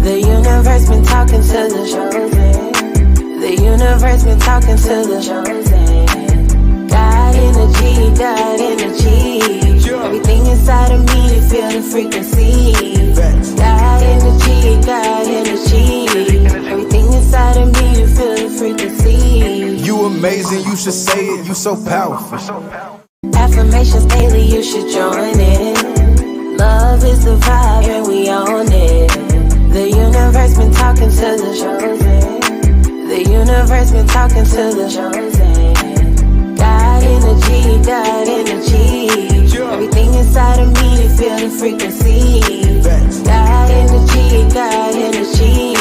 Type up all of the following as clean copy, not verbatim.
The universe been talking to the chosen. The universe been talking to the chosen. God energy, God energy. Everything inside of me, feel the frequency. God energy, God energy. Everything inside of me, feel the frequency. You amazing, you should say it, you so powerful. Affirmations daily, you should join it. Love is the vibe and we own it. The universe been talking to the chosen. The universe been talking to the chosen. God energy, God energy. Everything inside of me, feel the frequency. God energy, God energy.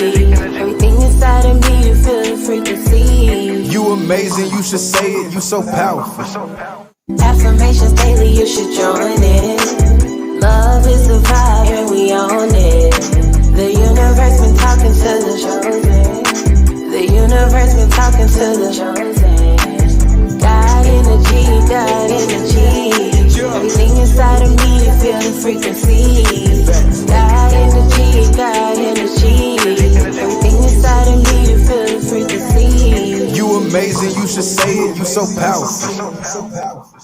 Everything inside of me, feel the frequency. You amazing, you should say it, you so powerful. Affirmations daily, you should join it. Love is the vibe and we own it. The universe been talking to the chosen. The universe been talking to the chosen. God energy, God energy. Everything inside of me, feel the frequency. God energy, God energy. Everything inside of me, feel the frequency. You amazing, you should say it, you so powerful.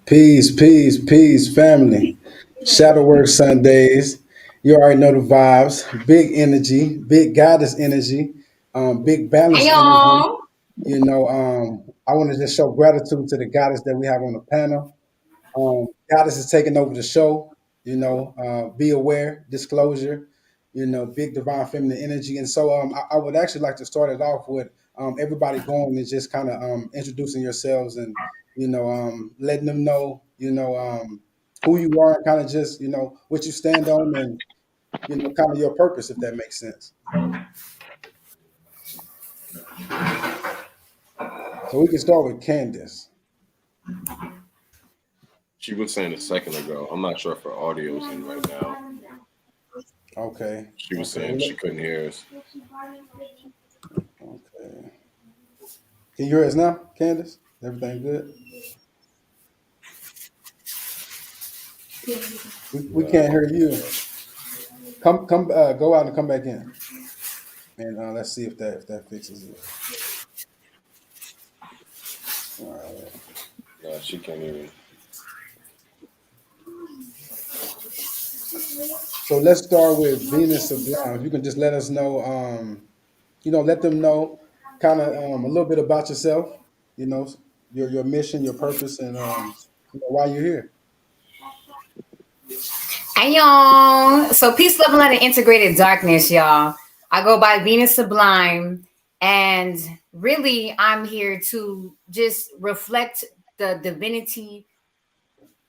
Peace, peace, peace, family. Shadowwork Sundays. You already know the vibes. Big energy, big goddess energy, big balance Hey energy. y'all. I want to just show gratitude to the goddess that we have on the panel. Goddess is taking over the show. Be aware, disclosure. Big divine feminine energy. And so, I would actually like to start it off with everybody going and just kind of introducing yourselves and letting them know who you are, and kind of just what you stand on, and kind of your purpose, if that makes sense. So we can start with Candace. She was saying a second ago. I'm not sure if her audio is in right now. Okay. She was Okay. saying she couldn't hear us. Okay. Can you hear us now, Candace? Everything good? We can't hear you. Come, go out and come back in, and let's see if that fixes it. All right. No, she can't even. So let's start with Venus Sublime. If you can just let us know, let them know kind of a little bit about yourself, you know, your mission, your purpose, and why you're here. Hey y'all. So peace, love, and light, and integrated darkness, y'all. I go by Venus Sublime, and really I'm here to just reflect the divinity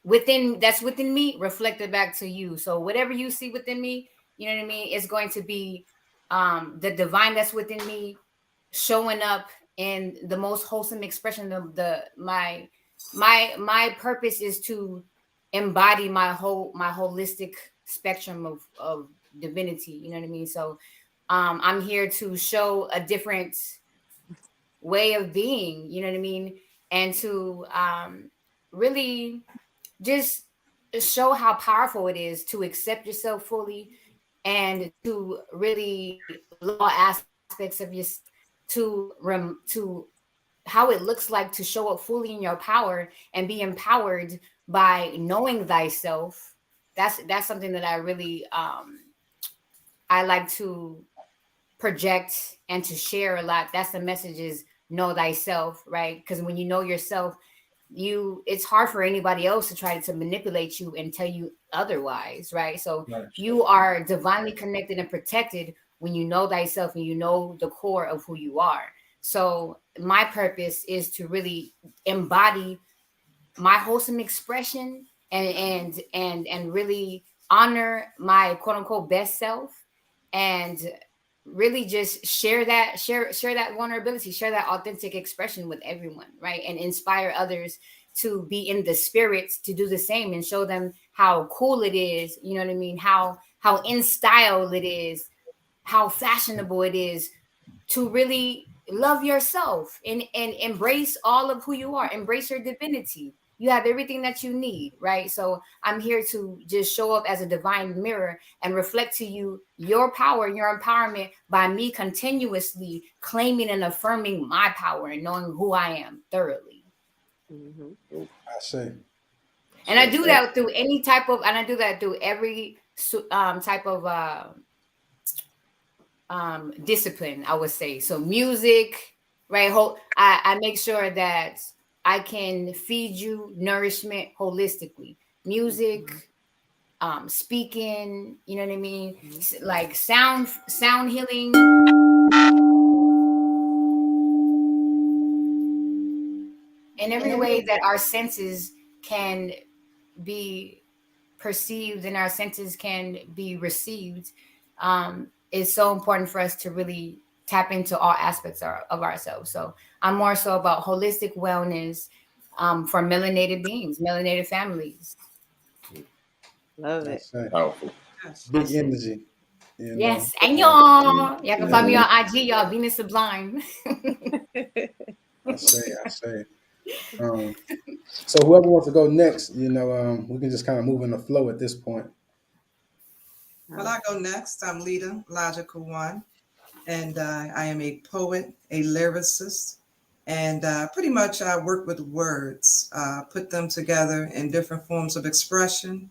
that's within me, reflected back to you. So whatever you see within me, you know what I mean, it's going to be the divine that's within me showing up in the most wholesome expression of my purpose is to embody my holistic spectrum of divinity, you know what I mean? So I'm here to show a different way of being, you know what I mean, and to really just show how powerful it is to accept yourself fully and to really love all aspects of your to how it looks like to show up fully in your power and be empowered by knowing thyself. That's something that I really I like to project and to share a lot. That's the message, is know thyself, right? Because when you know yourself, it's hard for anybody else to try to manipulate you and tell you otherwise, right? So Right. you are divinely connected and protected when you know thyself and you know the core of who you are. So my purpose is to really embody my wholesome expression and really honor my quote unquote best self, and really just share that vulnerability, share that authentic expression with everyone, right? And inspire others to be in the spirit to do the same and show them how cool it is, you know what I mean, how in style it is, how fashionable it is to really love yourself and embrace all of who you are, embrace your divinity. you have everything that you need, right? So I'm here to just show up as a divine mirror and reflect to you your power, your empowerment by me continuously claiming and affirming my power and knowing who I am thoroughly. I say. And I do that through any type of, and I do that through every type of discipline, I would say. So music, right? I make sure that I can feed you nourishment holistically. Music, speaking, you know what I mean? Like sound healing. In every way that our senses can be perceived and our senses can be received, is so important for us to really tap into all aspects of ourselves. So I'm more so about holistic wellness for melanated beings, melanated families. Love I it. say. Powerful. Big energy. You know. Yes, and y'all can find me on IG, y'all Venus Sublime. I say. So whoever wants to go next, you know, we can just kind of move in the flow at this point. Well, I go next. I'm Lita, Logical One, and I am a poet, a lyricist, and pretty much I work with words, put them together in different forms of expression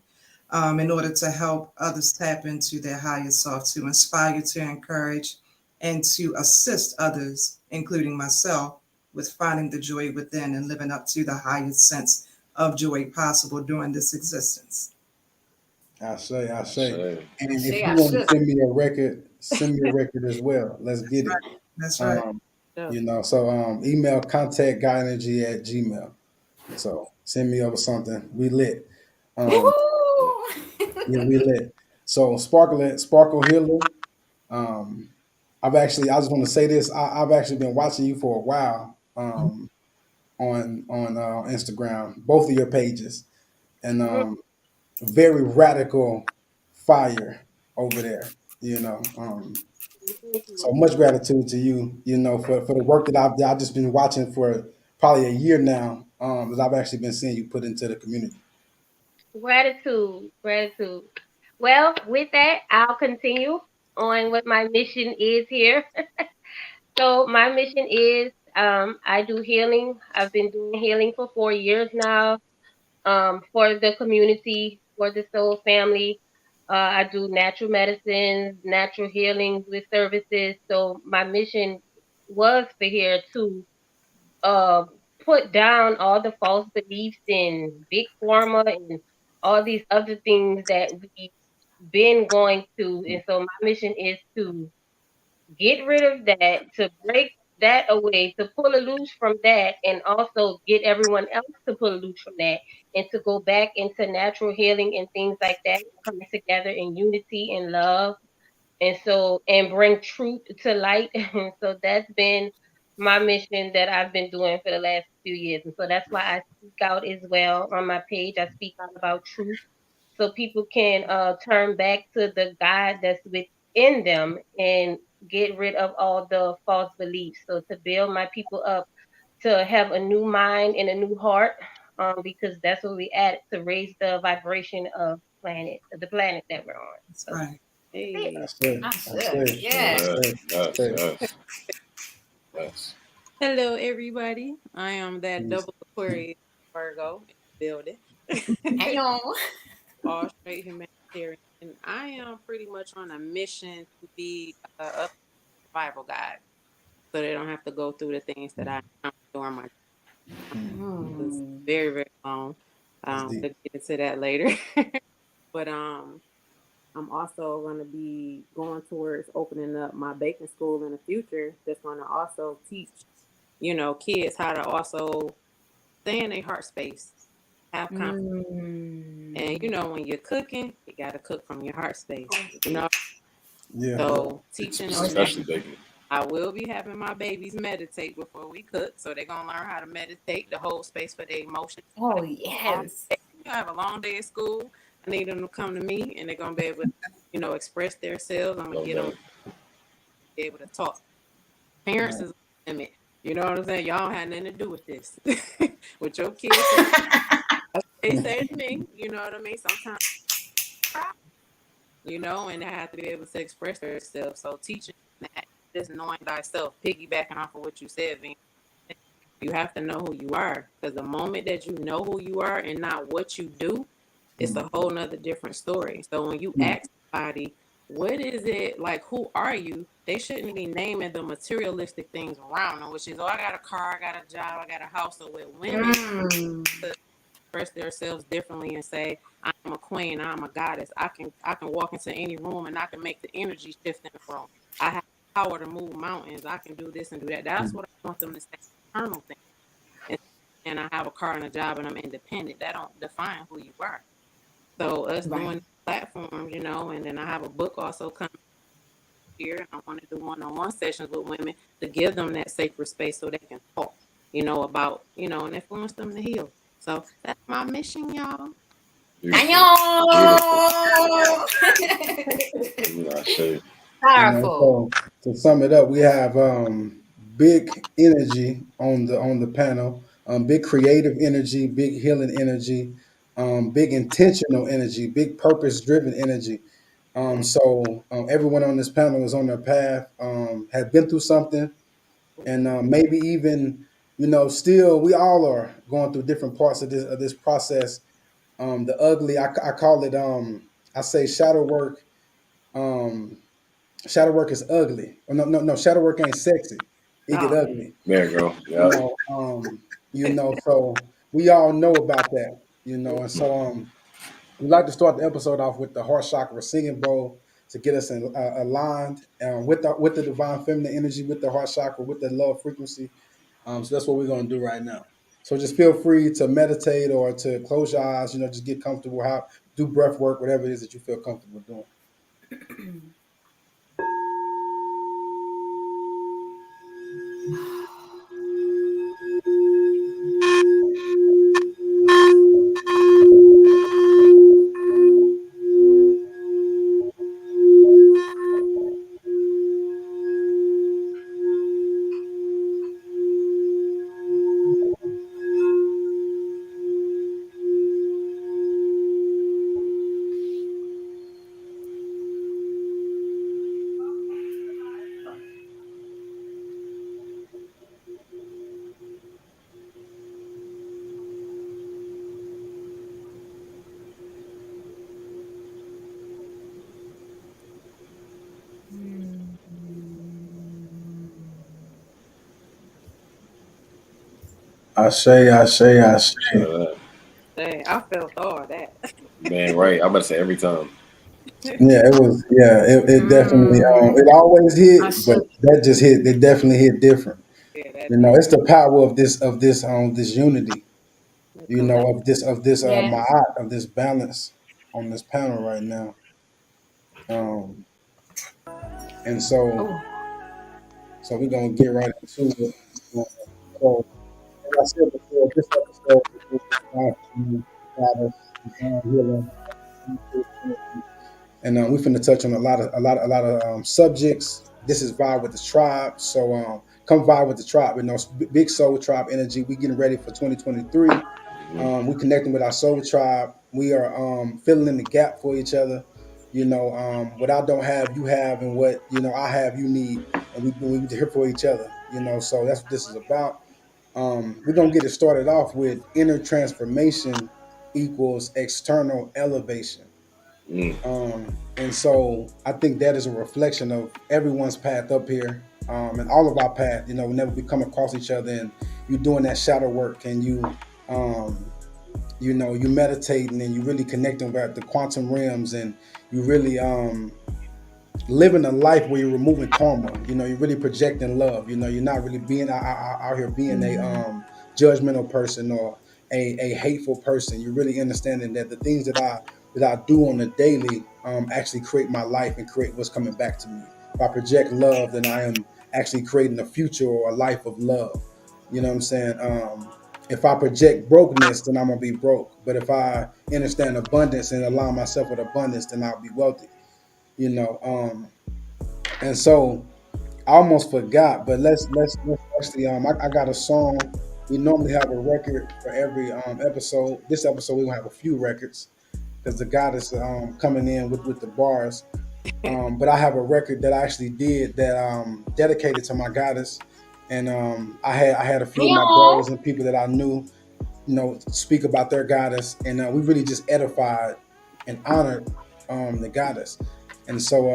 in order to help others tap into their higher self, to inspire, to encourage, and to assist others, including myself, with finding the joy within and living up to the highest sense of joy possible during this existence. I say. And if Say you I want to should. send me a record as well. Let's get it. That's right. You know, so email contact guyenergy@gmail. So send me over something. We lit. Woohoo! Yeah, we lit. So Sparkle Healer. I just want to say this. I've actually been watching you for a while on Instagram, both of your pages, and very radical fire over there. You know, so much gratitude to you. You know, for the work that I've just been watching for probably a year now. That I've actually been seeing you put into the community. Gratitude. Well, with that, I'll continue on what my mission is here. So my mission is I do healing. I've been doing healing for 4 years now for the community, for the soul family. I do natural medicines, natural healing with services. So my mission was for here to uh, put down all the false beliefs in big pharma and all these other things that we've been going to. And so my mission is to get rid of that, to break that away, to pull a loose from that, and also get everyone else to pull a loose from that, and to go back into natural healing and things like that, coming together in unity and love, and so and bring truth to light. And so that's been my mission that I've been doing for the last few years, and so that's why I speak out as well on my page. I speak out about truth so people can turn back to the God that's within them and get rid of all the false beliefs. So to build my people up to have a new mind and a new heart, because that's what we at, to raise the vibration of the planet that we're on. That's So, right. hey. I say. Yeah. Yes. Hello, everybody. I am that double Aquarius Virgo in the building. Hey, y'all. All straight humanitarian. And I am pretty much on a mission to be a survival guide, so they don't have to go through the things that I am during my. It's very, very long. We'll get into that later. But I'm also going to be going towards opening up my baking school in the future. That's going to also teach, kids how to also stay in their heart space, have confidence. And when you're cooking, you got to cook from your heart space. Yeah. So teaching them, Especially baking. I will be having my babies meditate before we cook, so they're gonna learn how to meditate, the whole space for their emotions. Oh yes. You have a long day at school. I need them to come to me, and they're gonna be able to, express themselves. I'm gonna get them be able to talk. Parents is a limit. You know what I'm saying? Y'all don't have nothing to do with this. With your kids, They say to me, you know what I mean? Sometimes, you know, and they have to be able to express themselves. So teaching that, just knowing thyself, piggybacking off of what you said, Vin, you have to know who you are. Because the moment that you know who you are and not what you do, it's a whole nother different story. So when you ask somebody, what is it like, who are you? They shouldn't be naming the materialistic things around them, which is, oh, I got a car, I got a job, I got a house. So with women, express themselves differently and say, I'm a queen, I'm a goddess. I can walk into any room and I can make the energy shift in the room. I have power to move mountains. I can do this and do that. That's what I want them to say. Internal thing. And I have a car and a job and I'm independent. That don't define who you are. So us doing platforms, you know, and then I have a book also coming here, and I want to do one-on-one sessions with women to give them that sacred space so they can talk, you know, about, you know, and influence them to heal. So that's my mission, y'all. Beautiful. Powerful. So to sum it up, we have big energy on the panel, big creative energy, big healing energy, big intentional energy, big purpose driven energy. So everyone on this panel is on their path, have been through something, and maybe even, you know, still we all are going through different parts of this process. The ugly, I call it, I say shadow work. Um, Shadow work is ugly. Oh, no. Shadow work ain't sexy. It get ugly. There you go. You know, so we all know about that. You know, and so we like to start the episode off with the heart chakra singing bowl to get us aligned with the divine feminine energy, with the heart chakra, with the love frequency. So that's what we're gonna do right now. So just feel free to meditate or to close your eyes. You know, just get comfortable. Do breath work, whatever it is that you feel comfortable doing. Ashe. Dang, I felt all that. Man, right. I'm about to say every time. Yeah, it was. Yeah, it definitely. It always hit, but that just hit. It definitely hit different. Yeah, that You know, it's the power of this unity. You know, Yes. ma'at, of this balance on this panel right now. Um, and so we're gonna get right into it. So, like I said before, this episode is about goddess, divine healing, and we finna touch on a lot of subjects. This is vibe with the tribe, so come vibe with the tribe. You know, big soul tribe energy. We getting ready for 2023. We connecting with our soul tribe. We are filling in the gap for each other. You know, what I don't have, you have, and what I have, you need, and we here for each other. You know, so that's what this is about. We're gonna get it started off with inner transformation equals external elevation. And so I think that is a reflection of everyone's path up here, and all of our path. You know, whenever we come across each other and you're doing that shadow work and you meditating and you really connecting with the quantum realms and you really living a life where you're removing karma. You know, you're really projecting love. You know, you're not really being out here being a judgmental person or a hateful person. You're really understanding that the things that I do on a daily actually create my life and create what's coming back to me. If I project love, then I am actually creating a future or a life of love. You know what I'm saying? If I project brokenness, then I'm gonna be broke. But if I understand abundance and align myself with abundance, then I'll be wealthy. You know, and so I almost forgot, but let's actually I got a song, we normally have a record for every episode. This episode we're gonna have a few records because the goddess coming in with the bars. But I have a record that I actually did that dedicated to my goddess, and I had a few of my bros and people that I knew, speak about their goddess, and we really just edified and honored the goddess. And so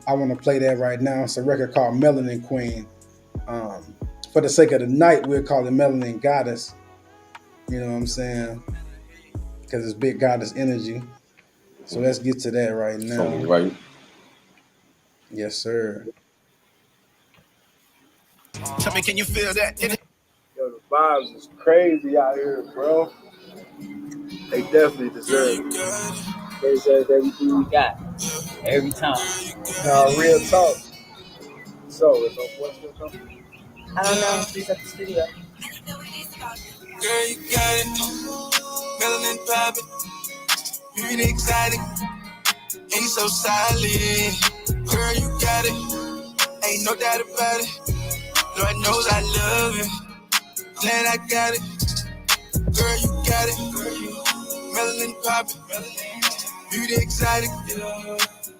I want to play that right now. It's a record called Melanin Queen. Um, for the sake of the night, we'll call it Melanin Goddess. You know what I'm saying? Because it's big goddess energy. So let's get to that right It's only now. right. Yes, sir. Tell me, can you feel that? Yo, the vibes is crazy out here, bro. They definitely deserve it. They deserve everything we got. Every time. No, real talk. So, is our voice gonna come? I don't know. She's at the studio. Girl, you got it. Melanin poppin'. You really excited. Ain't so silent. Girl, you got it. Ain't no doubt about it. Lord knows I love it. Glad I got it. Girl, you got it. Melanin poppin'. Beauty exotic.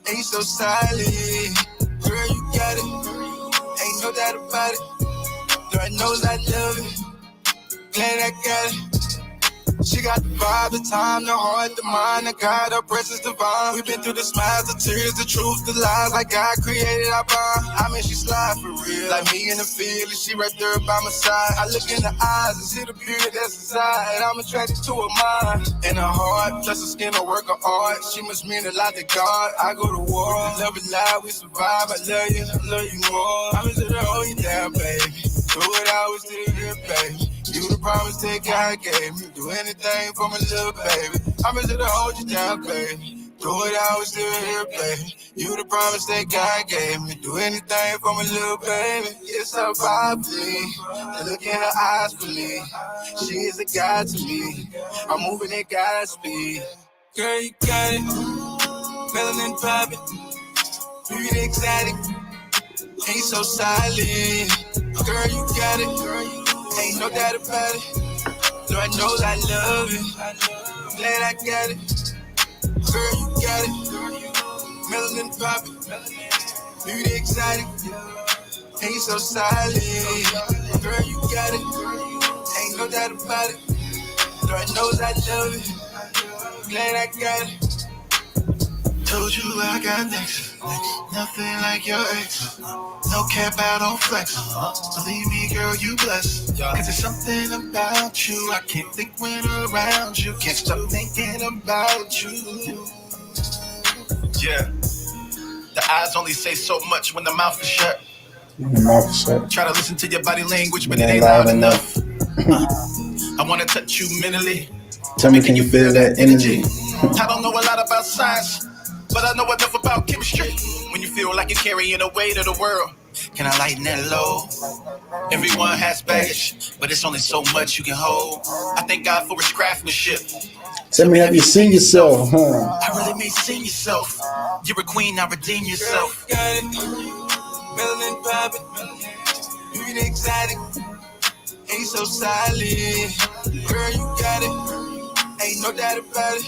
Ain't so silent. Girl, you got it. Ain't no doubt about it. Lord knows I love it. Glad I got it. She got the vibe, the time, the heart, the mind. I got her presence divine. We've been through the smiles, the tears, the truth, the lies. Like God created our bond. I mean, she slide for real. Like me in the field, and she right there by my side. I look in her eyes and see the beauty that's inside. I'm attracted to her mind and her heart. Plus her skin, a work of art. She must mean a lot to God. I go to war, love it loud, we survive. I love you more. I'm just to hold you down, baby. Do what I was to here, baby. You the promise that God gave me. Do anything for my little baby. I'm ready to hold you down, baby. Do what I was still here, baby. You the promise that God gave me. Do anything for my little baby. It's her vibe, please. Look in her eyes, please. She is a god to me. I'm moving at God's speed. Girl, you got it. Melanin poppin'. Beauty exotic. Ain't so silent. Girl, you got it. Ain't no doubt about it. Lord knows I love it. Glad I got it. Girl, you got it. Melanin poppin'. Beauty exotic. Ain't so silent. Girl, you got it. Ain't no doubt about it. Lord knows I love it. Glad I got it. Told you I got next. Nothing like your ex. No cap out on flex. Believe me, girl, you blessed. Cause there's something about you I can't think when around you. Can't stop thinking about you. Yeah. The eyes only say so much when the mouth is shut. Mouth shut. Try to listen to your body language, but It it ain't ain't loud loud enough. I wanna touch you mentally. Tell me, can you feel that energy? I don't know a lot about science, but I know enough about chemistry. When you feel like you're carrying the weight of the world, can I lighten that load? Everyone has baggage, but it's only so much you can hold. I thank God for his craftsmanship. Tell me, have you seen yourself? I really mean seen yourself. You're a queen, now redeem yourself. Got it. Melanin poppin'. Beauty exotic. Ain't so silent. Girl, you got it. Ain't no doubt about it.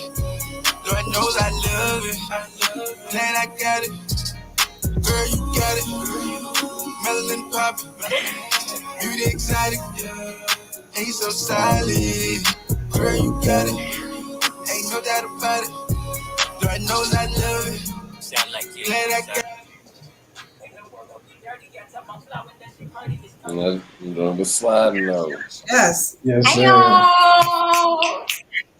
Lord knows I love it. Glad I got it. Girl, you got it. Melanin poppin'. Beauty exotic. Ain't so silent. Girl, you got it. Ain't no doubt about it. Lord knows I love it. Glad I got it. The sliding note. Yes. Yes, Hey sir. y'all.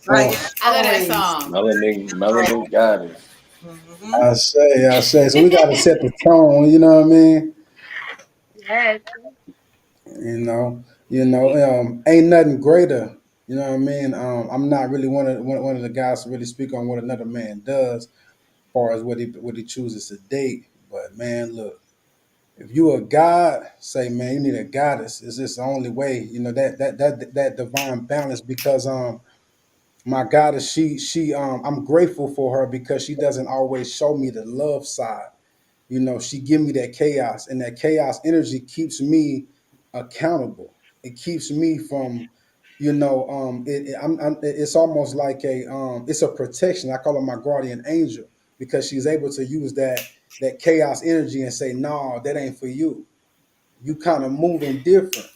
Right. I love that Always. song. Melanin Goddess. Mhm. I say. So we got to set the tone. You know what I mean? Yes. Ain't nothing greater. You know what I mean? I'm not really one of the guys to really speak on what another man does, as far as what he chooses to date. But man, look, if you a god, say man, you need a goddess. It's just the only way. That divine balance because my goddess, I'm grateful for her because she doesn't always show me the love side. She give me that chaos, and that chaos energy keeps me accountable. It keeps me from it's almost like it's a protection. I call her my guardian angel because she's able to use that chaos energy and say, "No, that ain't for you. You kind of moving different."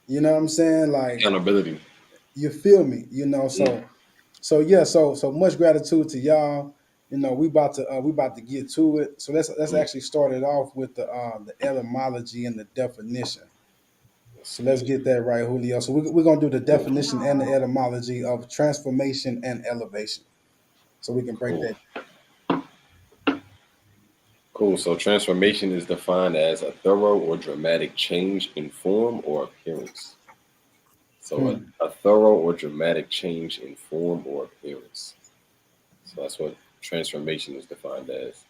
You know what I'm saying? Like, Accountability. you feel me? Mm. So yeah, so much gratitude to y'all. We about to get to it. So let's Mm. actually start it off with the etymology and the definition. Let's So let's see. get that right, Julio. So we're gonna do the definition and the etymology of transformation and elevation. So we can break Cool. that. Cool. So transformation is defined as a thorough or dramatic change in form or appearance. So Hmm. a thorough or dramatic change in form or appearance. So that's what transformation is defined as.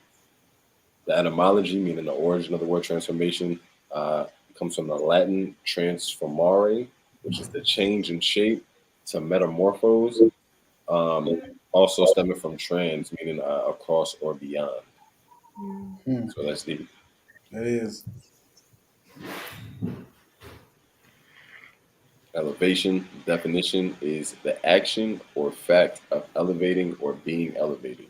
The etymology, meaning the origin of the word transformation, comes from the Latin transformare, which is the change in shape, to metamorphose, um, also stemming from trans, meaning across or beyond. Hmm. So that's the It is. elevation. Definition is the action or fact of elevating or being elevated.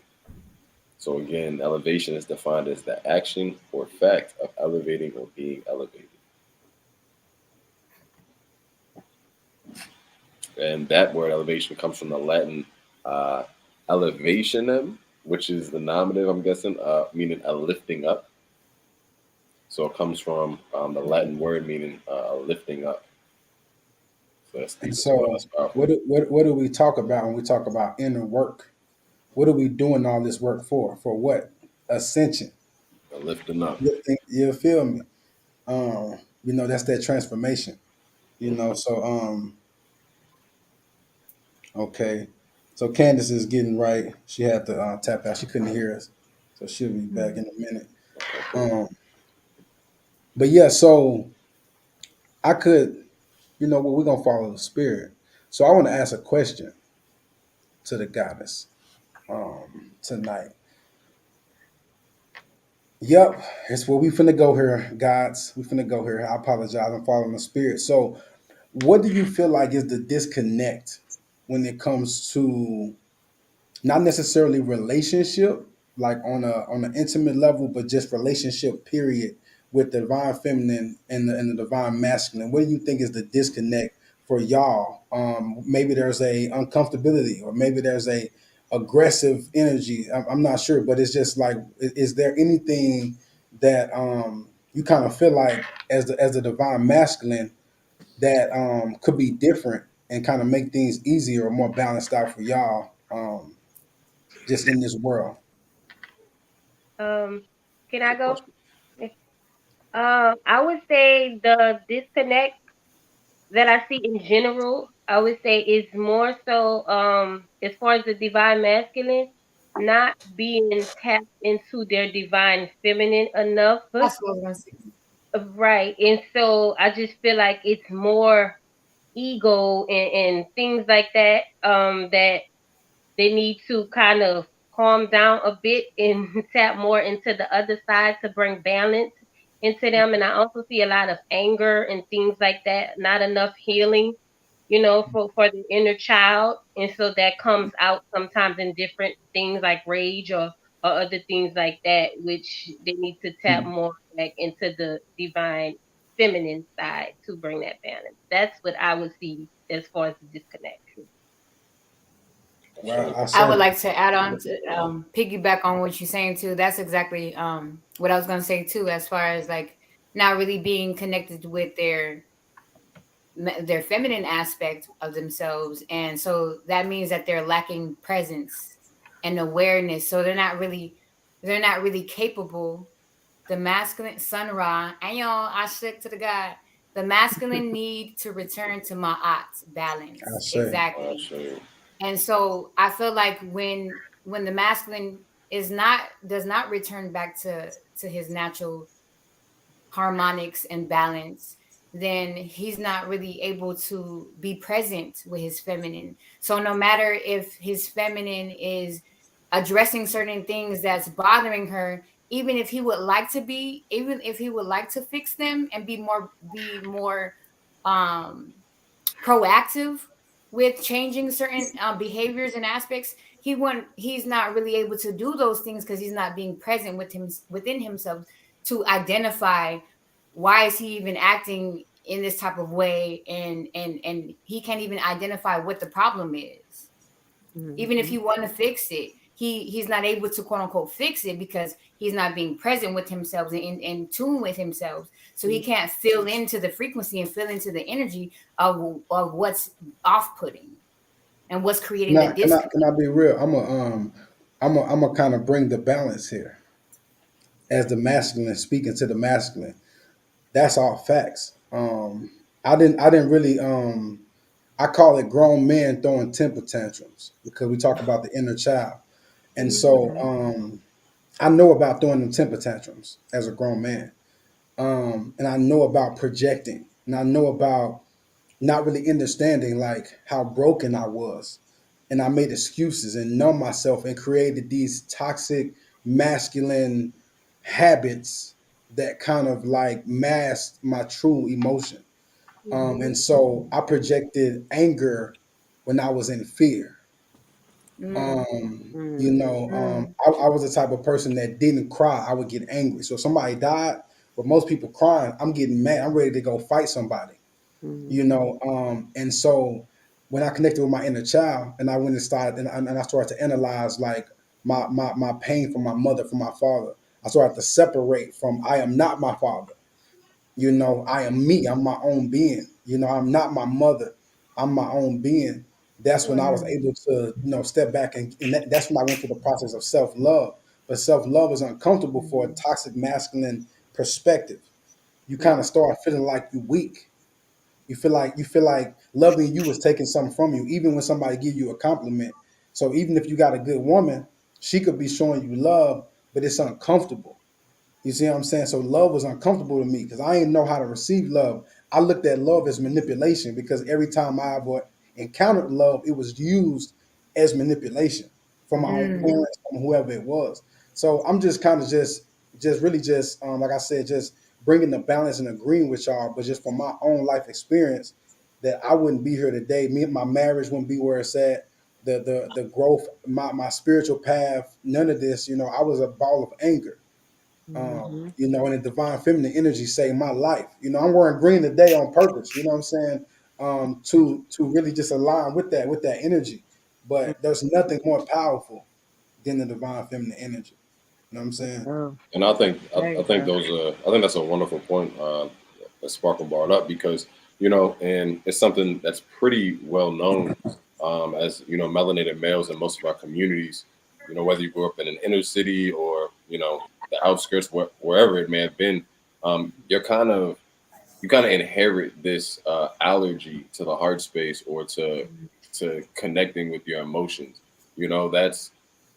So again, elevation is defined as the action or fact of elevating or being elevated. And that word elevation comes from the Latin uh, elevationem, which is the nominative, I'm guessing, meaning a lifting up. So it comes from the Latin word meaning lifting up. So that's And deep as well. so That's powerful. what do we talk about when we talk about inner work? What are we doing all this work for? For what? Ascension. Lifting up. You feel me? That's that transformation. Mhm. Okay. So Candace is getting right. She had to tap out. She couldn't hear us, so she'll be back in a minute. Okay, cool. Um, but yeah, so I could, we're gonna follow the spirit. So I want to ask a question to the goddess tonight. Yep, it's where we finna go here, gods. We finna go here. I apologize. I'm following the spirit. So, what do you feel like is the disconnect when it comes to not necessarily relationship, like on an intimate level, but just relationship period with the divine feminine and the divine masculine? What do you think is the disconnect for y'all? Maybe there's a uncomfortability, or maybe there's a aggressive energy. I'm not sure, but it's just like, is there anything that you kind of feel like as the divine masculine that could be different and kind of make things easier or more balanced out for y'all? Just in this world. Um, can I Good go? question. I would say the disconnect that I see in general, I would say is more so as far as the divine masculine, not being tapped into their divine feminine enough. That's what I was gonna say. Right. And so I just feel like it's more ego and things like that that they need to kind of calm down a bit and tap more into the other side to bring balance into them. And I also see a lot of anger and things like that, not enough healing, for the inner child. And so that comes out sometimes in different things like rage or other things like that, which they need to tap Hmm. more back into the divine feminine side to bring that balance. That's what I would see as far as the disconnect. Well, I I would say, like to add on to piggyback on what you're saying too. That's exactly what I was gonna say too, as far as like not really being connected with their feminine aspect of themselves, and so that means that they're lacking presence and awareness. So they're not really capable. The masculine Sun Ra and y'all, I stick to the God. The masculine need to return to Ma'at I balance. say, I'll Exactly. show you. And so I feel like when the masculine does not return back to his natural harmonics and balance, then he's not really able to be present with his feminine. So no matter if his feminine is addressing certain things that's bothering her, even if he would like to fix them and be more um proactive with changing certain behaviors and aspects, he's not really able to do those things because he's not being present within himself to identify why is he even acting in this type of way, and he can't even identify what the problem is. Even if you want to fix it, he's not able to quote unquote fix it because he's not being present with himself and in tune with himself. So he can't feel into the frequency and feel into the energy of what's off-putting and what's creating the disconnect. Can I be real? I'm a kind of bring the balance here as the masculine speaking to the masculine. That's all facts. I didn't really I call it grown men throwing temper tantrums because we talk about the inner child. And so I know about throwing them temper tantrums as a grown man. And I know about projecting. And I know about not really understanding like how broken I was. And I made excuses and numb myself and created these toxic masculine habits that kind of like masked my true emotion. And so I projected anger when I was in fear. I was the type of person that didn't cry. I would get angry. So if somebody died, but most people crying, I'm getting mad. I'm ready to go fight somebody. And so when I connected with my inner child and I went and started and I started to analyze like my pain from my mother, from my father, I started to separate from I am not my father. I am me. I'm my own being. I'm not my mother. I'm my own being. That's when I was able to, step back and that's when I went through the process of self-love. But self-love is uncomfortable for a toxic masculine perspective. You kind of start feeling like you're weak. You feel like loving you is taking something from you, even when somebody give you a compliment. So even if you got a good woman, she could be showing you love, but it's uncomfortable. You see what I'm saying? So love was uncomfortable to me because I didn't know how to receive love. I looked at love as manipulation because every time I ever encountered love, it was used as manipulation from my own parents, from whoever it was. So I'm just kind of just really just like I said, just bringing the balance and agreeing with y'all, but just from my own life experience, that I wouldn't be here today. Me and my marriage wouldn't be where it's at. The growth, my spiritual path, none of this. I was a ball of anger. And the divine feminine energy saved my life. I'm wearing green today on purpose. You know what I'm saying? To really just align with that energy. But there's nothing more powerful than the divine feminine energy. You know what I'm saying? And I think that's a wonderful point that Sparkle brought up because and it's something that's pretty well known as melanated males in most of our communities. Whether you grew up in an inner city or the outskirts, wherever it may have been, you kind of inherit this allergy to the heart space or to connecting with your emotions.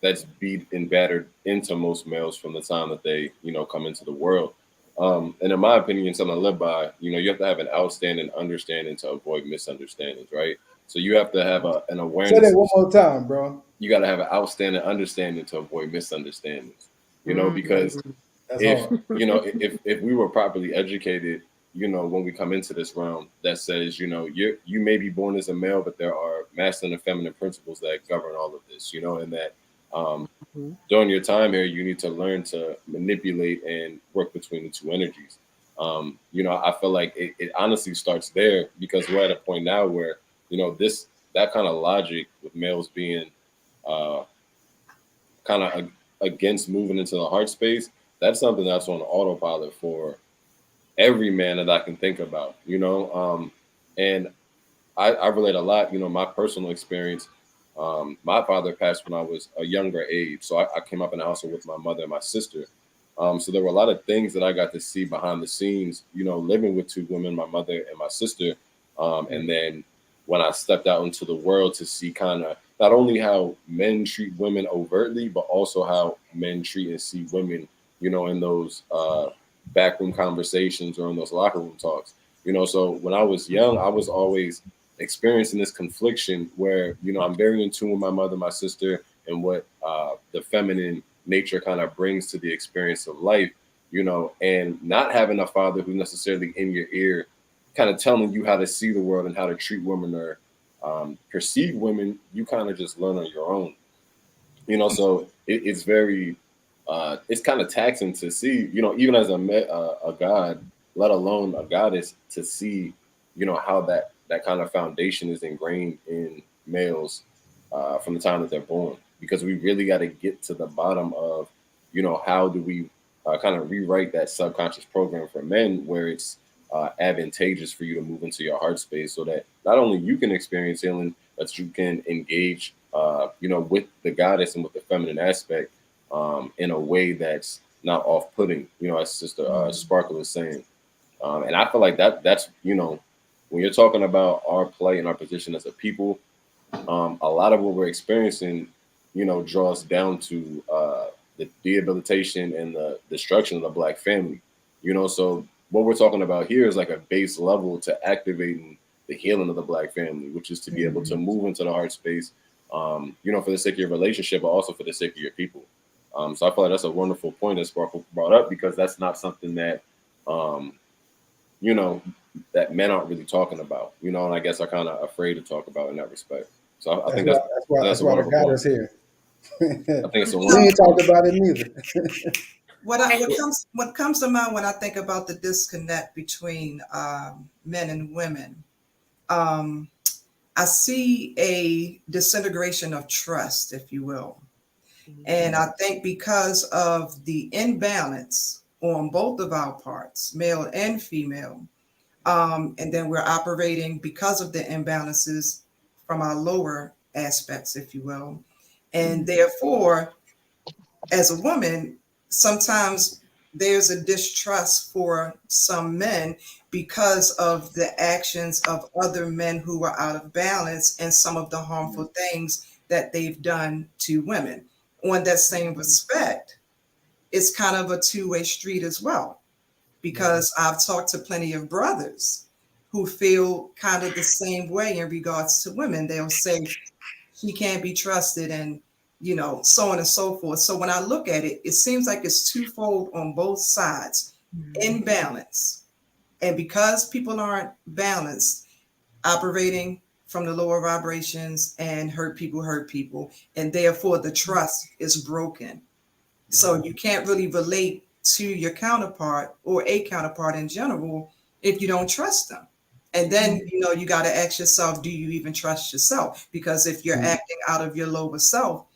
That's beat and battered into most males from the time that they come into the world. And in my opinion, something I live by, you have to have an outstanding understanding to avoid misunderstandings, right? So you have to have an awareness. Say that one more time, bro. You got to have an outstanding understanding to avoid misunderstandings. Because if we were properly educated, when we come into this realm, that says, you may be born as a male, but there are masculine and feminine principles that govern all of this, and that during your time here, you need to learn to manipulate and work between the two energies. I feel like it honestly starts there because we're at a point now where, that kind of logic with males being kind of against moving into the heart space, that's something that's on autopilot for every man that I can think about, and I relate a lot, my personal experience. My father passed when I was a younger age. So I came up in a household with my mother and my sister. So there were a lot of things that I got to see behind the scenes, living with two women, my mother and my sister. And then when I stepped out into the world to see kind of not only how men treat women overtly, but also how men treat and see women, in those backroom conversations or in those locker room talks. So when I was young, I was always experiencing this confliction where, I'm very in tune with my mother, my sister, and what the feminine nature kind of brings to the experience of life, and not having a father who's necessarily in your ear, kind of telling you how to see the world and how to treat women or perceive women, you kind of just learn on your own. So it's very, it's kind of taxing to see, even as a god, let alone a goddess, to see, how that kind of foundation is ingrained in males from the time that they're born. Because we really got to get to the bottom of, how do we kind of rewrite that subconscious program for men where it's advantageous for you to move into your heart space so that not only you can experience healing, but you can engage, with the goddess and with the feminine aspect in a way that's not off-putting, as Sister Sparkle is saying. And I feel like that's, when you're talking about our play and our position as a people, a lot of what we're experiencing, draws down to the rehabilitation and the destruction of the Black family. So what we're talking about here is like a base level to activating the healing of the Black family, which is to be able to move into the heart space, for the sake of your relationship, but also for the sake of your people. So I feel like that's a wonderful point that Sparkle brought up, because that's not something that, that men aren't really talking about, and I guess are kind of afraid to talk about in that respect. So I think that's why the God is here. I think it's a we ain't talked about it neither. What comes to mind when I think about the disconnect between men and women, I see a disintegration of trust, if you will. And I think because of the imbalance on both of our parts, male and female, and then we're operating because of the imbalances from our lower aspects, if you will. And therefore, as a woman, sometimes there's a distrust for some men because of the actions of other men who are out of balance and some of the harmful things that they've done to women. On that same respect, it's kind of a two-way street as well, because I've talked to plenty of brothers who feel kind of the same way in regards to women. They'll say, she can't be trusted, and so on and so forth. So when I look at it, it seems like it's twofold on both sides, imbalance. And because people aren't balanced, operating from the lower vibrations, and hurt people, and therefore the trust is broken. So you can't really relate to your counterpart or a counterpart in general if you don't trust them. And then, you got to ask yourself, do you even trust yourself? Because if you're acting out of your lower self,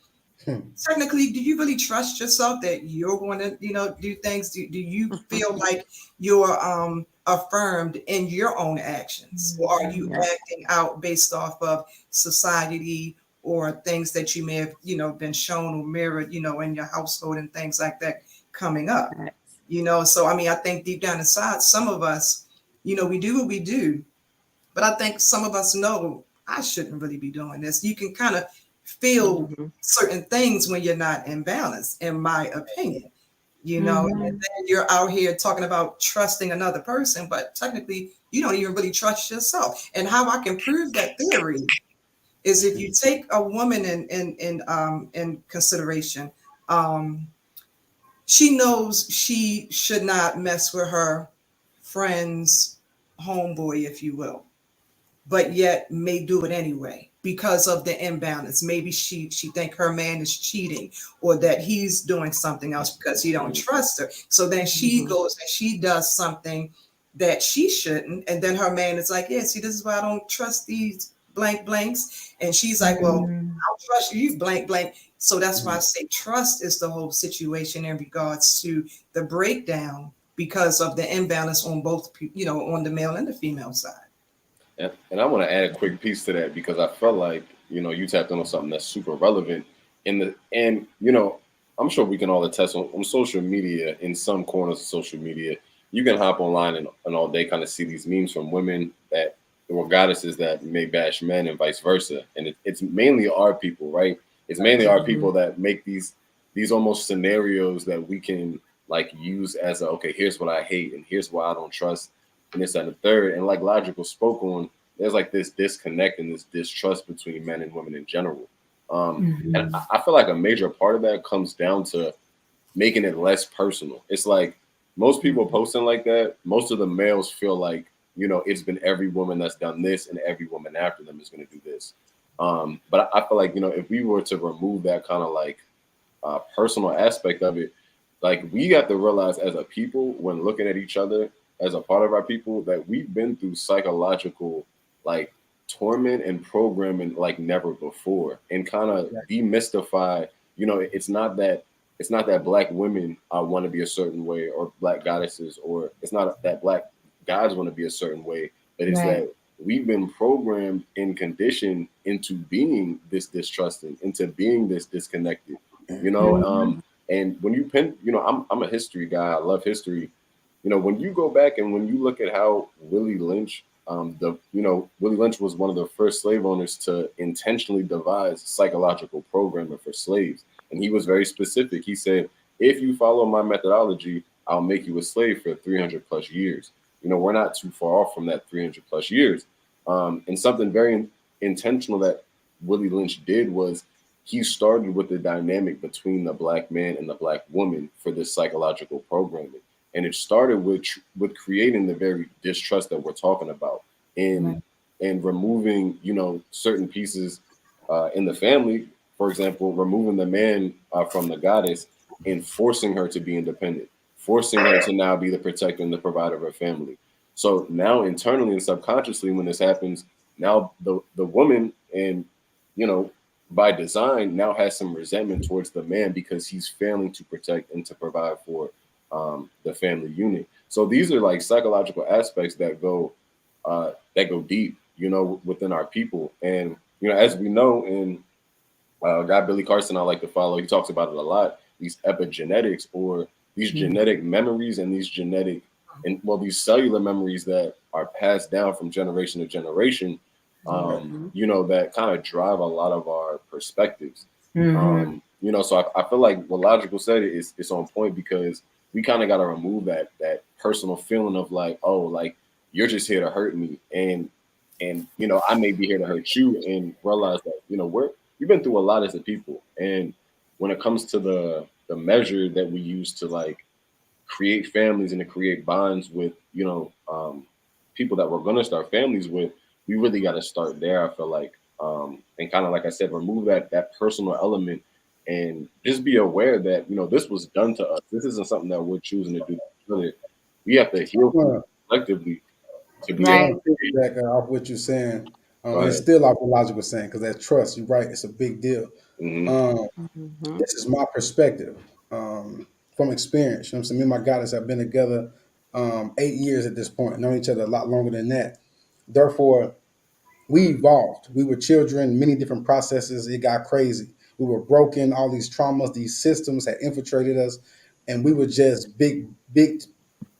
technically, do you really trust yourself that you're going to, do things? Do you feel like you're affirmed in your own actions? Or are you acting out based off of society or things that you may have, been shown or mirrored, in your household and things like that coming up? So, I think deep down inside, some of us, we do what we do, but I think some of us know I shouldn't really be doing this. You can kind of feel certain things when you're not in balance, in my opinion, and then you're out here talking about trusting another person, but technically you don't even really trust yourself. And how I can prove that theory is if you take a woman in consideration, she knows she should not mess with her friend's homeboy, if you will, but yet may do it anyway because of the imbalance. Maybe she think her man is cheating, or that he's doing something else because he don't trust her. So then she goes and she does something that she shouldn't, and then her man is like, yeah, see, this is why I don't trust these blank blanks. And she's like, well, I don't trust you, blank blank. So that's why I say trust is the whole situation in regards to the breakdown because of the imbalance on both, on the male and the female side. And I want to add a quick piece to that, because I felt like, you tapped on something that's super relevant and I'm sure we can all attest on social media, in some corners of social media, you can hop online and all day kind of see these memes from women that were goddesses that may bash men and vice versa. And it's mainly our people, right? It's mainly our people that make these almost scenarios that we can like use as okay, here's what I hate and here's why I don't trust and this and the third. And like Logical spoke on, there's like this disconnect and this distrust between men and women in general. And I feel like a major part of that comes down to making it less personal. It's like most people posting like that, most of the males feel like it's been every woman that's done this and every woman after them is going to do this. But I feel like, if we were to remove that kind of like personal aspect of it, like we got to realize as a people when looking at each other as a part of our people that we've been through psychological like torment and programming like never before, and kind of demystify, it's not that black women want to be a certain way, or black goddesses, or it's not that black guys want to be a certain way, but it's Right. that we've been programmed and conditioned into being this distrusting, into being this disconnected, and when you I'm a history guy. I love history. When you go back and when you look at how Willie Lynch, Willie Lynch was one of the first slave owners to intentionally devise psychological programming for slaves. And he was very specific. He said, if you follow my methodology, I'll make you a slave for 300 plus years. We're not too far off from that 300 plus years. And something very intentional that Willie Lynch did was he started with the dynamic between the black man and the black woman for this psychological programming. And it started with creating the very distrust that we're talking about, and removing certain pieces in the family. For example, removing the man from the goddess and forcing her to be independent, forcing her to now be the protector and the provider of her family. So now internally and subconsciously, when this happens, now the woman, and by design, now has some resentment towards the man because he's failing to protect and to provide for the family unit. So these are like psychological aspects that go deep, within our people. And as we know, in guy Billy Carson I like to follow, he talks about it a lot. These epigenetics, or these genetic memories, and these these cellular memories that are passed down from generation to generation. That kind of drive a lot of our perspectives. So I feel like what Logical said is it's on point, because we kind of got to remove that personal feeling of like, oh, like you're just here to hurt me, and I may be here to hurt you, and realize that we've been through a lot as a people. And when it comes to the measure that we use to like create families and to create bonds with people that we're gonna start families with, we really got to start there. I feel like, and kind of like I said, remove that personal element, and just be aware that this was done to us. This isn't something that we're choosing to do to each other. We have to heal collectively to be able to piggyback off what you're saying. Go It's ahead. still off what Logic was saying, because that trust, you're right, it's a big deal. Mhm. This is my perspective from experience. You know what I'm saying? Me and my goddess have been together 8 years at this point, known each other a lot longer than that. Therefore, we evolved. We were children, many different processes. It got crazy. We were broken. All these traumas, these systems had infiltrated us, and we were just big.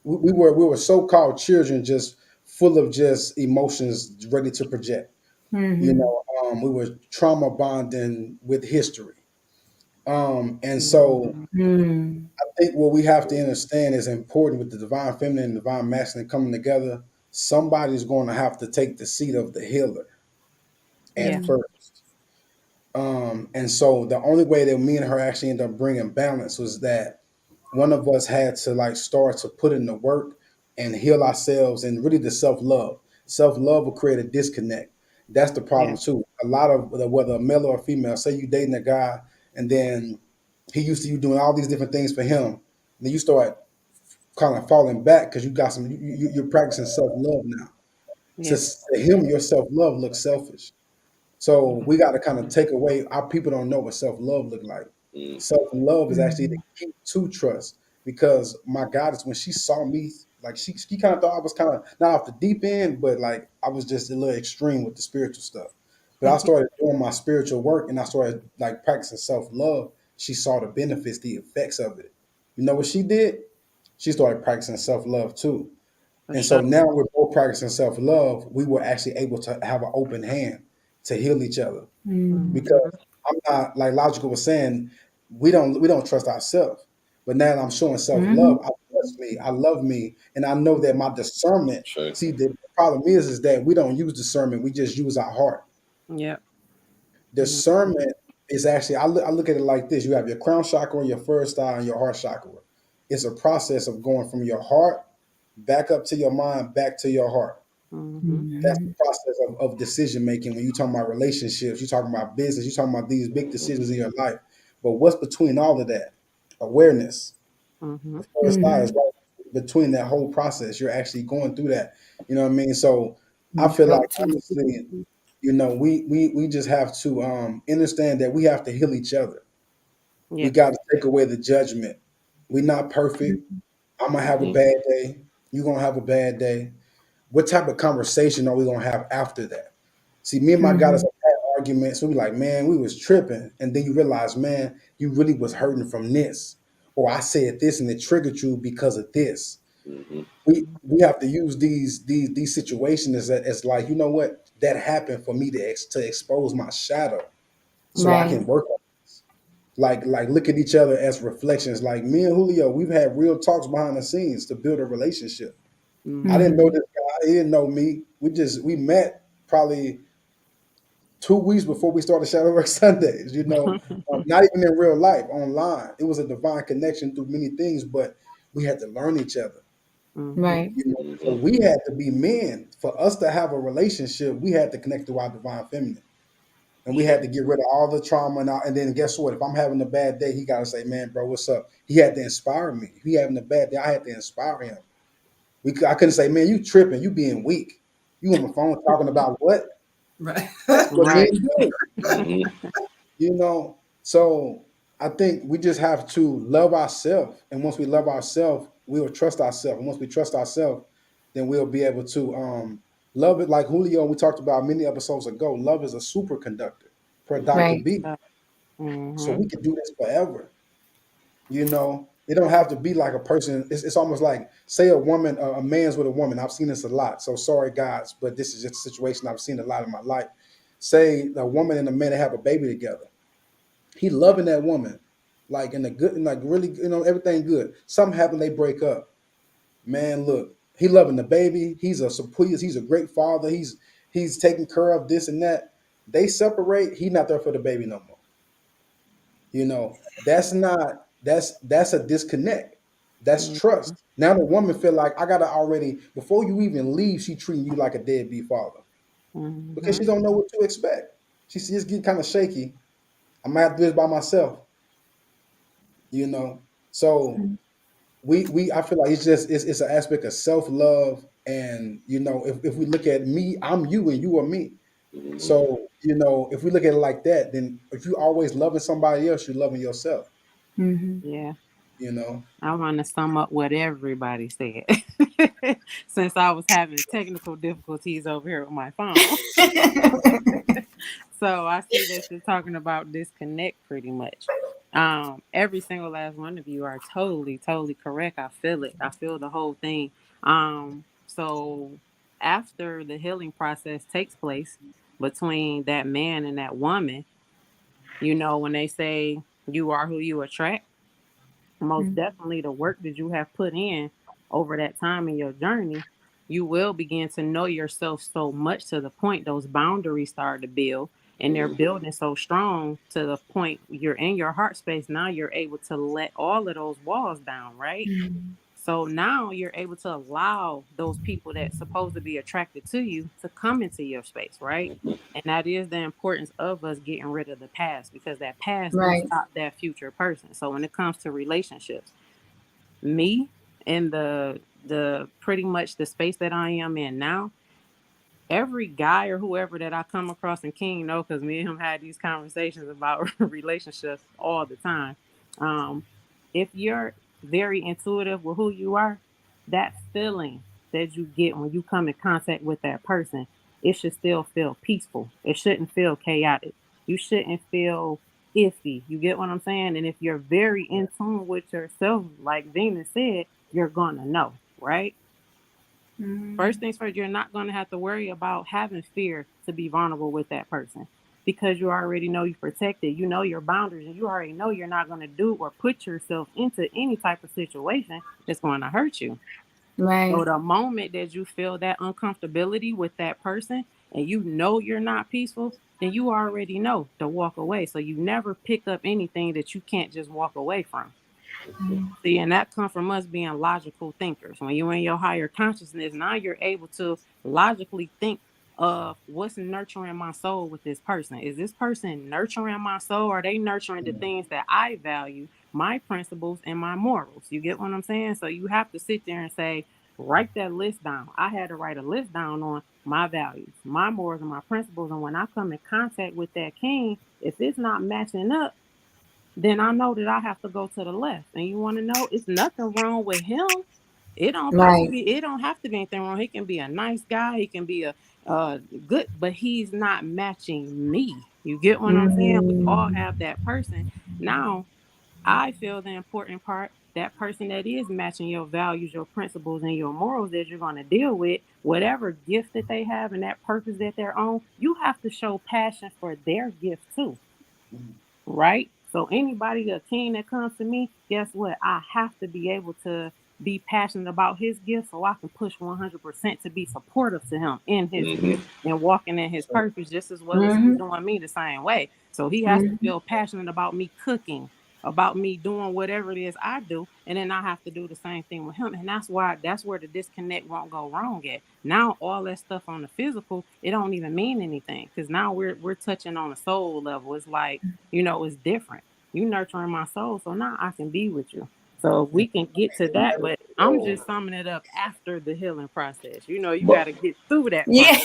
We were so-called children, just full of just emotions, ready to project. We were trauma bonding with history. And so I think what we have to understand is important with the divine feminine and divine masculine coming together. Somebody's going to have to take the seat of the healer at first. And so the only way that me and her actually ended up bringing balance was that one of us had to like start to put in the work and heal ourselves, and really the self-love. Self-love will create a disconnect. That's the problem too. A lot of whether a male or a female, say you dating a guy and then he used to you doing all these different things for him, then you start kind of falling back because you got you're practicing self-love now. To him, your self-love looks selfish. So we got to kind of take away. Our people don't know what self-love look like. Self-love is actually the key to trust, because my goddess, when she saw me, like she kind of thought I was kind of not off the deep end, but like I was just a little extreme with the spiritual stuff. But I started doing my spiritual work, and I started like practicing self-love. She saw the benefits, the effects of it. You know what she did? She started practicing self-love too. And so now we're both practicing self-love. We were actually able to have an open hand to heal each other, because I'm not, like Logical was saying, we don't trust ourselves. But now that I'm showing self-love, I trust me, I love me, and I know that my discernment. Sure. See, the problem is that we don't use discernment; we just use our heart. Discernment is actually, I look at it like this: you have your crown chakra, your first eye, and your heart chakra. It's a process of going from your heart back up to your mind, back to your heart. Mm-hmm. That's the process of decision making. When you talking about relationships, you talking about business, you talking about these big decisions in your life. But what's between all of that? Awareness. Mm-hmm. The first side is right between that whole process. You're actually going through that. You know what I mean? So I feel like honestly, we just have to understand that we have to heal each other. We Yeah. got to take away the judgment. We're not perfect. I'm gonna have a Mm-hmm. bad day. You're gonna have a bad day. What type of conversation are we gonna have after that? See, me and my goddess have had arguments. We be like, man, we was tripping, and then you realize, man, you really was hurting from this, or I said this and it triggered you because of this. Mm-hmm. We have to use these situations as like, you know what, that happened for me to expose my shadow, so I can Right. work on this. Like look at each other as reflections. Like me and Julio, we've had real talks behind the scenes to build a relationship. I Mm-hmm. didn't know this guy. He didn't know me. We met probably 2 weeks before we started Shadowwork Sundays. Not even in real life, online. It was a divine connection through many things, but we had to learn each other. Mm-hmm. Right. So Mm-hmm. we had to be men. For us to have a relationship, we had to connect to our divine feminine. And we had to get rid of all the trauma and then guess what? If I'm having a bad day, he gotta say, man, bro, what's up? He had to inspire me. If he having a bad day, I had to inspire him. I couldn't say, man, you tripping, you being weak. You on the phone talking about what? Right. That's what Right. men do. Mm-hmm. So I think we just have to love ourselves. And once we love ourselves, we will trust ourselves. And once we trust ourselves, then we'll be able to love it like Julio, we talked about many episodes ago. Love is a superconductor per Dr. Right. B. So Mm-hmm. we could do this forever. It don't have to be like a person. It's almost like, say a woman, a man's with a woman. I've seen this a lot. So sorry, guys, but this is just a situation I've seen a lot in my life. Say a woman and a man have a baby together. He loving that woman, like in a good, like really, everything good. Something happened, they break up. Man, look, he loving the baby. He's a great father. He's taking care of this and that. They separate. He not there for the baby no more. That's not that's a disconnect. That's Mm-hmm. trust. Now the woman feel like I gotta already before you even leave, she treating you like a deadbeat father because Mm-hmm. she don't know what to expect. She's just getting kind of shaky. I might have to do this by myself, you know. So we I feel like it's an aspect of self love, and if we look at me, I'm you and you are me. Mm-hmm. So if we look at it like that, then if you always loving somebody else, you're loving yourself. Yeah. You know. I want to sum up what everybody said since I was having technical difficulties over here with my phone. So I see that you're talking about disconnect pretty much. Every single last one of you are totally, totally correct. I feel it. I feel the whole thing. So after the healing process takes place between that man and that woman, when they say you are who you attract, most definitely the work that you have put in over that time in your journey, you will begin to know yourself so much to the point those boundaries start to build, and they're building so strong to the point you're in your heart space. Now you're able to let all of those walls down, right? So now you're able to allow those people that's supposed to be attracted to you to come into your space, right? And that is the importance of us getting rid of the past, because that past do Right. stop that future person. So when it comes to relationships, me and the pretty much the space that I am in now, every guy or whoever that I come across, and King because me and him had these conversations about relationships all the time. Um, if you're very intuitive with who you are, that feeling that you get when you come in contact with that person, it should still feel peaceful. It shouldn't feel chaotic. You shouldn't feel iffy. You get what I'm saying? And if you're very in tune with yourself, like Venus said, you're gonna know, right? First things first, you're not going to have to worry about having fear to be vulnerable with that person, because you already know you're protected. You know your boundaries, and you already know you're not going to do or put yourself into any type of situation that's going to hurt you. So Right. the moment that you feel that uncomfortability with that person and you know you're not peaceful, then you already know to walk away. So you never pick up anything that you can't just walk away from. See, and that comes from us being logical thinkers. When you're in your higher consciousness, now you're able to logically think of what's nurturing my soul with this person. Is this person nurturing my soul? Are they nurturing the things that I value, my principles and my morals? You get what I'm saying? So you have to sit there and say, write that list down. I had to write a list down on my values, my morals, and my principles. And when I come in contact with that king, if it's not matching up, then I know that I have to go to the left. And you want to know, it's nothing wrong with him. It don't have to Right. be. It don't have to be anything wrong. He can be a nice guy. He can be a good, but he's not matching me. You get what I'm saying? We all Mhm. have that person. Now, I feel the important part. That person that is matching your values, your principles, and your morals that you're going to deal with, whatever gift that they have and that purpose that they're on, you have to show passion for their gift too. Right? So anybody, a king that comes to me, guess what? I have to be able to be passionate about his gift so I can push 100% to be supportive to him in his gift and walking in his purpose just as well as he's Mhm. doing me the same way. So he has to Mhm. feel passionate about me cooking, about me doing whatever it is I do, and then I have to do the same thing with him. And that's where the disconnect won't go wrong at. Now all that stuff on the physical, it don't even mean anything because now we're touching on a soul level. It's like, it's different. You nurturing my soul, so now I can be with you. So if we can get to that, but I'm just summing it up after the healing process. You got But to get through that part. Yeah.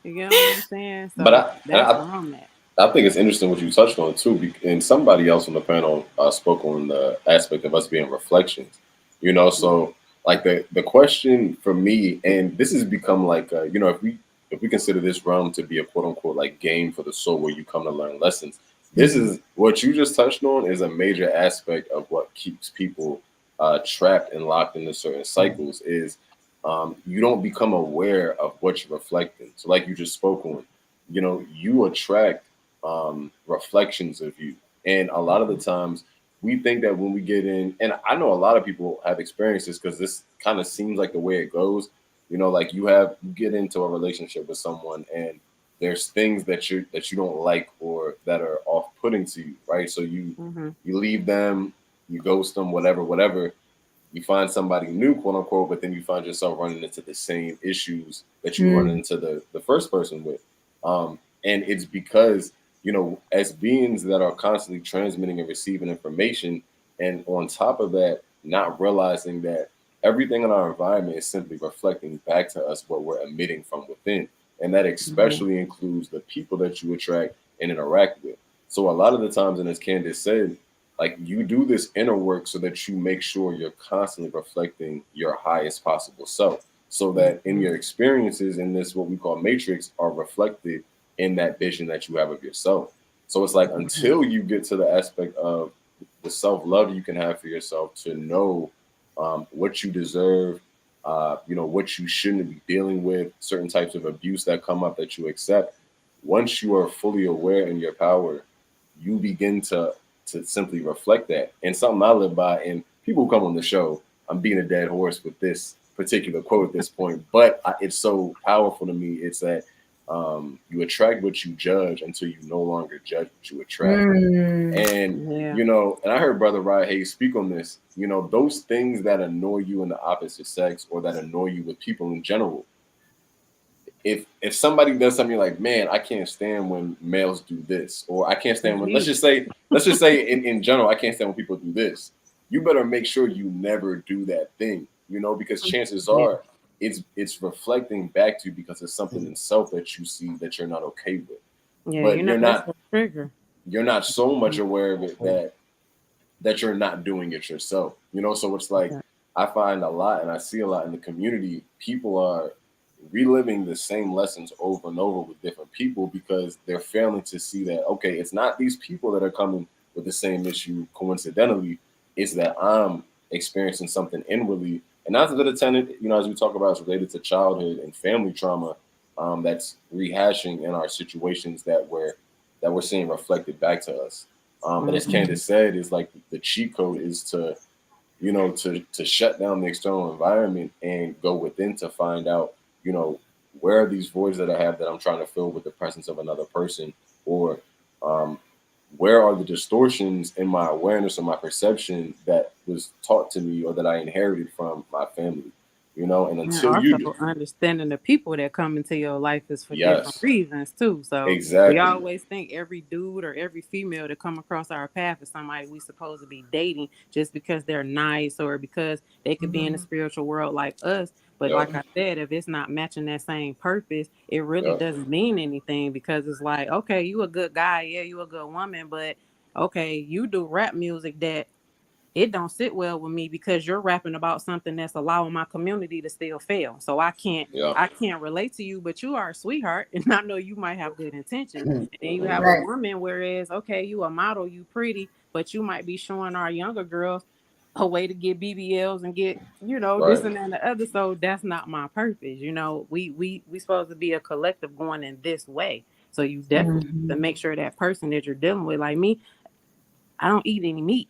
You get what I'm saying? but So I, that's I where I'm at. I think it's interesting what you touched on too, and somebody else on the panel spoke on the aspect of us being reflections. So like the question for me, and this has become like if we consider this realm to be a quote unquote like game for the soul where you come to learn lessons, this is what you just touched on is a major aspect of what keeps people trapped and locked into certain cycles. Is you don't become aware of what you're reflecting. So like you just spoke on, you attract reflections of you. And a lot of the times we think that when we get in, and I know a lot of people have experiences because this kind of seems like the way it goes. Like you get into a relationship with someone and there's things that you don't like or that are off putting to you, right? So you Mm-hmm. you leave them, you ghost them, whatever. You find somebody new, quote unquote, but then you find yourself running into the same issues that you run into the first person with. And it's because, as beings that are constantly transmitting and receiving information, and on top of that, not realizing that everything in our environment is simply reflecting back to us what we're emitting from within. And that Mm-hmm. especially includes the people that you attract and interact with. So a lot of the times, and as Candace said, like you do this inner work so that you make sure you're constantly reflecting your highest possible self so that in your experiences in this what we call matrix are reflected in that vision that you have of yourself. So it's like until you get to the aspect of the self-love you can have for yourself to know what you deserve, what you shouldn't be dealing with, certain types of abuse that come up that you accept. Once you are fully aware in your power, you begin to simply reflect that. And something I live by, and people who come on the show, I'm being a dead horse with this particular quote at this point, but it's so powerful to me. It's that you attract what you judge until you no longer judge what you attract. And Yeah. and I heard Brother Rod Hayes speak on this. Those things that annoy you in the opposite sex or that annoy you with people in general, if somebody does something you're like, man, I can't stand when males do this, or I can't stand when let's just say in general, I can't stand when people do this. You better make sure you never do that thing, because chances Yeah. are it's reflecting back to you because it's something in self that you see that you're not okay with. Yeah. But you're That's not a trigger. you're not so much aware of it that you're not doing it yourself. So it's like Yeah. I find a lot and I see a lot in the community, people are reliving the same lessons over and over with different people because they're failing to see that, okay, it's not these people that are coming with the same issue coincidentally, it's that I'm experiencing something inwardly. And that's the tenet, as we talk about, it's related to childhood and family trauma, that's rehashing in our situations that we're seeing reflected back to us. But as Mm-hmm. Candace said, is like the cheat code is to shut down the external environment and go within to find out, where are these voids that I have that I'm trying to fill with the presence of another person, or where are the distortions in my awareness or my perception that was taught to me or that I inherited from my family, and And until you also do, understanding the people that come into your life is for different yes, reasons too. So we exactly, always think every dude or every female that come across our path is somebody we supposed to be dating just because they're nice or because they could be in the spiritual world like us. But yep, like I said, if it's not matching that same purpose, it really yep, doesn't mean anything because it's like, okay, you a good guy, yeah, you a good woman, but okay, you do rap music that it don't sit well with me because you're rapping about something that's allowing my community to still fail. So I can't yep, I can't relate to you, but you are a sweetheart and I know you might have good intentions. Mhm. And then you have mhm, a Right. woman whereas okay, you a model, you pretty, but you might be showing our younger girls a way to get BBLs and get, this right, and that and the other. So that's not my purpose. We supposed to be a collective going in this way. So you definitely have to Mhm. make sure that person that you're dealing with, like me, I don't eat any meat.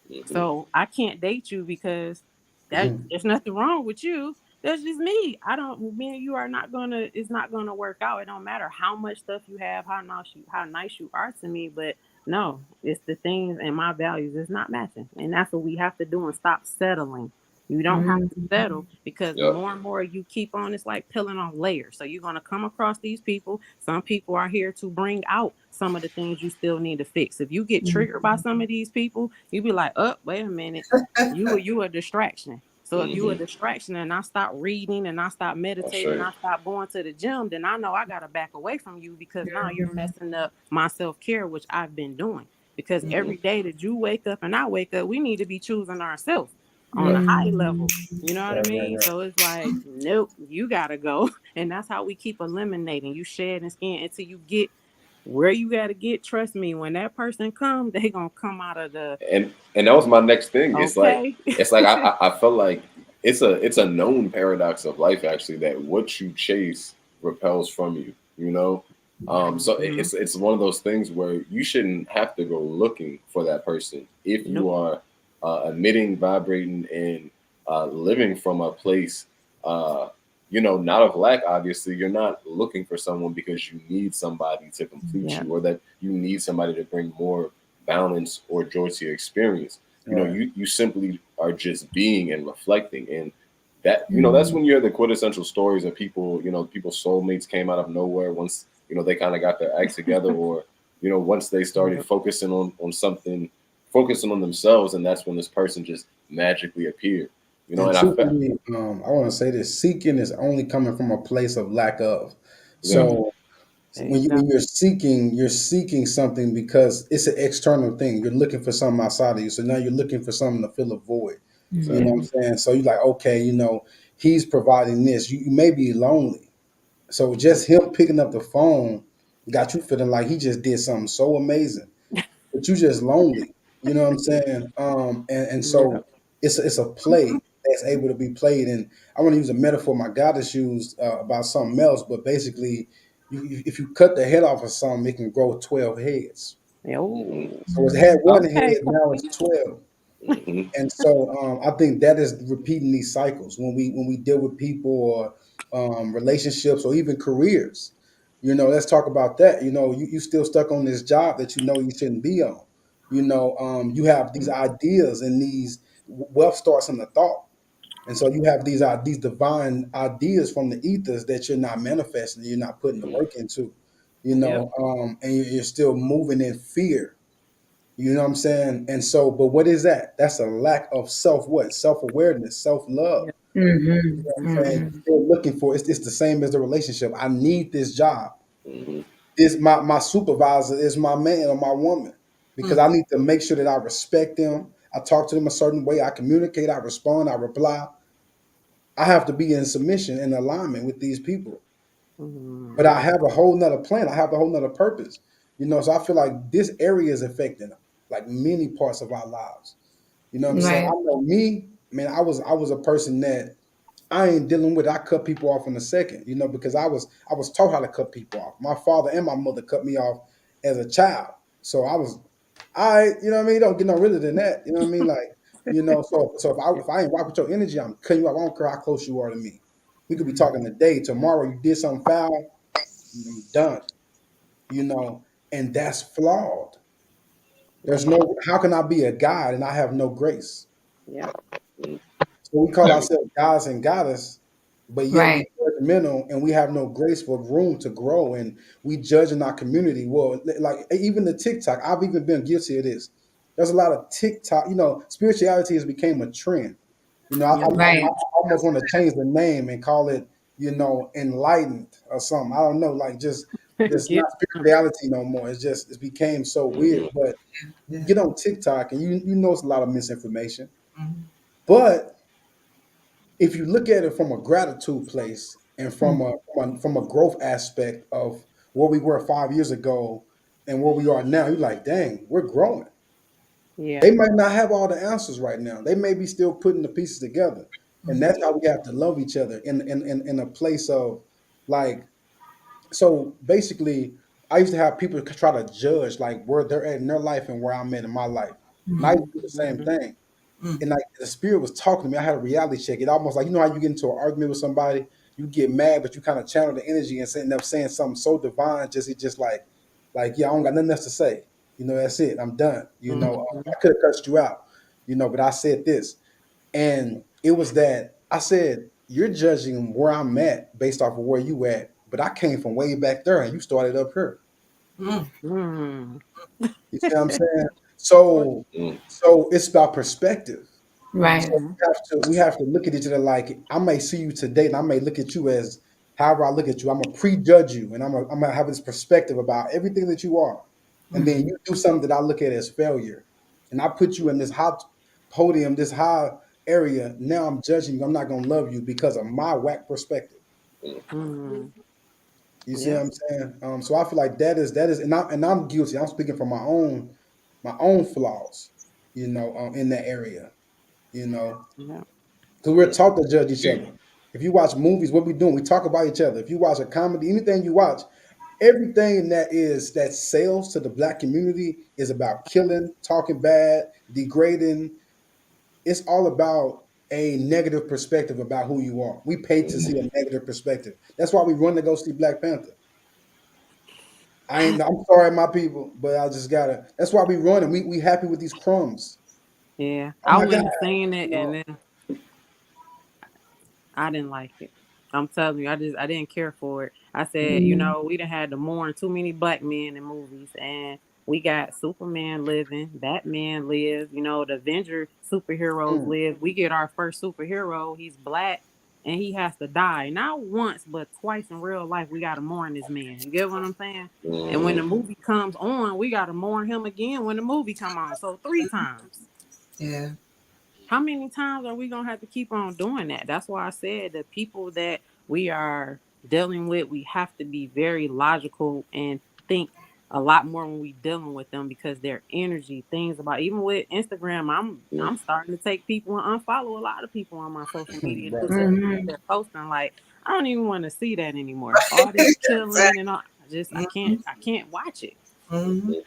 mhm, So I can't date you because Mhm. there's nothing wrong with you. That's just me. I don't me and you are not gonna it's not gonna work out. It don't matter how much stuff you have, how nice you are to me, but no, it's the things and my values is not matching. And that's what we have to do and stop settling. You don't have to settle Mhm. because the yep, more and more you keep on, it's like peeling off layers. So you're gonna come across these people. Some people are here to bring out some of the things you still need to fix. If you get triggered by some of these people, you be like, "Oh, wait a minute, you a distraction." So if you a mhm, distraction and I stop reading and I stop that's meditating, straight, I stop going to the gym, then I know I gotta back away from you because now you're messing up my self care, which I've been doing. Because mhm, every day that you wake up and I wake up, we need to be choosing ourselves on a yep, high Mhm. level. You know what I Right, right, mean? right. So it's like, nope, you gotta go. And that's how we keep eliminating. You shed and skin until you get where you gotta get. Trust me, when that person come, they gonna come out of the and that was my next thing. okay. It's like I felt like it's a known paradox of life actually that what you chase repels from you. So Mhm. it's one of those things where you shouldn't have to go looking for that person if you Nope. are emitting, vibrating, and living from a place. Not of lack. Obviously, you're not looking for someone because you need somebody to complete Yeah. you, or that you need somebody to bring more balance or joy to your experience. Right. You simply are just being and reflecting, and that's Mhm. when you hear the quintessential stories of people. People's soulmates came out of nowhere once they kind of got their act together, or once they started Yep. focusing on something, focusing on themselves, and that's when this person just magically appeared. And And I felt, truthfully, I want to say this: seeking is only coming from a place of lack of. yeah, Mm. So There when you you go. when you're seeking something because it's an external thing. You're looking for something outside of you. So now you're looking for something to fill a void. You know exactly. what Mhm. I'm saying? So you're like, okay, he's providing this. You may be lonely. So Hmm. just him picking up the phone got you feeling like he just did something so amazing, but you just lonely. You know what I'm saying? And so Yep. it's a play that's able to be played. And I want to use a metaphor my goddess used about something else, but basically, if you cut the head off of something, it can grow 12 heads. Hmm. Oh, So it's had one okay, head, now it's point. 12. Hmm. And so I think that is repeating these cycles when we deal with people or relationships or even careers. Let's talk about that. You still stuck on this job that you shouldn't be on. You have these ideas and these wealth starts in the thought. And so you have these divine ideas from the ethers that you're not manifesting, you're not putting the work into, Yep. and you're still moving in fear. You know what I'm saying? And so, but what is that? That's a lack of self-awareness, self-love. Yep. You Mhm. know what I'm saying? Mhm. Still looking for it's the same as the relationship. I need this job. Hmm. This my supervisor is my man or my woman because Mm. I need to make sure that I respect them. I talk to them a certain way. I communicate. I respond. I reply. I have to be in submission and alignment with these people. But I Mm. have a whole nother plan. I have a whole nother purpose. So I feel like this area is affecting like many parts of our lives. You know what I'm saying? Right. I know me, man, I was a person that I ain't dealing with. I cut people off in a second, because I was taught how to cut people off. My father and my mother cut me off as a child. So you know what I mean? Don't get no realer than that. You know what I mean? Like, so if I ain't rock with your energy, I'm cutting you off. I don't care how close you are to me. We could be talking today. Tomorrow you did something foul, I'm done. You know, and that's flawed. There's no, how can I be a God and I have no grace? Yeah. So we call ourselves gods and goddess, but yet we Right. judgmental and we have no grace for room to grow, and we judge in our community. Well, like even the TikTok, I've even been guilty of this. There's a lot of TikTok, spirituality has become a trend. Yeah. I Right. almost want to change the name and call it, enlightened or something. I don't know, like just Get not spirituality no more. It's became so weird. Mhm. But you Yeah. get on TikTok and you know it's a lot of misinformation. Mhm. But if you look at it from a gratitude place and Mm. from a growth aspect of where we were 5 years ago and where we are now, you're like, dang, we're growing. yeah. They might not have all the answers right now. They may be still putting the pieces together. And that's how we have to love each other in a place of like, so basically, I used to have people try to judge like where they're at in their life and where I'm at in my life. And I used to do the same Mhm. thing. Mhm. And like the spirit was talking to me. I had a reality check. It almost like, how you get into an argument with somebody, you get mad, but you kind of channel the energy and end up saying something so divine, just like, yeah, I don't got nothing else to say. That's it. I'm done. Mhm. I could have cussed you out, but I said this. And it was that I said, you're judging where I'm at based off of where you at, but I came from way back there and you started up here. Mhm. Mm. You see what I'm saying? So Mm. so it's about perspective. So Right. Mhm. we have to look at each other like I may see you today and I may look at you as however I look at you. I'm gonna prejudge you and I'm gonna have this perspective about everything that you are. And then Mhm. you do something that I look at as failure. And I put you in this high podium, this high area. Now I'm judging you. I'm not gonna love you because of my whack perspective. Mhm. You see what Yep. I'm saying? So I feel like that is, and I'm guilty. I'm speaking from my own flaws, in that area, you know. Yep. Because we're taught to judge each other. If you watch movies, what we doing? We talk about each other. If you watch a comedy, anything you watch, everything that sells to the black community is about killing, talking bad, degrading. It's all about a negative perspective about who you are. We pay to see a negative perspective. That's why we run to go see Black Panther. I'm sorry, my people, but I just gotta. That's why we run and we happy with these crumbs. Yeah. Oh I my God, went and seen it, you and know. then I didn't like it. I'm telling you, I didn't care for it. I said, Mm. we done had to mourn too many black men in movies, and we got Superman living, Batman lives, the Avenger superheroes Mm. live. We get our first superhero, he's black, and he has to die. Not once, but twice in real life, we gotta mourn this man. You get what I'm saying? And when the Mhm. movie comes on, we gotta mourn him again when the movie come on. So three times. Yeah. How many times are we gonna have to keep on doing that? That's why I said the people that we are dealing with, we have to be very logical and think a lot more when we dealing with them because their energy, things about even with Instagram, I'm starting to take people and unfollow a lot of people on my social media due Right. to the things Mhm. they're posting. Like I don't even want to see that anymore. All this killing Exactly. and all, I can't Mhm. I can't watch it. Mhm.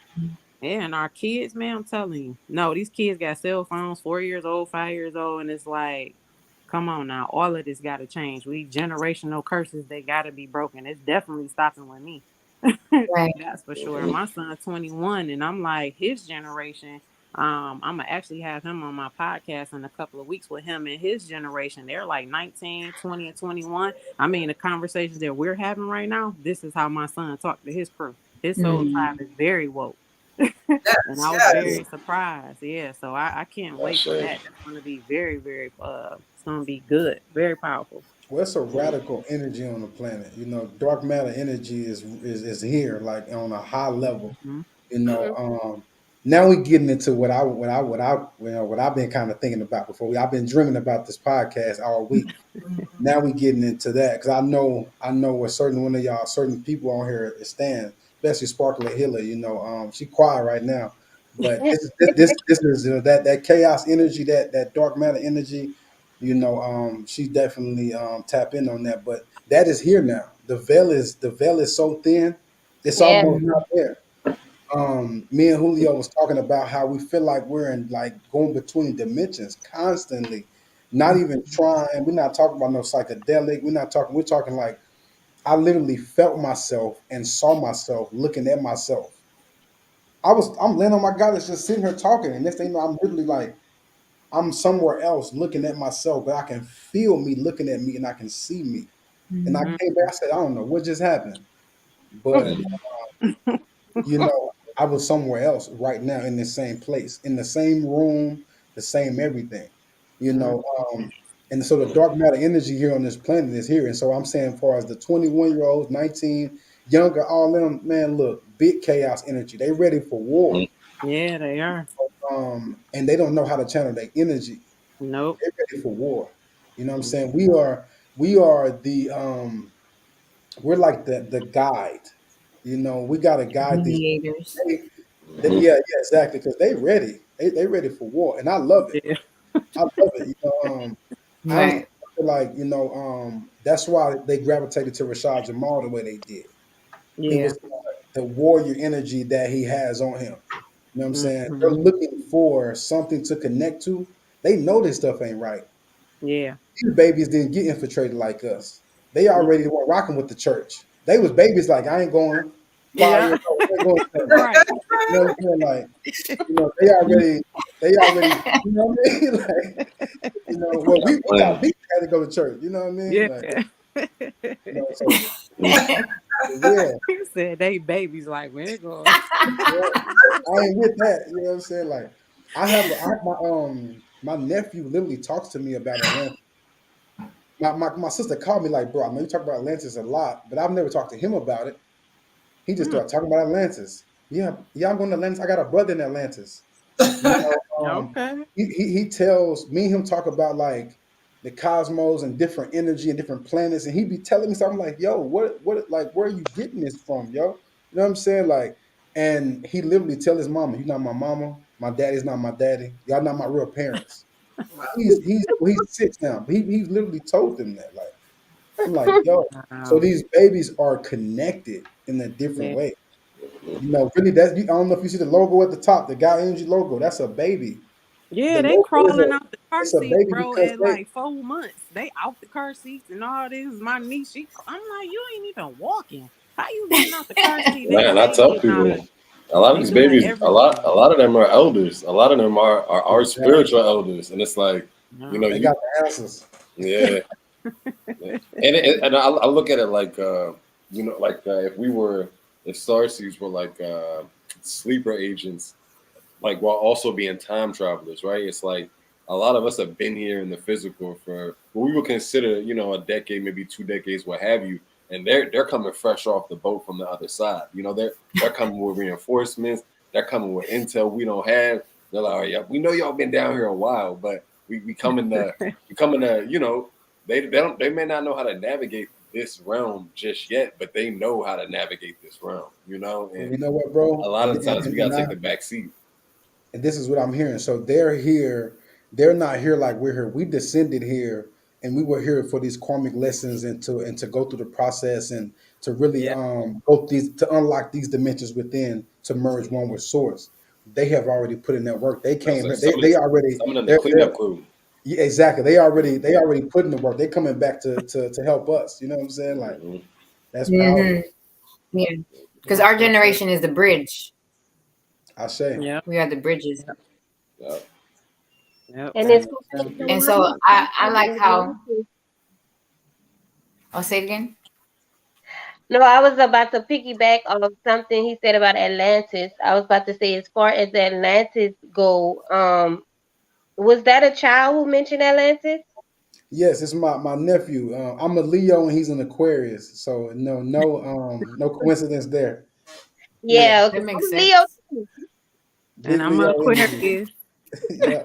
Yeah, and our kids, man, I'm telling you, no, these kids got cell phones, 4 years old, 5 years old, and it's like, come on now, all of this got to change. We generational curses, they got to be broken. It's definitely stopping with me. Right. That's for sure. Mhm. My son's 21, and I'm like his generation. I'm gonna actually have him on my podcast in a couple of weeks with him and his generation. They're like 19, 20, and 21. I mean, the conversations that we're having right now, this is how my son talked to his crew. His soul tribe Mm. is very woke. And Yes. I was Yes. very surprised. Yeah, so I can't I wait for say. that. That's gonna be very, very it's gonna be good, very powerful. Well, it's a radical energy on the planet. Dark matter energy is here, like on a high level. Hmm. You know, now we're getting into what I've been kind of thinking about before. I've been dreaming about this podcast all week. Mhm. Now we getting into that because I know where certain one of y'all, certain people on here stand, especially Sparkle Hiller. She quiet right now, but this is that chaos energy, that dark matter energy. She definitely tap in on that, but that is here now. The veil is so thin, it's Yes. almost Mhm. not there. Me and Julio was talking about how we feel like we're in like going between dimensions constantly, not even trying. We're not talking about no psychedelic. We're talking like I literally felt myself and saw myself looking at myself. I'm laying on my goddess, just sitting here talking, and next thing you know, I'm literally like I'm somewhere else looking at myself, but I can feel me looking at me, and I can see me. And I Mhm. came back. I said, I don't know what just happened, but you know, I was somewhere else right now in the same place, in the same room, the same everything, you know. And so the dark matter energy here on this planet is here. And so I'm saying, as far as the 21-year-olds, 19, younger, all them, man, look, big chaos energy. They ready for war. Yeah, they are. And they don't know how to channel their energy. Nope. They're ready for war. You know what I'm saying? We are the we're like the guide. You know, we gotta guide these. Mediators. Yeah, yeah, exactly. Because they ready. They ready for war, and I love it. Yeah. I love it. You know, honestly, Right. I feel like that's why they gravitated to Rashad Jamal the way they did. It Yeah. was the warrior energy that he has on him. You know what I'm saying? They're Mhm. looking for something to connect to. They know this stuff ain't right. Yeah. These babies didn't get infiltrated like us. They Yeah. already were rocking with the church. They was babies like I ain't going 5 years Yeah. old. I ain't going to that. Right. You know what I'm saying? Like, they already, you know what I mean? Like, well, we got beat, had to go to church. You know what I mean? Yeah. Like, so yeah, He said they babies like where it goes. yeah, I ain't with that. You know what I'm saying? Like, I have my nephew literally talks to me about Atlantis. My sister called me like, bro, I know you talk about Atlantis a lot, but I've never talked to him about it. He just started talking about Atlantis. Yeah, I'm going to Atlantis. I got a brother in Atlantis. You know, Okay. he tells me and him talk about like the cosmos and different energy and different planets, and he be telling me something like, "Yo, what, like, where are you getting this from, yo?" You know what I'm saying? Like, and he literally tell his mama, "You're not my mama. My daddy's not my daddy. Y'all not my real parents." He's 6 now, but he's literally told them that. Like, I'm like, yo, so Wow. these babies are connected in a different Yeah. way. You know, really, I don't know if you see the logo at the top, the God Energy logo. That's a baby. Yeah, The they logo is crawling out the car it's a seat, baby bro, because at they like 4 months. They out the car seats and all this. My niece, I'm like, you ain't even walking. How you getting out the car seat? They Man, I stay tell getting out people, of. a lot of They these doing babies, a everything. lot of them are elders. A lot of them are our exactly spiritual elders, and it's like, No. they got the answers. yeah, and I look at it like, like if starseeds were like sleeper agents, like while also being time travelers, right? It's like a lot of us have been here in the physical for what we would consider, a decade, maybe 2 decades, what have you, and they're coming fresh off the boat from the other side. They're coming with reinforcements. They're coming with intel we don't have. They're like, oh yeah, we know y'all been down here a while, but we coming to they may not know how to navigate this realm just yet, but they know how to navigate this realm, and You know what, a bro? lot of the times we gotta take the back seat. And this is what I'm hearing. So they're here. They're not here like we're here. We descended here, and we were here for these karmic lessons and to go through the process and to really Yeah. go these to unlock these dimensions within to merge one with source. They have already put in that work. They I was came like, here. some of They the already some of them the they're cleanup crew. yeah, exactly. They already put in the work. They're coming back to help us. You know what I'm saying? Like Mhm. that's Hmm. powerful. Yeah. Because That's our what's up. generation is the bridge. I say. Yep. We are the bridges. Yep. Yeah. Yep. And That's it's what's up. so And why so do I you like think how Atlantis? I'll say it again. No, I was about to piggyback off something he said about Atlantis. I was about to say, as far as Atlantis go, was that a child who mentioned Atlantis? Yes, it's my nephew. I'm a Leo and he's an Aquarius, so no coincidence there. Yeah, Yeah, That because makes I'm Leo sense. too. And big I'm an Leo energy. Aquarius. Yeah,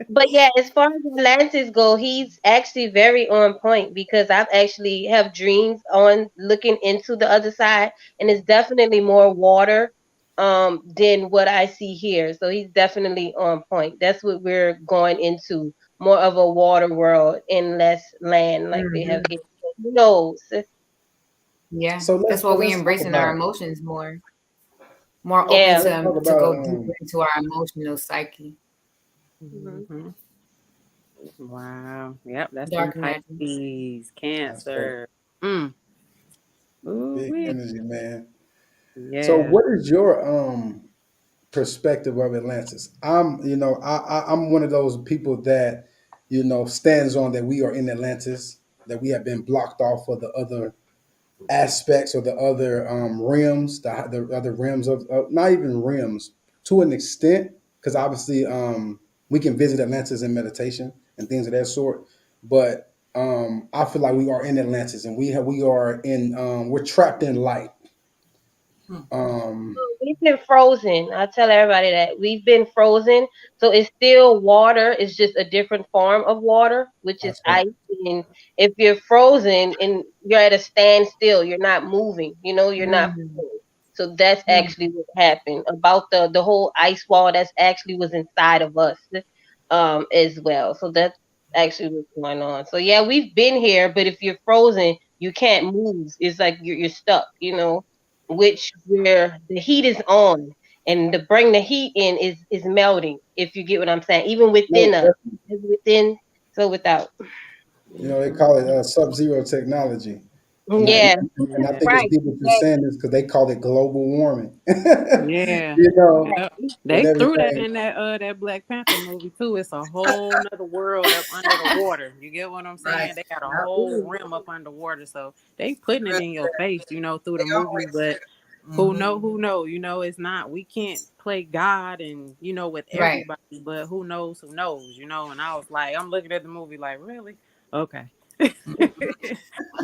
But yeah, as far as Atlantis go, he's actually very on point because I've actually have dreams on looking into the other side, and it's definitely more water than what I see here. So he's definitely on point. That's what we're going into, more of a water world and less land like they have Hmm. here. Who knows? Yeah. so That's why we let's talk embracing our about emotions more open Yeah. let's talk to about go deeper into our emotional psyche. Mhm. Hmm. Wow. Yep. That's them Dark matter. Pisces, that's so Cancer. Mm. Ooh big wee. energy, man. So Yeah. what is your perspective of Atlantis? I'm one of those people that, stands on that we are in Atlantis, that we have been blocked off for the other aspects or the other rims, the other rims of not even rims to an extent, because obviously we can visit Atlantis in meditation and things of that sort. But I feel like we are in Atlantis, and we are in we're trapped in light. Hmm. We've been frozen. I tell everybody that we've been frozen. So it's still water. It's just a different form of water, which is That's right. ice. And if you're frozen and you're at a standstill, you're not moving. You're not. Mm. Moving. So that's Hmm. actually what happened about the whole ice wall. That's actually was inside of us, as well. So that's actually what's going on. So yeah, we've been here, but if you're frozen, you can't move. It's like you're stuck. Which where the heat is on and to bring the heat in is melting, if you get what I'm saying, even No, within us. It's within, so without. they Mhm. call it sub-zero technology, and I, Yeah, and I Yeah. think it's right, people what you're exactly. saying is because they call it global warming. Yeah. you know, Yep. and They threw that everything. in that Black Panther movie too. It's a whole nother world up under the water. You get what I'm Right. saying? They got a Yep. whole rim up underwater. So they putting it Really in your good. face, through They the movie. always But do. who Mm-hmm. know, it's not, we can't play God and, with Right. everybody, but who knows, and I was like, I'm looking at the movie like, really? Okay.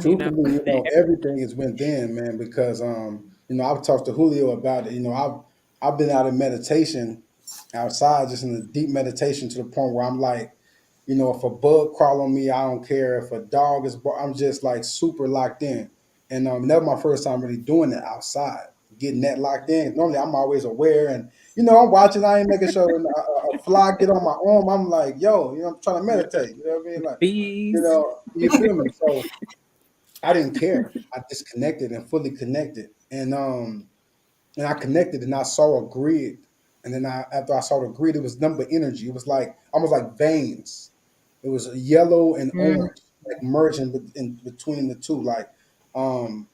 Truthfully, They, everything is within, man, because I've talked to Julio about it. I've been out of meditation outside, just in a deep meditation to the point where I'm like, if a bug crawl on me, I don't care. If a dog I'm just like super locked in. And that was my first time really doing it outside, getting that locked in. Normally, I'm always aware, and I'm watching. I ain't making sure a fly get on my arm. I'm like, yo, I'm trying to yeah, meditate. You know what I mean? Like, bees. you feel me? So I didn't care. I disconnected and fully connected, and I connected, and I saw a grid. And then after I saw the grid, it was number energy. It was like almost like veins. It was yellow and Mm. orange, like merging in between the two, like, and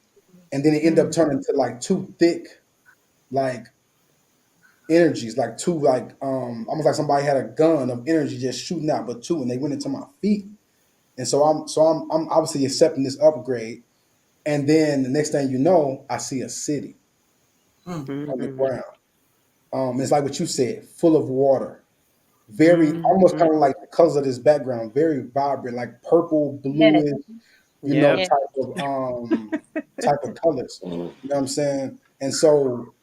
then it ended up Mm. turning to like two thick, like energies, like two, like almost like somebody had a gun of energy just shooting out, but two, and they went into my feet. And so I'm obviously accepting this upgrade. And then the next thing you know, I see a city Hmm. on the Hmm. ground. It's like what you said, full of water, very almost Hmm. kind of like the colors of this background, very vibrant, like purple, Yes, bluish, Yep. yes, type of colors. Mhm. You know what I'm saying? And so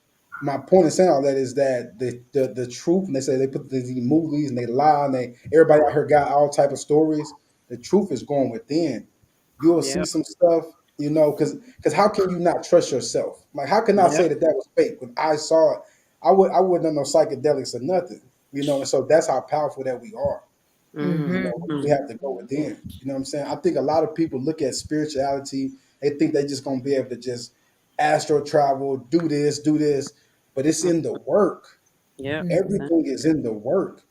my point in saying all that is that the truth, and they say they put these movies and they lie, and everybody out here got all type of stories. The truth is going within. You will see Yep. some stuff, because how can you not trust yourself? Like, how can I say Yep. that was fake when I saw it? I wouldn't have no psychedelics or nothing. And so that's how powerful that we are. Hmm. We Mm-hmm. have to go within. You know what I'm saying? I think a lot of people look at spirituality, they think they just gonna be able to just astro travel, do this, but it's in the work. Yep. Mm-hmm. Everything is in the work.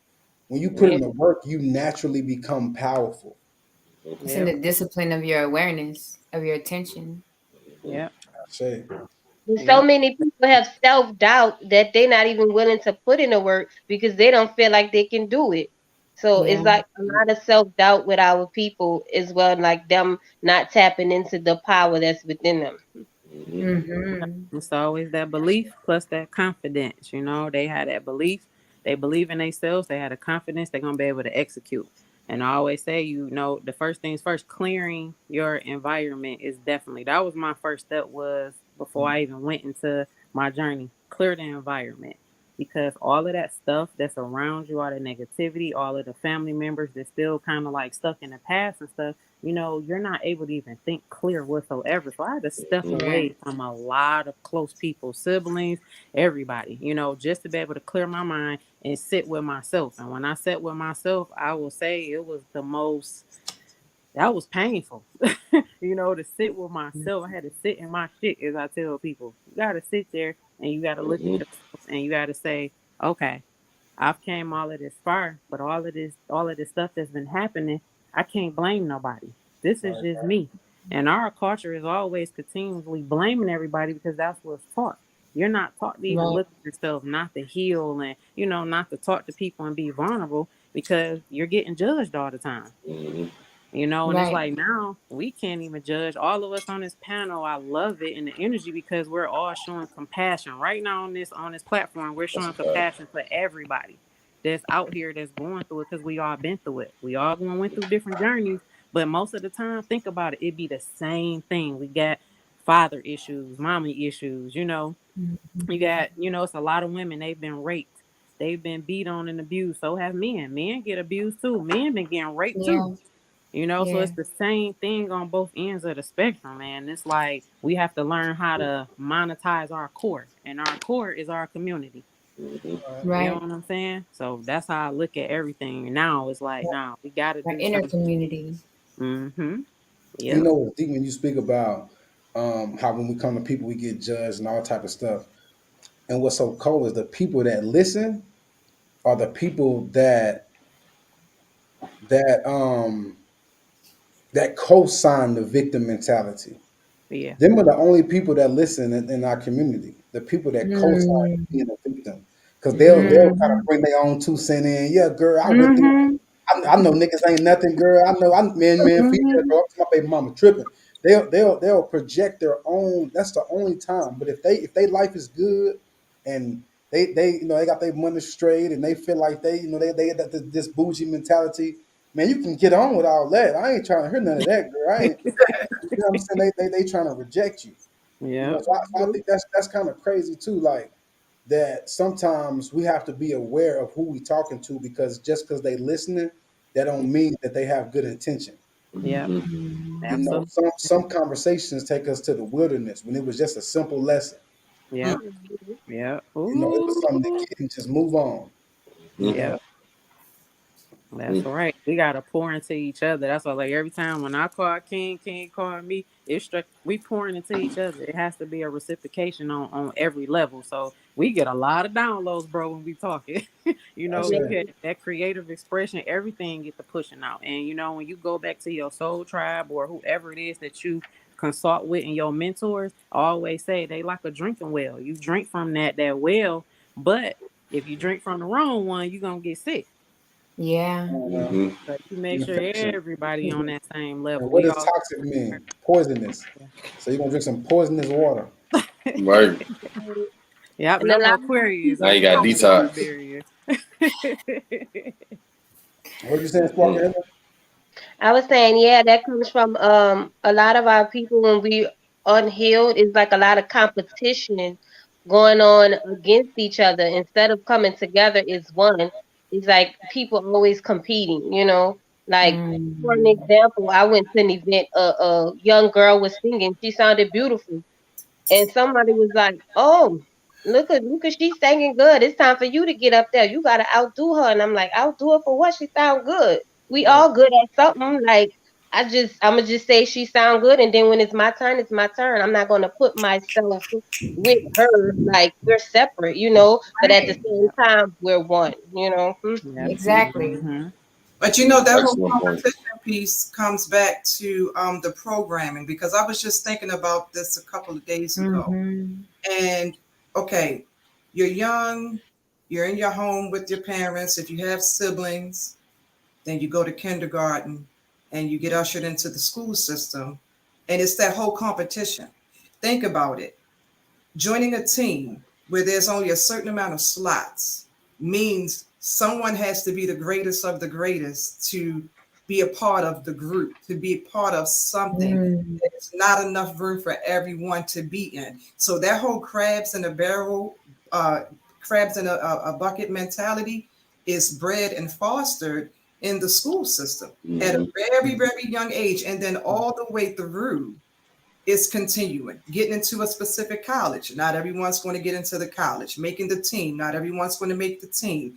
When you put yeah. in the work, you naturally become powerful. It's in Yep. the discipline of your awareness, of your attention. Yep. I say, And so Yep. many people have self-doubt that they're not even willing to put in the work because they don't feel like they can do it. So it's Yeah. like a lot of self-doubt with our people as well, like them not tapping into the power that's within them. Mhm. Mm-hmm. It's always that belief plus that confidence. They had that belief. They believe in themselves. They had a confidence they're going to be able to execute. And I always say, the first things first, clearing your environment is definitely, that was my first step, was before I even went into my journey, clear the environment. Because all of that stuff that's around you, all the negativity, all of the family members that's still kind of like stuck in the past and stuff, you're not able to even think clear whatsoever. So I had to step Mhm. away Right. from a lot of close people, siblings, everybody, just to be able to clear my mind and sit with myself. And when I sat with myself, I will say it was that was painful, to sit with myself. I had to sit in my shit, as I tell people. You got to sit there and you got to look at Mhm. yourself and you got to say, okay, I've came all of this far, but all of this stuff that's been happening, I can't blame nobody. This is right, just me. And our culture is always continuously blaming everybody because that's what's taught. You're not taught to even Right. look at yourself, not to heal, and not to talk to people and be vulnerable because you're getting judged all the time. Mm-hmm. And it's Right. like now we can't even judge all of us on this panel. I love it and the energy because we're all showing compassion right now on this platform. We're That's showing a fact. compassion for everybody that's out here that's going through it because we all been through it. We all went through different journeys, but most of the time, think about it, it be the same thing. We got father issues, mommy issues. You got it's a lot of women. They've been raped. They've been beat on and abused. So have men. Men get abused too. Men been getting raped Yeah. too. So Yeah. it's the same thing on both ends of the spectrum, man. It's like we have to learn how to monetize our core, and our core is our community. Mm-hmm. You know Right. what I'm saying? So that's how I look at everything. Now it's like, now we got to Our do inner something. community. Mm-hmm. You Yep. know, it's deep when you speak about how when we come to people, we get judged and all type of stuff. And what's so cool is the people that listen are the people that that co-sign the victim mentality. Yeah. Them are the only people that listen in our community. The people that co-sign Mm. being a victim, because they'll kind of Mm-hmm. bring their own 2 cents in. Yeah, girl, I went through. Mm-hmm. I know niggas ain't nothing, girl. I know I'm man, female, Mm-hmm. girl. My baby mama tripping. They'll project their own. That's the only time. But if they life is good and they they got their money straight and they feel like they got this bougie mentality, man, you can get on with all that. I ain't trying to hear none of that, girl. I ain't. You know what I'm saying? They trying to reject you. Yep. So I think that's kind of crazy too. Like that sometimes we have to be aware of who we talking to because just because they listening, that don't mean that they have good intention. Yep. Mm-hmm. You know, Absolutely. some conversations take us to the wilderness when it was just a simple lesson. Yep. Yep. You know, it was Ooh. something to get and just move on. You know, Yep. That's right. We gotta pour into each other. That's why, like every time when I call King, King call me, it's struck. We pouring into each other. It has to be a reciprocation on every level. So we get a lot of downloads, bro, when we talking. that's You it. get that creative expression. Everything get the pushing out. And when you go back to your soul tribe or whoever it is that you consult with and your mentors, I always say they like a drinking well. You drink from that well, but if you drink from the wrong one, you're gonna get sick. Yeah. Mm-hmm. So you make sure Infection. everybody on that same And level. what We does all toxic mean? Poisonous. So you're gonna drink some poisonous water. Right. Yep, And a them lot of Aquarius Now you over got there with that detox. barrier. What you saying, Spark? Mm-hmm. I was saying, yeah, that comes from a lot of our people when we unhealed. It's like a lot of competition going on against each other instead of coming together as one. It's like people always competing. Like for an Mm. example, I went to an event. A young girl was singing. She sounded beautiful, and somebody was like, "Oh, look at she's singing good. It's time for you to get up there. You gotta outdo her." And I'm like, "Outdo her for what? She sound good. We Right. all good at something." Like I'ma just say she sound good, and then when it's my turn, it's my turn. I'm not gonna put myself with her like we're separate. But at the Right. same time, we're one. Yep. Mm-hmm. Exactly. Mm-hmm. But that whole Excellent point. competition piece comes back to the programming because I was just thinking about this a couple of days ago. Mm-hmm. And okay, you're young, you're in your home with your parents. If you have siblings, then you go to kindergarten and you get ushered into the school system. And it's that whole competition. Think about it. Joining a team where there's only a certain amount of slots means someone has to be the greatest of the greatest to be a part of the group, to be a part of something. Mm. There's not enough room for everyone to be in. So that whole crabs in a barrel, crabs in a bucket mentality is bred and fostered in the school system at a Mm-hmm. very, very young age. And then all the way through is continuing, getting into a specific college. Not everyone's going to get into the college, making the team. Not everyone's going to make the team.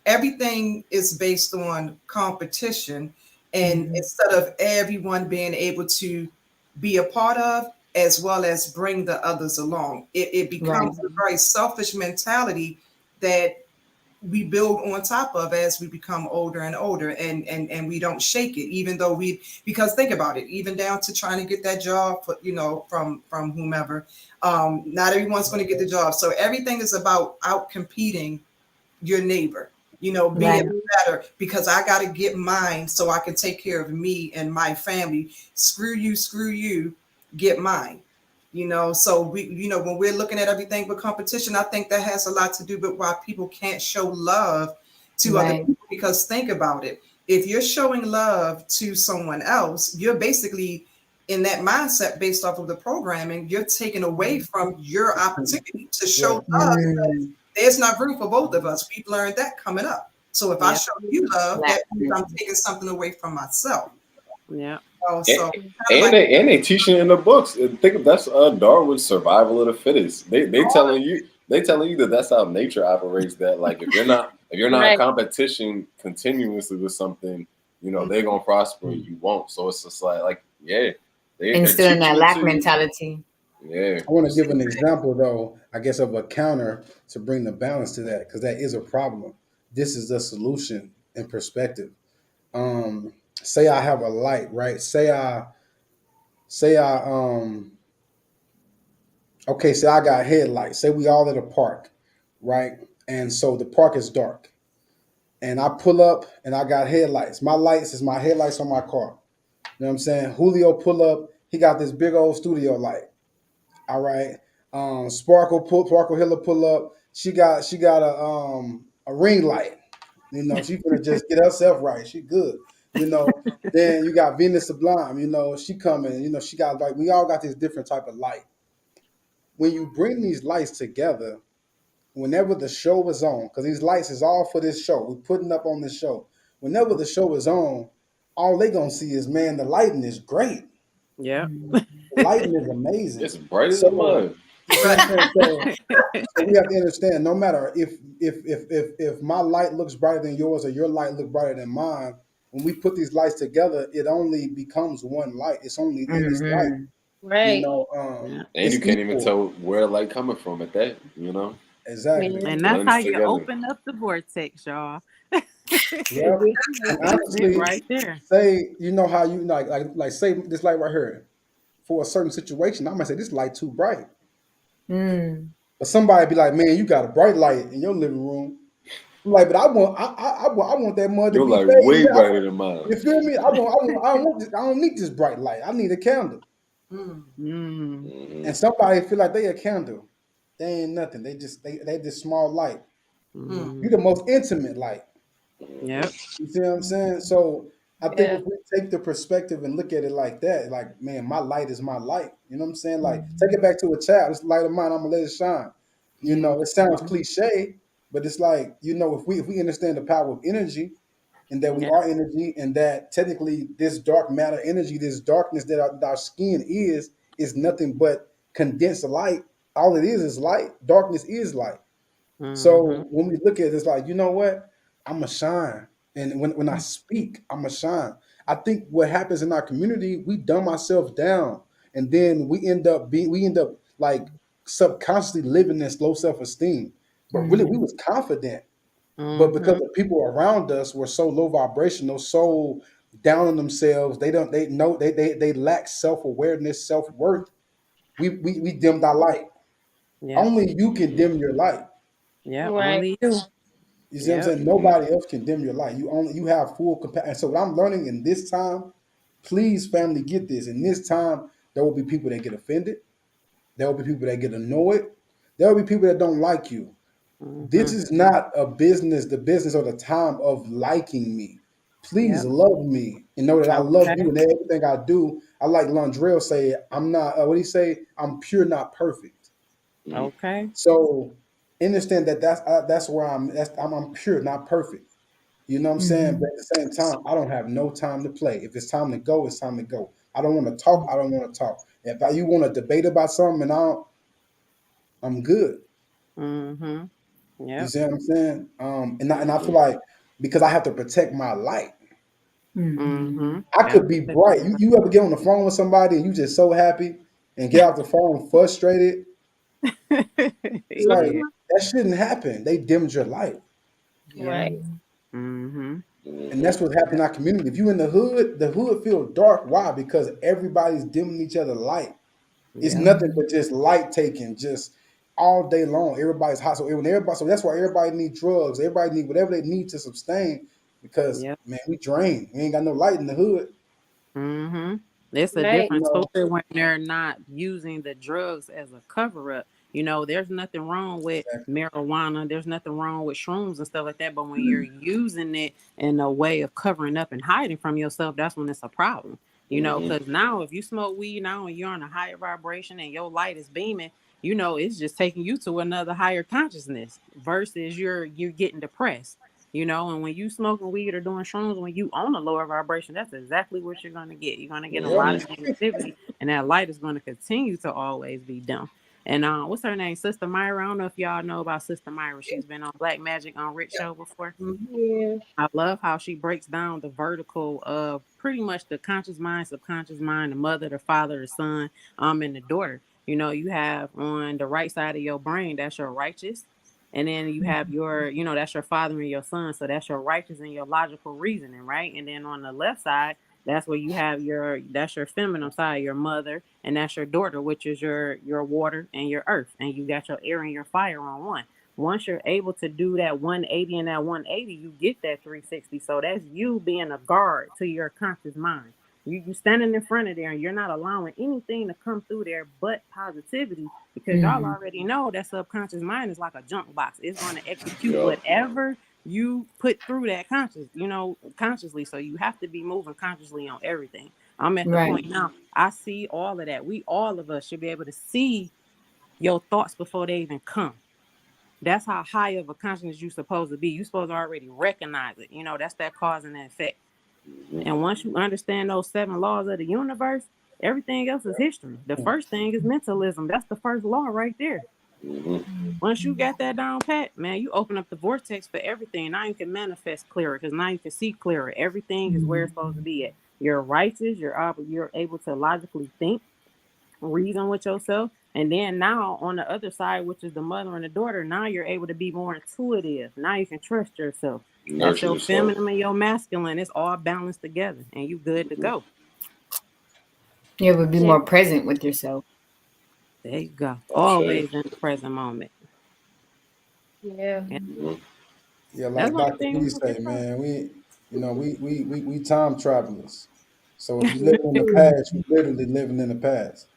Everything is based on competition. And Mm-hmm. instead of everyone being able to be a part of, as well as bring the others along, it Right. becomes a very selfish mentality that we build on top of as we become older and older, and we don't shake it, even though because think about it, even down to trying to get that job for, from whomever. Not everyone's going to get the job, so everything is about out competing your neighbor, being Right. better, because I got to get mine so I can take care of me and my family. Screw you, get mine. So we, when we're looking at everything with competition, I think that has a lot to do with why people can't show love to other Right. people. Because think about it, if you're showing love to someone else, you're basically in that mindset based off of the programming, you're taking away from your opportunity to show love. Mm. There's not room for both of us. We've learned that coming up. So if I Yeah. show you love, that means I'm Exactly. taking something away from myself. Yeah. So And they teaching in the books. Think of that's Darwin's survival of the fittest. They telling you that that's how nature operates. That like if you're not Right. in competition continuously with something, they're gonna prosper and you won't. So it's just like they're Instilling that teaching it lack to you. mentality. Yeah. I want to give an example, though, I guess, of a counter to bring the balance to that, because that is a problem. This is the solution in perspective. Say I have a light, right? Say I got headlights. Say we all at a park, right? And so the park is dark. And I pull up and I got headlights. My lights is my headlights on my car. You know what I'm saying? Julio pull up, he got this big old studio light. All right. Sparkle Hiller pull up. She got a ring light. She gonna just get herself right. She good. Then you got Venus Sublime. She coming. She got like we all got this different type of light. When you bring these lights together, whenever the show is on, because these lights is all for this show. We're putting up on this show. Whenever the show is on, all they gonna see is, man, the lighting is great. Yeah. The lighting is amazing. It's bright as a mud. So we have to understand, no matter if my light looks brighter than yours or your light looks brighter than mine, when we put these lights together, it only becomes one light. It's only in this light. Right. And it's you can't even equal. tell where the light coming from at that, Exactly. And that's Blends how you together. open up the vortex, y'all. Yep. And honestly, right there. say how you like say this light right here for a certain situation. I'm gonna say this light too bright, Mm. but somebody be like, man, you got a bright light in your living room. I'm like, but I want that mud to You're be like faded way out. brighter than mine. You feel me? I don't need this bright light. I need a candle. Mhm. And somebody feel like they a candle. They ain't nothing. They this small light. You the most intimate light. Yep. You see what I'm saying? So I think Yeah. if we take the perspective and look at it like that, like, man, my light is my light. You know what I'm saying? Like, take it back to a child. This light of mine, I'm gonna let it shine. It sounds cliche, but it's like, if we understand the power of energy and that we are energy and that technically this dark matter energy, this darkness that our skin is nothing but condensed light. All it is light. Darkness is light. So when we look at it, it's like, you know what? I'm a shine. And when I speak, I'm a shine. I think what happens in our community, we dumb ourselves down. And then we end up like subconsciously living this low self-esteem. But really we was confident. But because the people around us were so low vibrational, so down on themselves, they lack self-awareness, self-worth. We dimmed our light. Only you can dim your light. Yeah, Right. only you. You see what I'm saying? Nobody else can dim your light. You have full capacity. And so what I'm learning in this time, please, family, get this. In this time, there will be people that get offended. There will be people that get annoyed. There will be people that don't like you. This is not the business or the time of liking me. Please love me and know that I love you and everything I do. I like Londrell say, I'm not, what do you say? I'm pure, not perfect. Okay. So understand that that's where I'm pure, not perfect. You know what I'm saying? But at the same time, I don't have no time to play. If it's time to go, it's time to go. I don't want to talk. I don't want to talk. If you want to debate about something, and I'm good. Mm-hmm. You Yep. see what I'm saying? And I feel like because I have to protect my light. Mm-hmm. I could be bright. You ever get on the phone with somebody and you just so happy and get off the phone frustrated? It's like Yeah. that shouldn't happen. They dimmed your light. Right. Mm-hmm. And that's what happened in our community. If you in the hood feel dark. Why? Because everybody's dimming each other light. It's Yeah. nothing but just light taking, just all day long. Everybody's hot. So when everybody, so that's why everybody need drugs. Everybody need whatever they need to sustain. Because Yep. man, we drain. We ain't got no light in the hood. Mm-hmm. It's a Right. You difference know, totally when they're not using the drugs as a cover up. You know, there's nothing wrong with exactly. marijuana. There's nothing wrong with shrooms and stuff like that. But when you're using it in a way of covering up and hiding from yourself, that's when it's a problem. You know, Mm-hmm. because now if you smoke weed now and you're on a higher vibration and your light is beaming, you know, it's just taking you to another higher consciousness versus you're getting depressed. You know, and when you smoking weed or doing shrooms, when you on a lower vibration, that's exactly what you're gonna get. You're gonna get a Yep. lot of negativity, and that light is gonna continue to always be dim. And what's her name? Sister Myra. I don't know if y'all know about Sister Myra. She's been on Black Magic on Rich Show before. Yeah. I love how she breaks down the vertical of pretty much the conscious mind, subconscious mind, the mother, the father, the son, and the daughter. You know, you have on the right side of your brain, that's your righteous. And then you have your, you know, that's your father and your son. So that's your righteous and your logical reasoning, right? And then on the left side, that's where you have that's your feminine side, your mother, and that's your daughter, which is your water and your earth. And you got your air and your fire on one. Once you're able to do that 180 and that 180, you get that 360. So that's you being a guard to your conscious mind. You standing in front of there and you're not allowing anything to come through there but positivity, because y'all already know that subconscious mind is like a junk box. It's going to execute Yep. whatever you put through that consciously. So you have to be moving consciously on everything. I'm at the Right. point now, I see all of that. All of us should be able to see your thoughts before they even come. That's how high of a consciousness you're supposed to be. You're supposed to already recognize it. You know, that's that cause and that effect. And once you understand those 7 laws of the universe, everything else is history. The first thing is mentalism. That's the first law right there. Mm-hmm. Once you got that down pat, man, you open up the vortex for everything. Now you can manifest clearer because now you can see clearer. Everything is where it's supposed to be at. You're righteous. You're able to logically think, reason with yourself. And then now on the other side, which is the mother and the daughter, now you're able to be more intuitive. Now you can trust yourself. That's Nurture your yourself. feminine and your masculine. It's all balanced together and you good to go. You would be Yeah. more present with yourself. There you go. Touche. Always in the present moment. Yeah. Yeah. Mm-hmm. Yeah, That's like one Dr. thing B we say, can man, we time travelers. So if you live in the past, you're literally living in the past.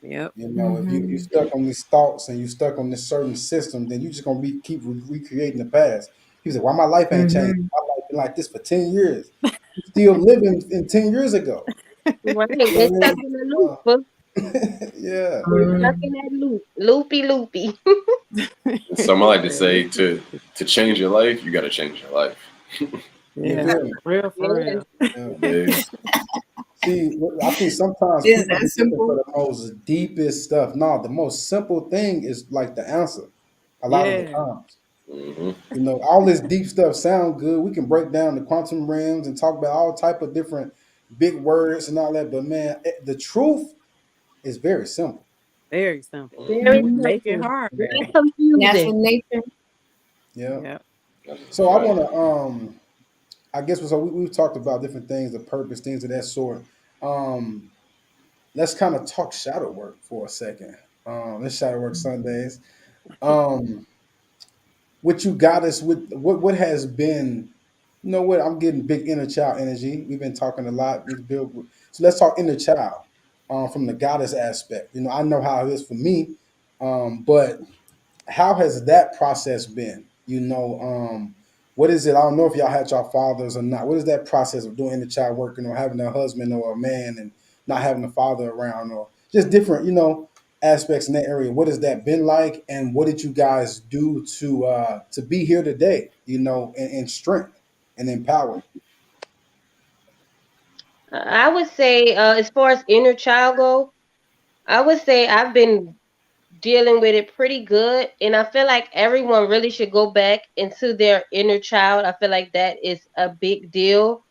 Yep. You know, if you Mhm. stuck on these thoughts and you stuck on this certain system, then you just gonna keep recreating the past. He said, "Why my life ain't changed? Mhm. My life been like this for 10 years. You still living in 10 years ago." Right. You We're stuck know in a what loop. I mean? Yeah. We're stuck in Mhm. that loop. Loopy loopy. And some I like to say to change your life, you got to change your life. You Yeah. feel me? Real for Yeah. real. Yeah. Dig? See, I think sometimes Is people that be looking for simple? the most deepest stuff. No, the most simple thing is like the answer. A lot of the Yeah. times, Mm-hmm. you know, all this deep stuff sound good. We can break down the quantum realms and talk about all type of different big words and all that. But man, the truth is very simple. Very simple. Very And we Mhm. make it simple. hard. Yeah, Not Natural confusing. nature. yeah. Yeah. That's just So a I fact. want to, I guess, so we've talked about different things, the purpose, things of that sort. Um, let's kind of talk shadow work for a second. Let's shadow work Sundays. Um, what you got us with? What has been? You know what? I'm getting big inner child energy. We've been talking a lot. We build. So let's talk inner child from the goddess aspect. You know, I know how it is for me, but how has that process been? You know, what is it? I don't know if y'all had y'all fathers or not. What is that process of doing the child work, you know, having a husband or a man and not having a father around, or just different, you know, aspects in that area? What has that been like, and what did you guys do to be here today? You know, in strength and empowered. I would say, as far as inner child go, I would say I've been dealing with it pretty good, and I feel like everyone really should go back into their inner child. I feel like that is a big deal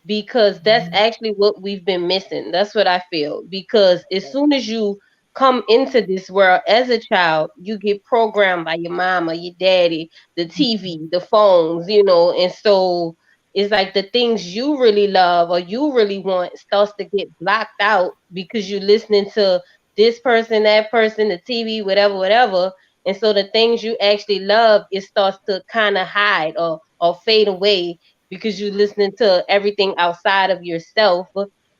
because that's actually what we've been missing. That's what I feel. Because as soon as you come into this world as a child, you get programmed by your mama, your daddy, the TV, the phones, and so it's like the things you really love or you really want starts to get blocked out because you're listening to this person, that person, the TV, whatever, whatever. And so the things you actually love, it starts to kind of hide or fade away because you're listening to everything outside of yourself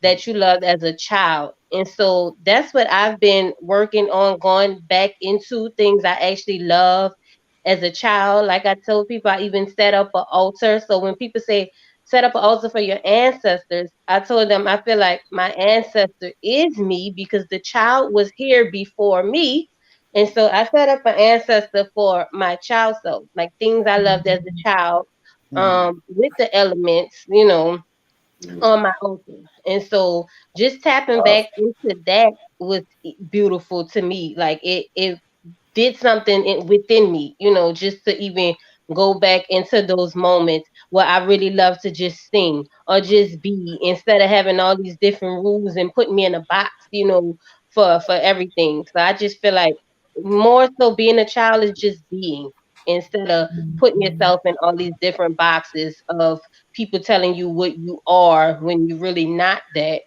that you loved as a child. And so that's what I've been working on, going back into things I actually love as a child. Like I told people, I even set up an altar. So when people say set up an altar for your ancestors, I told them I feel like my ancestor is me because the child was here before me. And so I set up an ancestor for my child self, like things I loved as a child, with the elements, on my altar. And so just tapping Wow. back into that was beautiful to me. Like it did something within me, just to even go back into those moments where I really love to just sing or just be instead of having all these different rules and putting me in a box, for everything. So I just feel like more so being a child is just being instead of putting yourself in all these different boxes of people telling you what you are when you're really not that.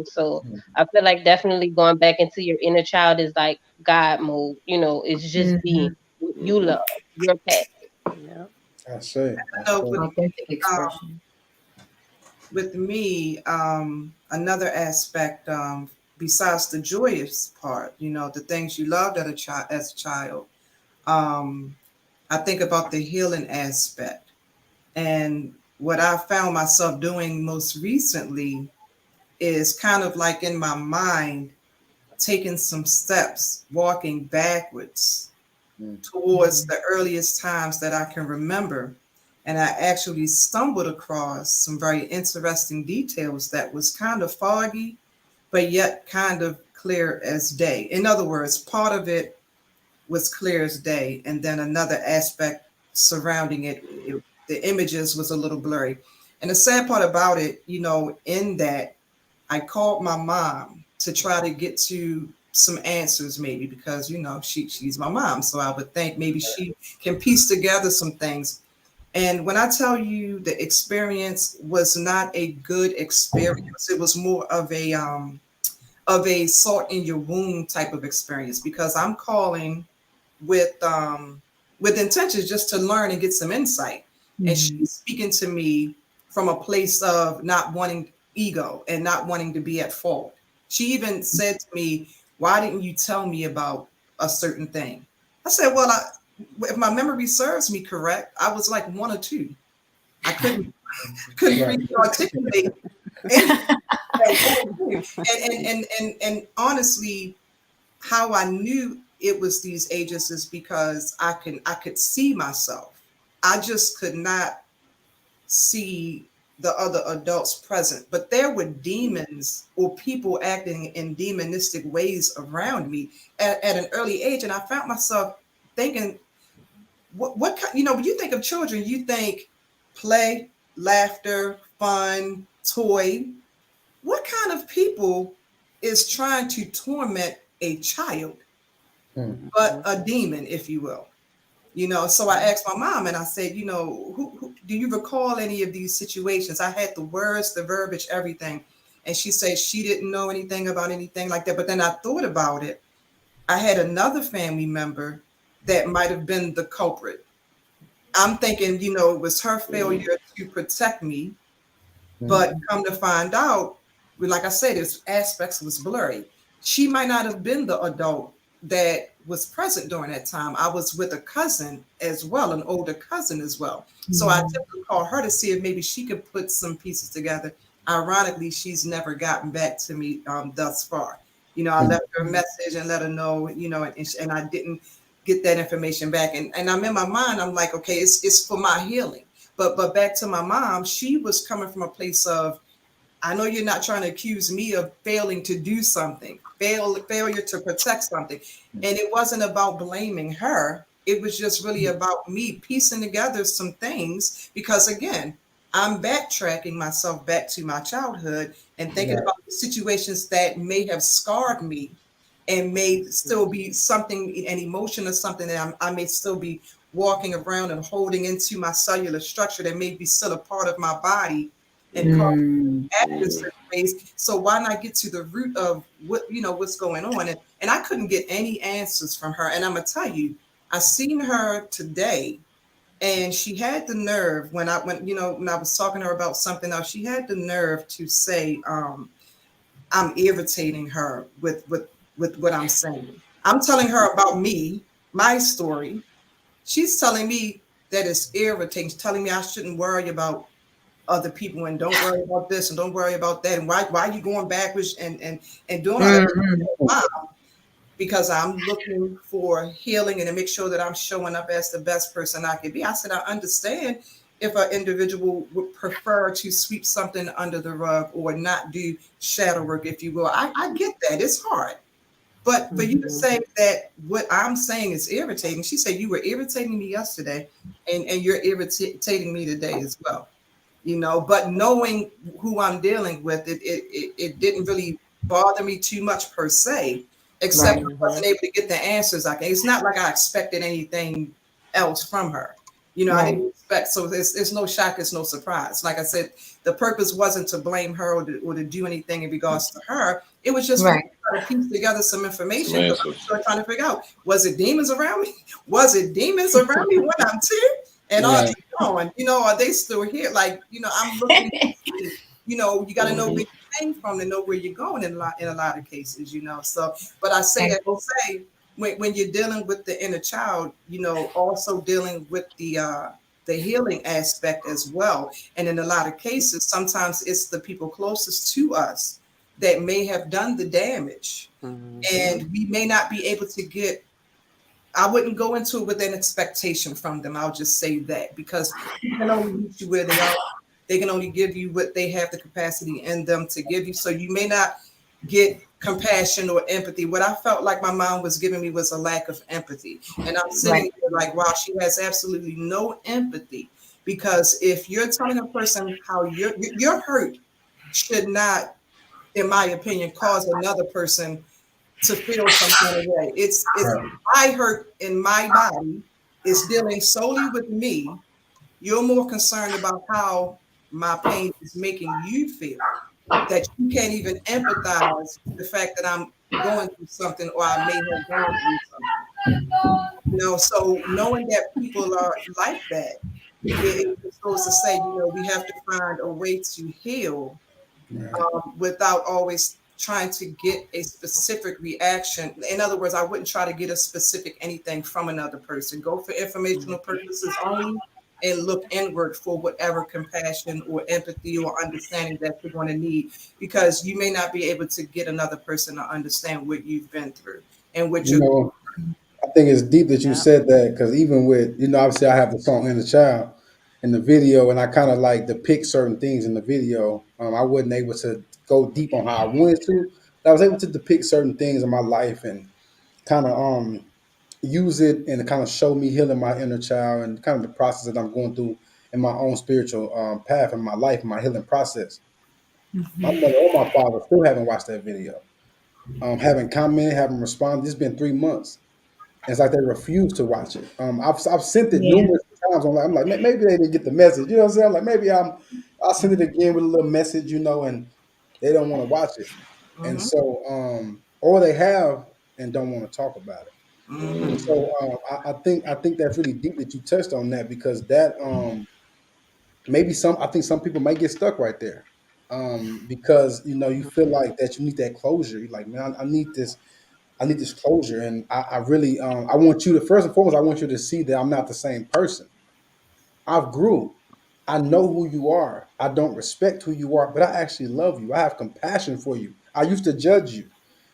So I feel like definitely going back into your inner child is like God mode, it's just being you love your passion. Yeah. I see. So with, Authentic expression. with me, another aspect, besides the joyous part, the things you loved as a child, I think about the healing aspect. And what I found myself doing most recently is kind of like in my mind, taking some steps, walking backwards towards the earliest times that I can remember. And I actually stumbled across some very interesting details that was kind of foggy, but yet kind of clear as day. In other words, part of it was clear as day. And then another aspect surrounding it, the images was a little blurry. And the sad part about it, in that I called my mom to try to get to some answers, maybe because she's my mom, so I would think maybe she can piece together some things. And when I tell you the experience was not a good experience, it was more of a salt in your wound type of experience, because I'm calling with intentions just to learn and get some insight. And she's speaking to me from a place of not wanting ego and not wanting to be at fault. She even said to me, "Why didn't you tell me about a certain thing?" I said, "Well, if my memory serves me correct, I was like one or two. I couldn't really articulate." And honestly, how I knew it was these ages is because I could see myself. I just could not see the other adults present, but there were demons or people acting in demonistic ways around me at an early age. And I found myself thinking, what when you think of children, you think play, laughter, fun, toy. What kind of people is trying to torment a child, but a demon, if you will? So I asked my mom and I said, who do you recall any of these situations? I had the words, the verbiage, everything. And she said she didn't know anything about anything like that. But then I thought about it. I had another family member that might have been the culprit. I'm thinking, it was her failure to protect me. But come to find out, like I said, this aspects was blurry. She might not have been the adult that was present during that time. I was with a cousin as well, an older cousin as well. So I took to call her to see if maybe she could put some pieces together. Ironically, she's never gotten back to me thus far. I left her a message and let her know, and I didn't get that information back. And I'm in my mind, I'm like, okay, it's for my healing. But back to my mom, she was coming from a place of, I know you're not trying to accuse me of failing to do something, failure to protect something. And it wasn't about blaming her. It was just really about me piecing together some things, because again, I'm backtracking myself back to my childhood and thinking about the situations that may have scarred me and may still be something, an emotion or something that I may still be walking around and holding into my cellular structure that may be still a part of my body and cause act in certain ways. So why not get to the root of what's going on? And I couldn't get any answers from her. And I'm gonna tell you, I seen her today, and she had the nerve when I was talking to her about something else, she had the nerve to say, I'm irritating her with what I'm saying. I'm telling her about me, my story. She's telling me that it's irritating. She's telling me I shouldn't worry about other people and don't worry about this and don't worry about that. And why are you going backwards and doing all that? Wow. Because I'm looking for healing and to make sure that I'm showing up as the best person I can be. I said, I understand if an individual would prefer to sweep something under the rug or not do shadow work, if you will. I get that. It's hard. But for you to say that what I'm saying is irritating, she said, you were irritating me yesterday and you're irritating me today as well. But knowing who I'm dealing with, it didn't really bother me too much per se, except I wasn't able to get the answers. It's not like I expected anything else from her. I didn't expect, so it's no shock, it's no surprise. Like I said, the purpose wasn't to blame her or to do anything in regards to her. It was just to try to piece together some information. I'm still trying to figure out, was it demons around me? Was it demons around me when I'm two? And are they gone? Are they still here? Like, I'm looking, you got to know where you came from to know where you're going in a lot of cases, So, but I say that to say, when you're dealing with the inner child, also dealing with the healing aspect as well. And in a lot of cases, sometimes it's the people closest to us that may have done the damage. And we may not be able to get, I wouldn't go into it with an expectation from them. I'll just say that, because you can only meet you where they are. They can only give you what they have the capacity in them to give you. So you may not get compassion or empathy. What I felt like my mom was giving me was a lack of empathy. And I'm sitting there like, wow, she has absolutely no empathy. Because if you're telling a person how your hurt should not, in my opinion, cause another person to feel some kind of way. It's my hurt in my body is dealing solely with me. You're more concerned about how my pain is making you feel, that you can't even empathize with the fact that I'm going through something or I may have gone through something. So knowing that people are like that, it goes to say, we have to find a way to heal without always trying to get a specific reaction. In other words, I wouldn't try to get a specific anything from another person. Go for informational purposes only and look inward for whatever compassion or empathy or understanding that you're going to need, because you may not be able to get another person to understand what you've been through and what you're I think it's deep that you said that, because even with, obviously I have the song Inner Child in the video, and I kind of like depict certain things in the video. I wasn't able to go deep on how I wanted to, but I was able to depict certain things in my life and kind of use it and kind of show me healing my inner child and kind of the process that I'm going through in my own spiritual path in my life, my healing process. My mother or my father still haven't watched that video. Haven't commented, haven't responded. It's been 3 months. It's like they refuse to watch it. I've sent it numerous times. I'm like, maybe they didn't get the message. You know what I'm saying? Like maybe I'll send it again with a little message, and they don't want to watch it. And so, or they have and don't want to talk about it. And so I think that's really deep that you touched on that, because that maybe I think some people might get stuck right there, because you feel like that you need that closure. You're like, man, I need this closure, and I really I want you to, first and foremost, I want you to see that I'm not the same person. I've grew. I know who you are. I don't respect who you are, but I actually love you. I have compassion for you. I used to judge you,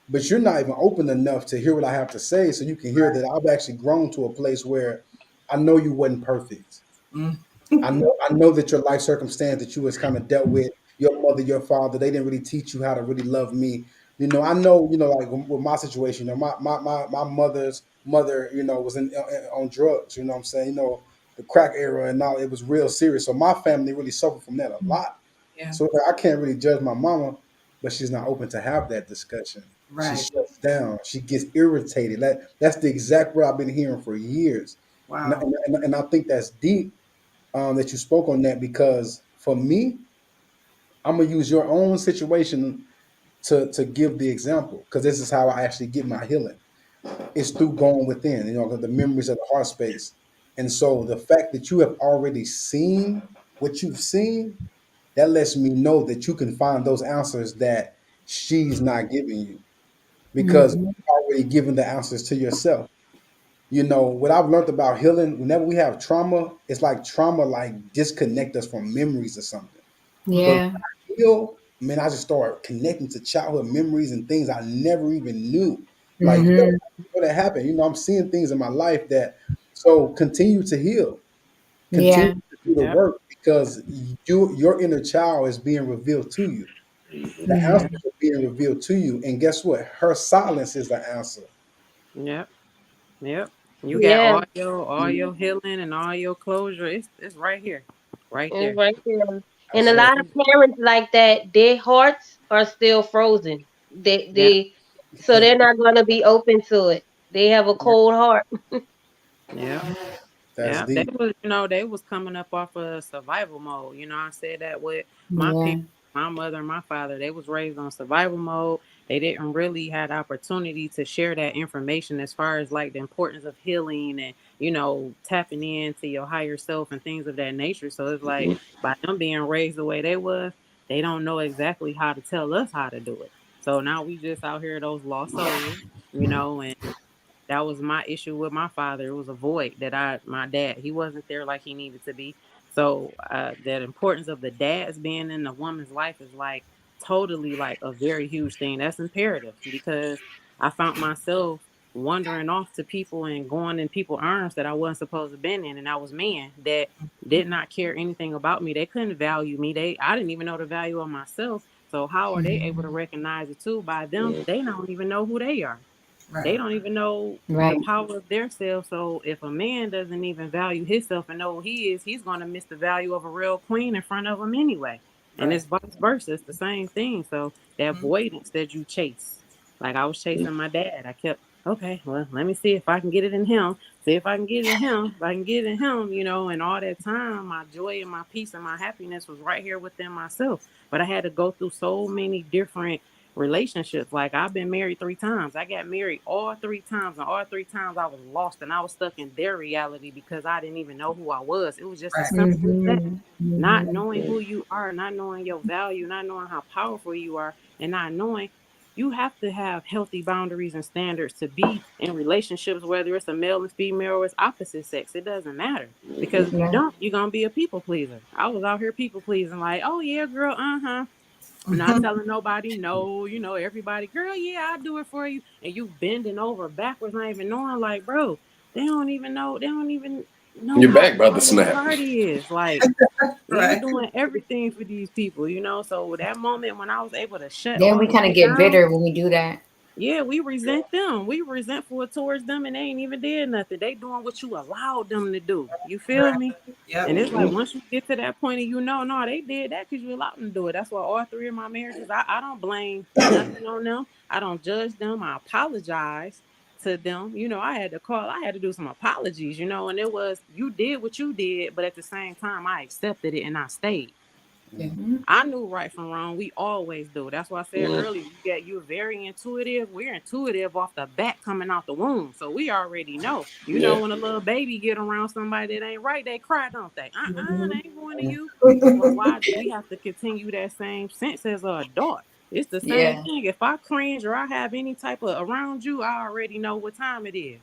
but you're not even open enough to hear what I have to say, so you can hear that I've actually grown to a place where I know you wasn't perfect. I know that your life circumstance that you was kind of dealt with, your mother, your father, they didn't really teach you how to really love me. I know, like with my situation, my mother's mother, was on drugs, you know what I'm saying? The crack era and all, it was real serious. So my family really suffered from that a lot. Yeah. So I can't really judge my mama, but she's not open to have that discussion. She Right. shuts down. She gets irritated. That's the exact word I've been hearing for years. And, Wow. and I think that's deep that you spoke on that, because for me, I'm gonna use your own situation to give the example, because this is how I actually get my healing. It's through going within, the memories of the heart space. And so the fact that you have already seen what you've seen, that lets me know that you can find those answers that she's not giving you, because Mhm. you've already given the answers to yourself. What I've learned about healing, whenever we have trauma, it's like trauma like disconnect us from memories or something. But when Yeah. I heal, man, I just start connecting to childhood memories and things I never even knew. Like, yo, Mhm. what happened? I'm seeing things in my life that, so continue to heal, continue Yeah. to do the Yep. work, because your inner child is being revealed to you. The Mhm. answers are being revealed to you. And guess what? Her silence is the answer. Yep. Yep. You got Yeah, all your healing and all your closure. It's right here. Right it's there. right there. And a Absolutely. lot of parents like that, their hearts are still frozen. Yeah. So they're not gonna be open to it. They have a Yeah. cold heart. Yeah. That's Yeah, they deep. was, they was coming up off of survival mode. I said that with my Yeah. parents, my mother and my father, they was raised on survival mode. They didn't really had opportunity to share that information as far as like the importance of healing and, tapping into your higher self and things of that nature. So it's like Hmm. by them being raised the way they was, they don't know exactly how to tell us how to do it. So now we just out here, those lost souls, and that was my issue with my father. It was a void that my dad, he wasn't there like he needed to be. So that importance of the dads being in the woman's life is like totally like a very huge thing. That's imperative, because I found myself wandering off to people and going in people's arms that I wasn't supposed to have been in. And I was men that did not care anything about me. They couldn't value me. I didn't even know the value of myself. So how are they able to recognize it too? By them, Yeah. they don't even know who they are. They Right. don't even know the Right. power of their self. So if a man doesn't even value himself and know who he is, he's going to miss the value of a real queen in front of him anyway. And Right. it's vice versa. It's the same thing. So that Mhm. avoidance that you chase, like I was chasing my dad. I kept, okay, well, let me see if I can get it in him. See if I can get it in him. If I can get it in him, and all that time, my joy and my peace and my happiness was right here within myself. But I had to go through so many different relationships. Like I've been married 3 times. I got married all 3 times, and all 3 times I was lost and I was stuck in their reality because I didn't even know who I was. It was just as Right. simple as that. Mhm. Not Mhm. knowing who you are, not knowing your value, not knowing how powerful you are, and not knowing you have to have healthy boundaries and standards to be in relationships, whether it's a male and female or it's opposite sex. It doesn't matter. Because if you Yeah. don't, you're gonna be a people pleaser. I was out here people pleasing, like, oh yeah, girl, uh-huh. I'm not Mhm. telling nobody no, everybody, girl, yeah, I'll do it for you. And you bending over backwards, not even knowing, like, bro, they don't even know You're how back, brother small your Snap. heart is. Like, you Right. doing everything for these people, So that moment when I was able to shut Then all we of kind of that get down, bitter when we do that. yeah, we resent them. We resentful towards them, and they ain't even did nothing. They doing what you allowed them to do. You feel Right. me? Yep. And it's like Hmm. once you get to that point and no, they did that because you allowed them to do it. That's why all 3 of my marriages, I don't blame nothing on them. I don't judge them. I apologize to them. I had to call, I had to do some apologies, and it was you did what you did, but at the same time, I accepted it and I stayed. Yeah. Mhm. I knew right from wrong. We always do. That's why I said Hmm. earlier, you're very intuitive. We're intuitive off the bat coming out the womb. So we already know. Yeah. When a little baby get around somebody that ain't right, they cry, don't they? Mhm. They ain't going to you. But why do we have to continue that same sense as an adult? It's the same Yeah. thing. If I cringe or I have any type of around you, I already know what time it is.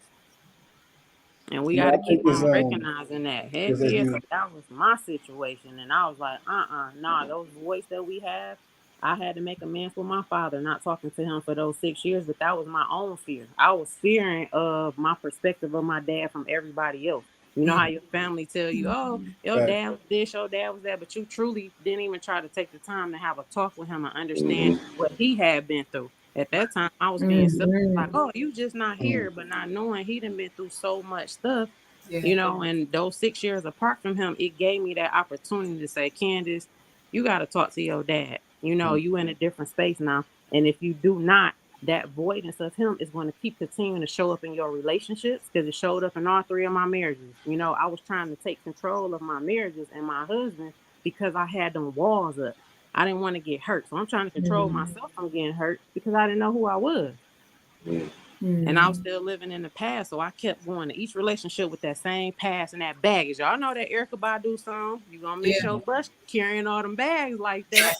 And we got to I think keep it's on recognizing that. Heck because as yeah, you so that was my situation. And I was like, nah, those voice that we have, I had to make amends with my father, not talking to him for those 6 years, but that was my own fear. I was fearing of my perspective of my dad from everybody else. You know how your family tell you, oh, your that dad was this, your dad was that, but you truly didn't even try to take the time to have a talk with him and understand Hmm. what he had been through. At that time, I was being selfish, like, Mhm. oh, you just not here, but not knowing he done been through so much stuff, Yeah. and those 6 years apart from him, it gave me that opportunity to say, Candace, you got to talk to your dad. You know, you in a different space now. And if you do not, that voidness of him is going to keep continuing to show up in your relationships, because it showed up in all 3 of my marriages. You know, I was trying to take control of my marriages and my husband because I had them walls up. I didn't want to get hurt. So I'm trying to control myself from getting hurt because I didn't know who I was. And I was still living in the past. So I kept going to each relationship with that same past and that baggage. Y'all know that Erykah Badu song, you gonna miss your bus carrying all them bags like that.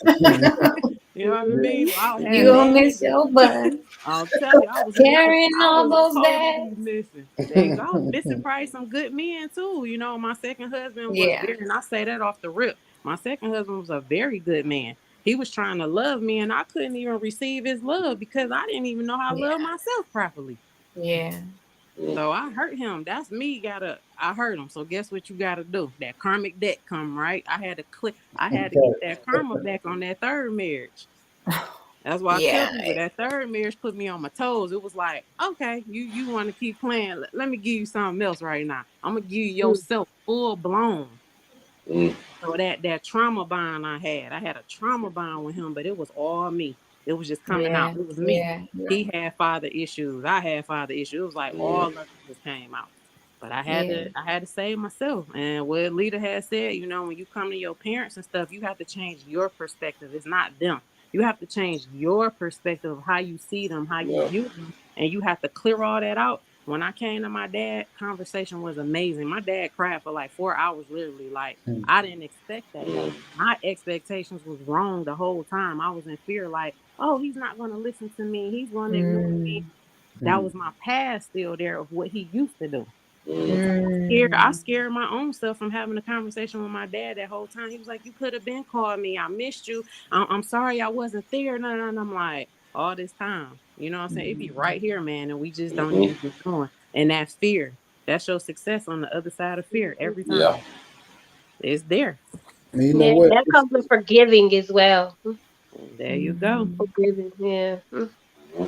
You know what I mean? I'll have You gonna bags. miss your bus. I'll tell you, I was Carrying all those totally bags. missing. There you go. I was missing probably some good men too. You know, my second husband was very, and I say that off the rip. My second husband was a very good man. He was trying to love me, and I couldn't even receive his love because I didn't even know how to love myself properly. So I hurt him. That's me. I hurt him. So guess what you gotta do? That karmic debt come, right? I had to get that karma back on that third marriage. That's why I tell people that third marriage put me on my toes. It was like, okay, you want to keep playing. Let me give you something else right now. I'm gonna give you yourself full blown. So that trauma bond I had a trauma bond with him, but it was all me. It was just coming out. It was me. He had father issues. I had father issues. It was like all of it just came out. But I had to save myself. And what Lita had said, you know, when you come to your parents and stuff, you have to change your perspective. It's not them. You have to change your perspective of how you see them, how you view them, and you have to clear all that out. When I came to my dad, conversation was amazing. My dad cried for like 4 hours, literally. Like, I didn't expect that. My expectations was wrong the whole time. I was in fear, like, oh, he's not going to listen to me. He's going to ignore me. That was my past still there of what he used to do. I scared my own self from having a conversation with my dad that whole time. He was like, you could have been called me. I missed you. I'm sorry I wasn't there. No. I'm like, all this time. You know what I'm saying? It be right here, man. And we just don't even get going. And that fear, that's your success on the other side of fear every time. Yeah. It's there. You know what? That comes with forgiving as well. There you go. Forgiving,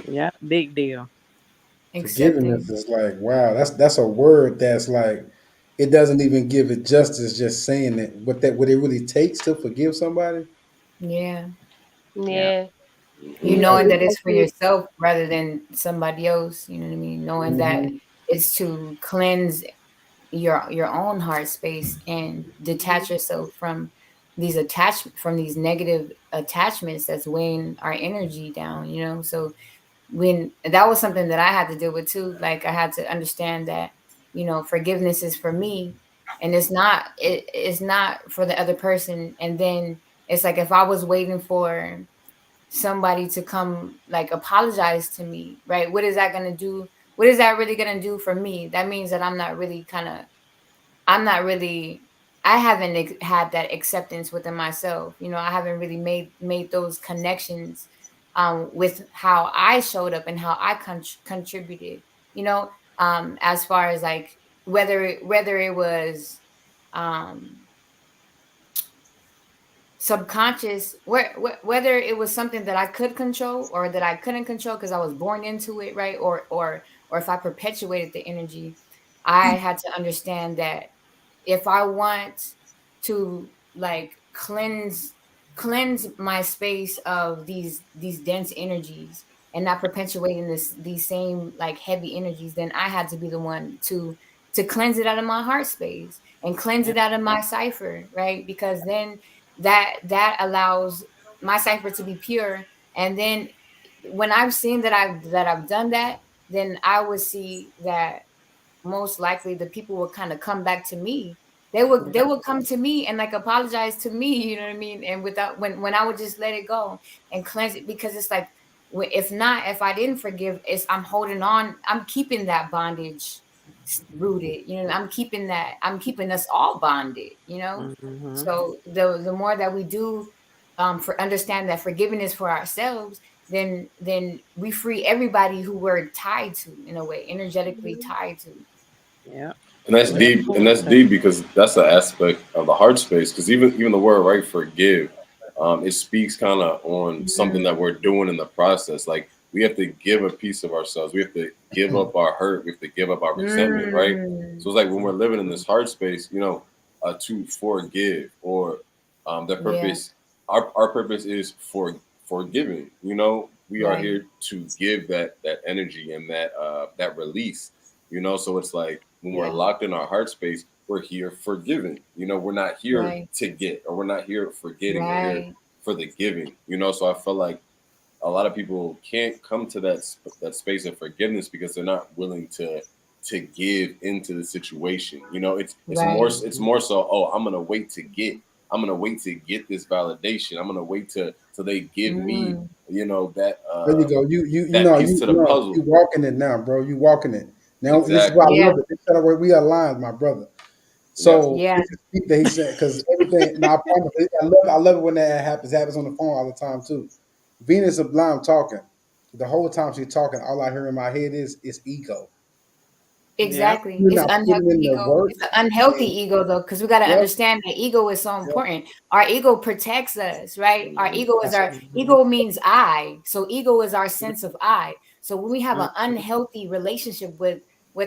yeah, big deal. Forgiveness is like, wow, that's a word that's like, it doesn't even give it justice just saying it. What it really takes to forgive somebody. Yeah. You knowing that it's for yourself rather than somebody else. You know what I mean? Knowing that it's to cleanse your own heart space and detach yourself from these negative attachments that's weighing our energy down. You know, so when that was something that I had to deal with too. Like, I had to understand that, you know, forgiveness is for me, and it's not for the other person. And then it's like, if I was waiting for somebody to come like apologize to me, right? What is that going to do? What is that really going to do for me? That means that I haven't had that acceptance within myself. You know, I haven't really made those connections with how I showed up and how I contributed, you know, as far as like whether it was subconscious, whether it was something that I could control or that I couldn't control because I was born into it, right? Or if I perpetuated the energy, I had to understand that if I want to like cleanse my space of these dense energies and not perpetuating these same like heavy energies, then I had to be the one to cleanse it out of my heart space and cleanse it out of my cipher, right? Because then that allows my cipher to be pure. And then when I've seen that I've done that, then I would see that most likely the people will kind of come back to me. They would come to me and like apologize to me, you know what I mean? And without when I would just let it go and cleanse it, because it's like, if I didn't forgive, I'm holding on, I'm keeping that bondage rooted, you know, I'm keeping us all bonded, you know. So the more that we do understand that forgiveness for ourselves, then we free everybody who we're tied to, in a way, energetically tied to. Yeah. And that's deep. And that's deep because that's an aspect of the heart space. Because even the word, right, forgive, it speaks kind of on something that we're doing in the process. Like, we have to give a piece of ourselves. We have to give up our hurt. We have to give up our resentment, right? So it's like when we're living in this heart space, you know, to forgive, or that purpose our purpose is for giving. You know, we are Right. here to give that energy and that release. You know, so it's like when we're Yeah. locked in our heart space, we're here for giving. You know, we're not here Right. to get, or we're not here for getting. We're here Right. for the giving. You know, so I feel like a lot of people can't come to that space of forgiveness because they're not willing to give into the situation. You know, Right. it's more so, oh, I'm gonna wait to get this validation. I'm gonna wait till they give me, Mm. you know, that There you go. You that know piece to the you puzzle. walking it now, bro. You walking it now. This is why I Exactly. Yeah. love it. This is where we aligned, my brother. Yep. So Yeah. this is deep that he said because everything. Now I promise. I love it when that happens. It happens on the phone all the time too. Venus Sublime talking. The whole time she's talking, all I hear in my head is ego. Yep. Exactly. You're It's not putting unhealthy in the ego. work. It's an unhealthy And, ego though, because we got to yep, understand that ego is so yep, important. Our ego protects us, right? Our ego is that's our it. ego means I. So ego is our sense of I. So when we have an Mhm. unhealthy relationship with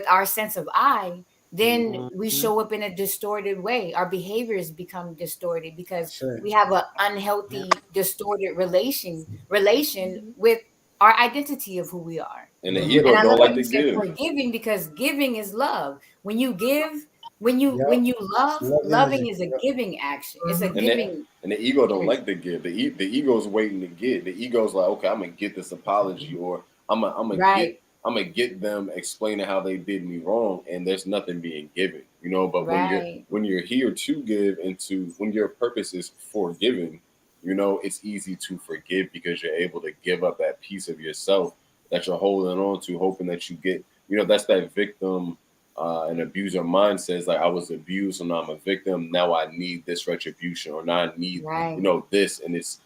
our sense of I, then we Mhm. show up in a distorted way. Our behaviors become distorted because That's it. we have an Yep. unhealthy, distorted relation with our identity of who we are. And the With And ego I don't love how like you to said give. forgiving because giving is love. When you give, yep, when you it's love, love loving energy. is a Yep. giving action. It's a And the giving and the ego don't energy. like to give. The ego's waiting to get. The ego's like, okay, I'm gonna get this apology, or Right, I'm gonna get them explaining how they did me wrong, and there's nothing being given, you know. But right, when you're here to give, and to when your purpose is for giving, you know, it's easy to forgive because you're able to give up that piece of yourself that you're holding on to, hoping that you get. You know, that's that victim an abuser mindset is like I was abused, so now I'm a victim. Now I need this retribution, or now I need right. this, and it's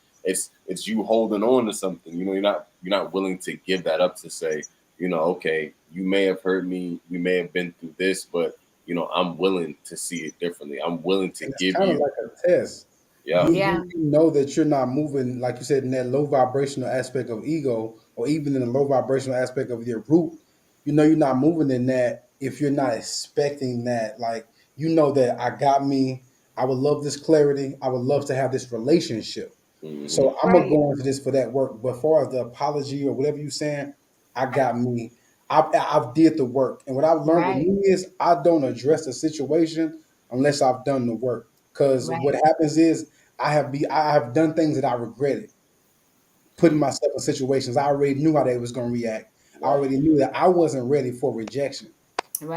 you holding on to something. You know, you're not willing to give that up to say, you know, okay, you may have hurt me, we may have been through this, but you know, I'm willing to see it differently. I'm willing to And it's give kind of you, like a test. yeah, Yeah, You know that you're not moving, like you said, in that low vibrational aspect of ego, or even in the low vibrational aspect of your root. You know you're not moving in that if you're not expecting that. Like you know that I got me. I would love this clarity. I would love to have this relationship. hmm So I'm gonna right, go into this for that work. But as far as the apology or whatever you're saying, I got me. I've did the work, and what I've learned with right, me is I don't address the situation unless I've done the work. Because what right. happens is I have done things that I regretted, putting myself in situations I already knew how they was gonna react. I right, already knew that I wasn't ready for rejection.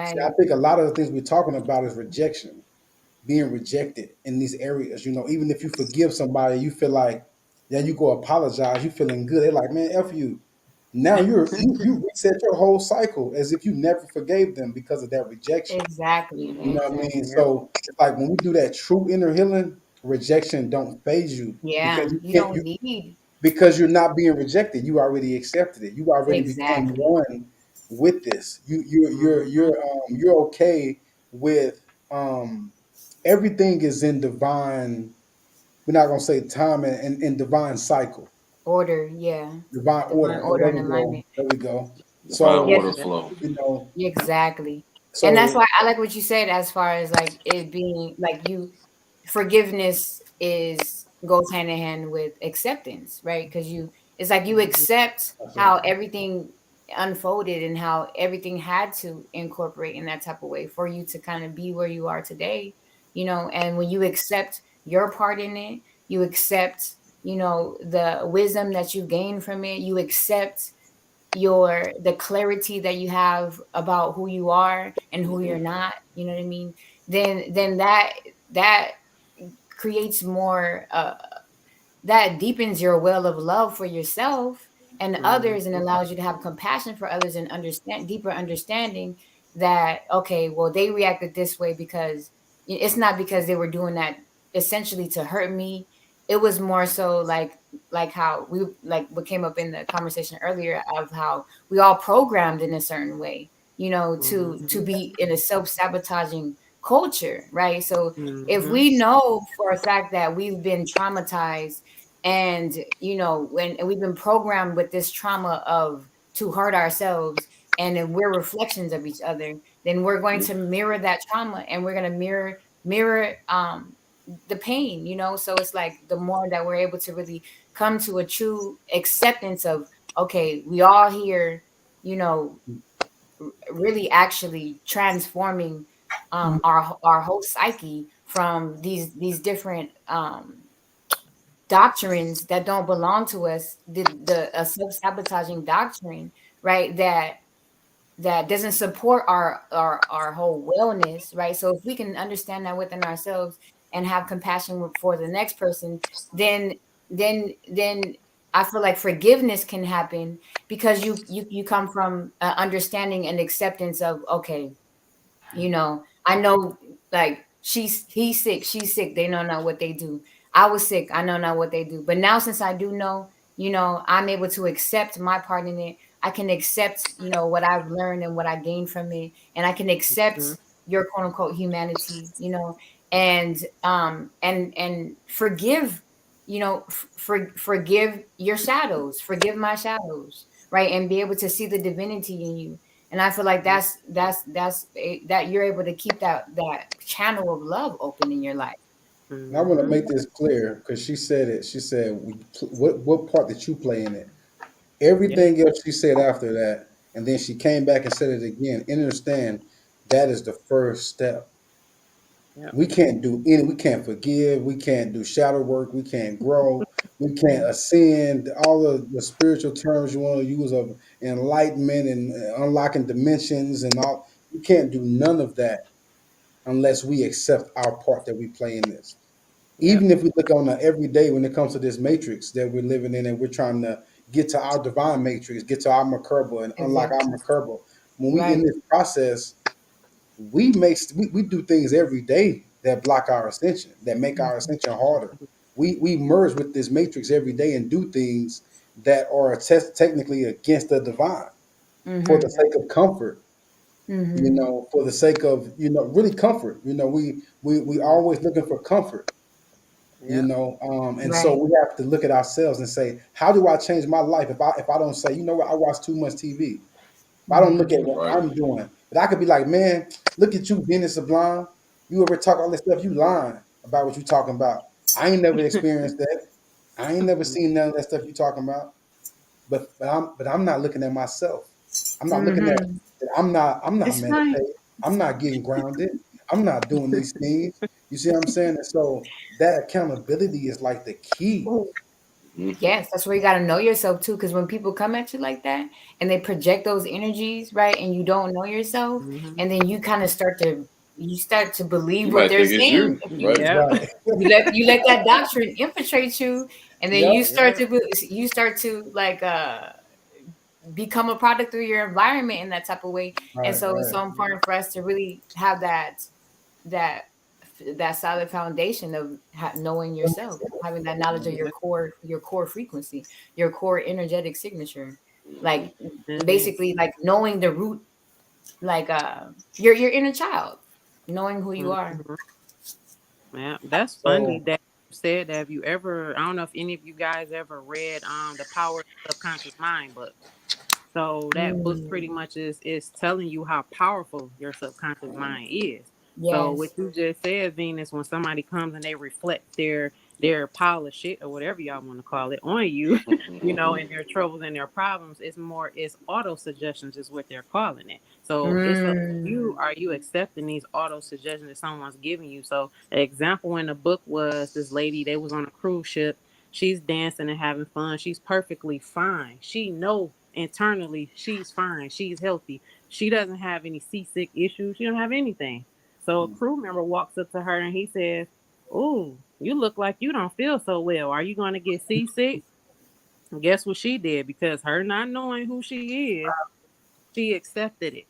See, I Right. think a lot of the things we're talking about is rejection, being rejected in these areas. You know, even if you forgive somebody, you feel like, yeah, you go apologize, you feeling good. They're like, man, F you. Now you reset your whole cycle as if you never forgave them because of that rejection. Exactly, You hmm know what I mean? exactly. Yep. So it's like when we do that true inner healing, rejection don't phase you because Yeah, you you can't don't you need because you're not being rejected. You already accepted it. You already become exactly. one with this. Mhm. You're okay with um everything is in divine, we're not gonna say time and divine cycle, Order, yeah. divine Divine order. order There and we go. alignment. There we go. divine So, Yes, water flow. you know, exactly. And that's so why I like what you said as far as like it being like you forgiveness is goes hand in hand with acceptance, right? Because you it's like you accept that's it. how everything unfolded and how everything had to incorporate in that type of way for you to kind of be where you are today, you know. And when you accept your part in it, you accept, you know, the wisdom that you gain from it, you accept the clarity that you have about who you are and who hmm you're not, you know what I mean, then that creates more that deepens your well of love for yourself and others and Mhm. allows you to have compassion for others and understand deeper understanding that okay, well, they reacted this way because it's not because they were doing that essentially to hurt me. It was more so like how we like what came up in the conversation earlier of how we all programmed in a certain way, you know, to Mhm. be in a self-sabotaging culture, right? So if Mhm. we know for a fact that we've been traumatized and you know and we've been programmed with this trauma of to hurt ourselves and then we're reflections of each other, then we're going to mirror that trauma and we're going to mirror the pain, you know. So it's like the more that we're able to really come to a true acceptance of, okay, we all here, you know, really actually transforming our whole psyche from these different doctrines that don't belong to us, the self-sabotaging doctrine, right, that doesn't support our whole wellness, right? So if we can understand that within ourselves and have compassion for the next person, then then I feel like forgiveness can happen, because you come from understanding and acceptance of, okay, you know, I know, like, he's sick, she's sick, they know not what they do. I was sick, I know not what they do. But now, since I do know, you know, I'm able to accept my part in it. I can accept, you know, what I've learned and what I gained from it, and I can accept Mhm. your quote unquote humanity, you know, and forgive, you know, forgive your shadows, forgive my shadows, right, and be able to see the divinity in you. And I feel like that you're able to keep that channel of love open in your life. And I want to Mhm. make this clear because she said it. She said, what part did you play in it?" Everything else she said after that, and then she came back and said it again. Understand that is the first step. Yep. We can't do any. We can't forgive. We can't do shadow work. We can't grow. We can't ascend. All of the spiritual terms you want to use of enlightenment and unlocking dimensions and all. We can't do none of that unless we accept our part that we play in this. Yep. Even if we look on the everyday when it comes to this matrix that we're living in and we're trying to get to our divine matrix, get to our Merkaba and unlock our Exactly. Merkaba. When we in Right. this process, we do things every day that block our ascension, that make our ascension harder. We merge with this matrix every day and do things that are technically against the divine for the Mm-hmm. sake of comfort, you Mm-hmm. know, for the sake of, you know, really comfort. You know, we Mhm. always looking for comfort, you Yep. know, and so Right. we have to look at ourselves and say, how do I change my life if I don't say, you know what, I watch too much TV. If I don't look at Mm-hmm. what Right. I'm doing, but I could be like, man, look at you, Venus Sublime. You ever talk all this stuff? You lying about what you talking about. I ain't never experienced that. I ain't never seen none of that stuff you talking about. But I'm not looking at myself. I'm not looking at Mm-hmm. that. I'm not That's right. meditating. I'm not getting grounded. I'm not doing these things. You see what I'm saying? And so that accountability is like the key. Oh, Mhm. yes, that's where you got to know yourself too. Because when people come at you like that and they project those energies, right, and you don't know yourself, Mhm. and then you start to believe You what might they're think it's saying. you, right? Yep. Right. You let that doctrine infiltrate you, and then Yep. Yep. you start to like become a product through your environment in that type of way. And Right. so it's Right. so important for us to really have that that solid foundation of knowing yourself, having that knowledge of Yep. your core frequency, your core energetic signature, Hmm. like Mhm. basically like knowing the root, like your inner child, knowing who you are. Mhm. Yeah, that's funny So that you said that. Have you ever? I don't know if any of you guys ever read the Power of the Subconscious Mind book. So that book pretty Mm, much is telling you how powerful your subconscious mind is. So what yes. you just said, Venus, when somebody comes and they reflect their pile of shit or whatever y'all want to call it on you, and their troubles and their problems, it's auto suggestions is what they're calling it. So it's up to you. Mm, Are you accepting these auto suggestions that someone's giving you? So an example in the book was this lady, they was on a cruise ship. She's dancing and having fun. She's perfectly fine. She know internally she's fine. She's healthy. She doesn't have any seasick issues. She don't have anything. So a crew member walks up to her and he says, "Oh, you look like you don't feel so well. Are you going to get seasick?" And guess what she did? Because her not knowing who she is, she accepted it.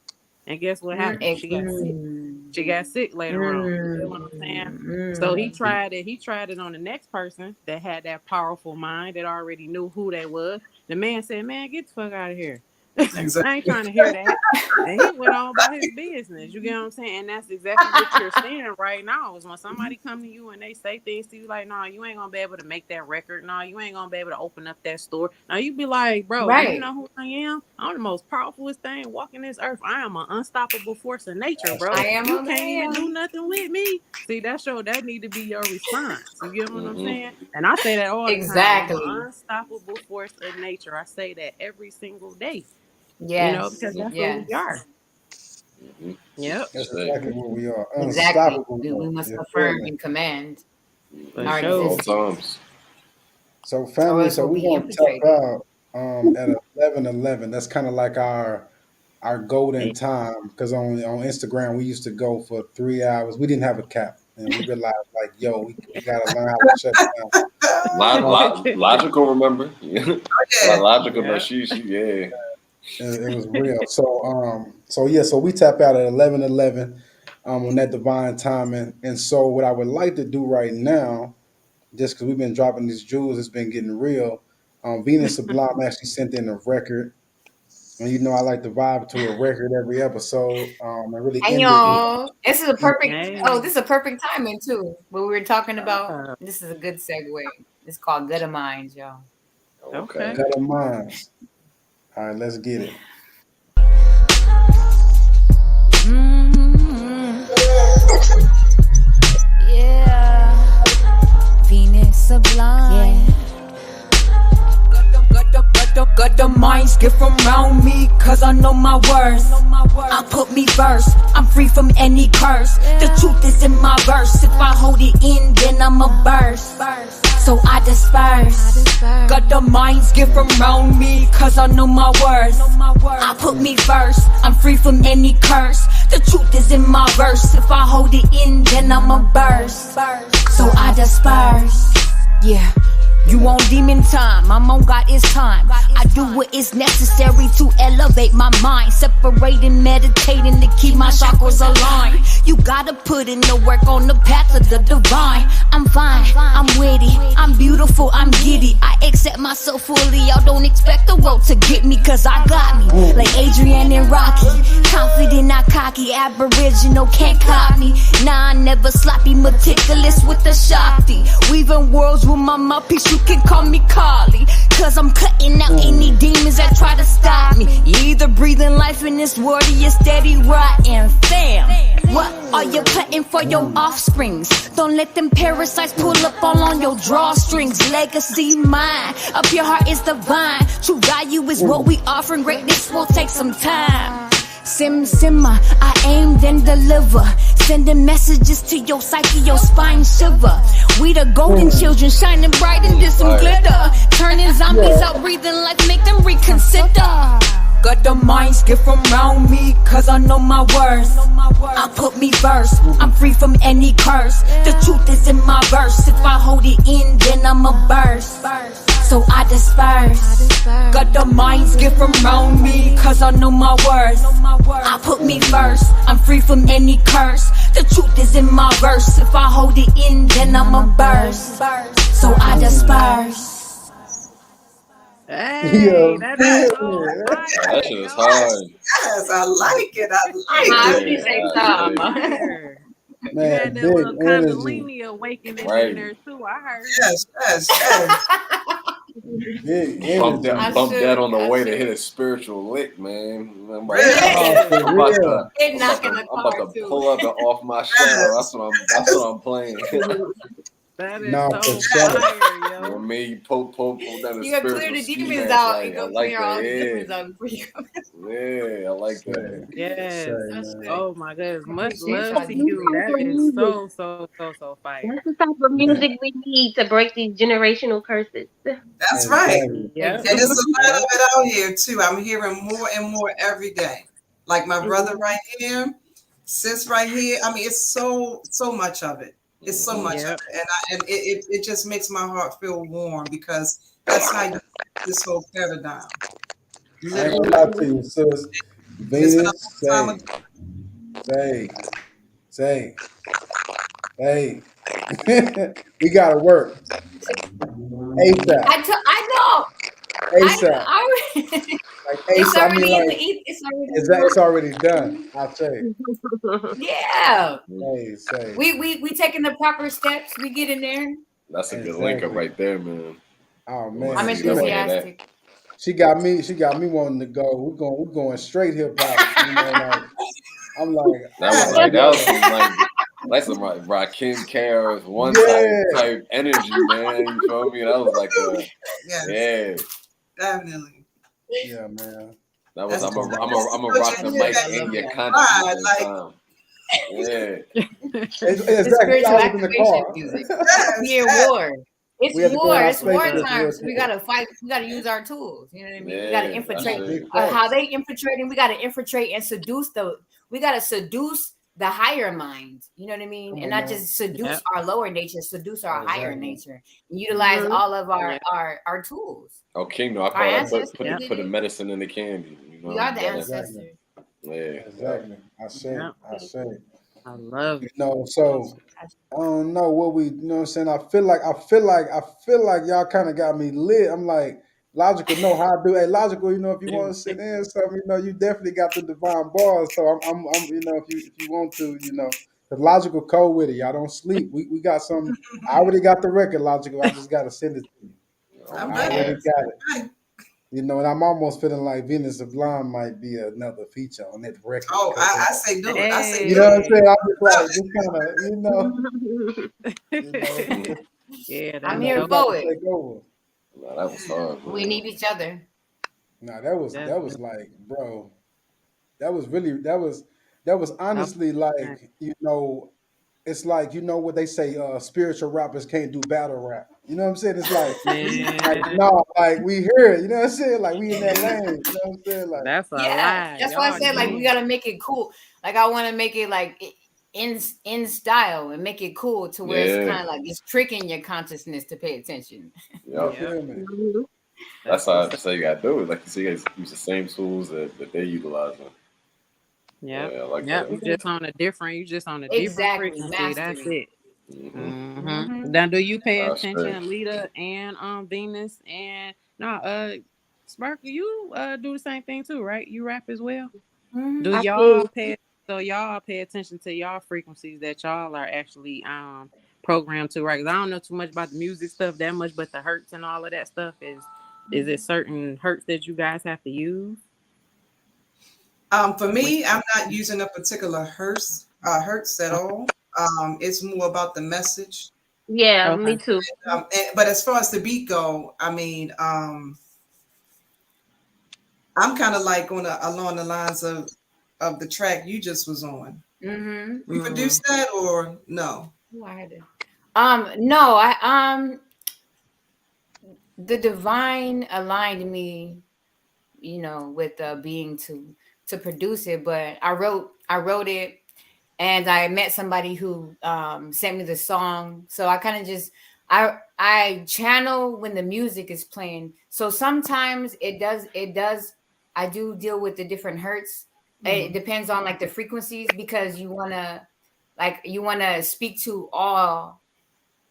And guess what happened? She got sick. mm, She got sick later on. You feel what I'm saying? So he mm. tried it. He tried it on the next person that had that powerful mind that already knew who they was. The man said, "Man, get the fuck out of here." Exactly. I ain't trying to hear that. And he went on about his business. You get what I'm saying? And that's exactly what you're saying right now. Is when somebody come to you and they say things to you like, "No, you ain't gonna be able to make that record. No, you ain't gonna be able to open up that store." Now you be like, "Bro, do you Right. know who I am? I'm the most powerfulest thing walking this earth. I am an unstoppable force of nature, bro. I am You a can't even do man. nothing with me." See, that need to be your response. You get what I'm Mhm. saying? And I say that all the time. I'm Exactly. an unstoppable force of nature. I say that every single day. Yes. Because that's what Yes. we are. Mhm. Yep. That's Say. exactly what we are. Exactly. Unstoppable. We must You feel affirm me? and command For our At sure. all existence, times. So or family, else so we'll we're be gonna tap infiltrated. out at 11:11. That's kind of like our golden time because on Instagram we used to go for 3 hours. We didn't have a cap, and we realized like, yo, we gotta learn how to shut it down. Logical, remember? Yeah. Yeah. Logical, no, Yeah. she, yeah. It was real. So we tap out at 11:11 on that divine timing. And so what I would like to do right now, just because we've been dropping these jewels, it's been getting real. Venus Sublime actually sent in a record. And you know I like to vibe to a record every episode. And really And end it with y'all, this is a perfect. Hey. Oh, this is a perfect timing too. What we were talking about. This is a good segue. It's called Good of Minds, y'all. Okay. Cut of Minds. All right, let's get it. Yeah. Venus Sublime. Got the minds get from around me, cause I know my worth. I put me first, I'm free from any curse. The truth is in my verse. If I hold it in, then I'ma burst. So I disperse. Got the minds get from around me, cause I know my worth. I put me first, I'm free from any curse. The truth is in my verse. If I hold it in, then I'ma burst. So I disperse. Yeah. You on demon time, I'm on God is time. I do what is necessary to elevate my mind. Separating, meditating to keep my chakras aligned. You gotta put in the work on the path of the divine. I'm fine, I'm witty, I'm beautiful, I'm giddy. I accept myself fully, y'all don't expect the world to get me, cause I got me. Like Adrian and Rocky, confident, not cocky, aboriginal, can't cop me. Nah, I never sloppy, meticulous with the Shakti. Weaving worlds with my mouthpiece, you can call me Carly. Cause I'm cutting out any demons that try to stop me. You either breathing life in this world or you're steady rotting, fam. What are you cutting for your offsprings? Don't let them parasites pull up all on your drawstrings. Legacy mine, up your heart is divine. True value is what we offering, greatness will take some time. Simmer, I aim then deliver. Sending messages to your psyche, your spine shiver. We the golden children shining bright in this some glitter. Turning zombies out, breathing life, make them reconsider. Got the minds get from around me, cause I know my worth. I put me first, I'm free from any curse. The truth is in my verse. If I hold it in, then I'ma burst. So I disperse. Got the minds get from around me, cause I know my worth. I put me first, I'm free from any curse. The truth is in my verse. If I hold it in, then I'ma burst. So I disperse. Hey, that is so That shit is hard. Yes, I like it. I like I it. really say Yeah, so. fire. You Man, had that big little energy. Kundalini awakening Right. in there too. I heard. Yes, yes, yes. Big Bump energy. that on the I way to should. hit a spiritual lick, man. I'm like, Yes. Oh, for I'm about real. to, It knock in the I'm about car to too. pull up and off my shadow. That's what I'm playing. That is Nah, so for sure. fire, You know yo. what I mean? You poke down the You gotta clear spiritual the ski demons mask. out. Like, You I gotta like clear all the that. demons out before you come. Yeah, I like that. Yes. Say, That man. shit. Oh my goodness. Much Appreciate love y'all to This you. demons. type That of is music. so fire. That's the type of music we need to break these generational curses. That's right. Exactly. Yep. And there's a lot Yep. of it out here too. I'm hearing more and more every day. Like my brother right here, sis right here. I mean, it's so much of it. It's so much Yep. of it, and it just makes my heart feel warm because that's how you this whole paradigm. I ain't Literally, gonna lie to you, sis. it's been a Venus, long time say. We gotta work. ASAP. I know. ASAP. I Like It's Ace, I mean, already in the like it's already done. I'll say. yeah. Hey, say We taking the proper steps. We get in there. That's a good link up exactly. right there, man. Oh We want to I'm man, see she more made of that. enthusiastic. she got me. She got me wanting to go. We're going straight hip hop. You know, like I'm like, That was oh like that was yeah, some like some like Rakim Karis one yeah, type energy, man. You feel me? That was like a Yes, yeah. definitely. yeah, man. That was That's I'm just a the I'm a message I'm a what rock you the hear mic that I in love your that. conscious vibe. all the Like, time. Yeah. Exactly. The spiritual I was in the activation car. music. yes, We in yes. war. It's We had to go in war. our It's war spaces real time. So we quick. gotta fight. We gotta use our tools. You know what I mean? We gotta Yeah, that's Nah, infiltrate. big it. How facts. they infiltrating? We gotta infiltrate and seduce the. We gotta seduce the higher mind. You know what I mean? Come And on not now. just seduce Yep. our lower nature. Seduce our higher Exactly. nature. And utilize Mhm. all of Yeah. our tools. Oh, King, no, I Our call that ancestors put Yep. did the it. medicine in the candy. You We know, are you the gotta Exactly. ancestors. yeah. I Yep. say. I love You it. know, so I don't know what we, you know what I'm saying? I feel like y'all kind of got me lit. I'm like, Logical know how I do. Hey, Logical, you know, if you want to sit in something, you know, you definitely got the divine bars. So I'm you know, if you want to, you know, because Logical code with it. Y'all don't sleep. We got some. I already got the record, Logical. I just got to send it to you. Oh I'm I ready. already man. got it. Ready. You know, and I'm almost feeling like Venus Sublime might be another feature on that record Oh, because I say do it. I say you do know what I'm it. Hey. saying. I'm just Love like, it. just kind of, you know, Yeah, you I'm that's know, here we dope. about for to it. take over. No, that was hard, We man. need each other. Nah, That's that was like, bro, that was really that was dope. honestly like, you know, it's like, you know what they say, spiritual rappers can't do battle rap. You know what I'm saying? It's like Man, no, like we hear it. You know what I'm saying? Like we in that Yeah. lane. You know what I'm saying? Like that's a Yeah, lie. that's why I Y'all said like we do. gotta make it cool. Like I want to make it like in style and make it cool to where it's Yeah. kind of like it's tricking your consciousness to pay attention. you Yep. Yep. feel me? Mhm. That's That's how what's I up. say you gotta do it. Like you see, you guys use the same tools that they utilizing. Yep. Yeah, I like Yep. that. You just on a different Exactly, frequency. That's mastery. it. Mm-hmm. Mm-hmm. Hmm. Now, do you pay That's straight. attention, Lita and Venus and no, Sparkle? You do the same thing too, right? You rap as well. Do Hmm. I see. y'all pay? So y'all pay attention to y'all frequencies that y'all are actually programmed to, right? 'Cause I don't know too much about the music stuff that much, but the hertz and all of that stuff is it certain hertz that you guys have to use? For When, me, I'm not using a particular hertz at all. It's more about the message. Yeah, okay. me too. But as far as the beat go, I mean, I'm kind of like along the lines of the track you just was on. Hmm. You Mm, produced that or no? Oh, I had to. No, I the divine aligned me, you know, with being to produce it, but I wrote it and I met somebody who sent me the song. So I kind of just I channel when the music is playing. So sometimes it does I do deal with the different hertz. It Mhm. depends on like the frequencies because you wanna speak to all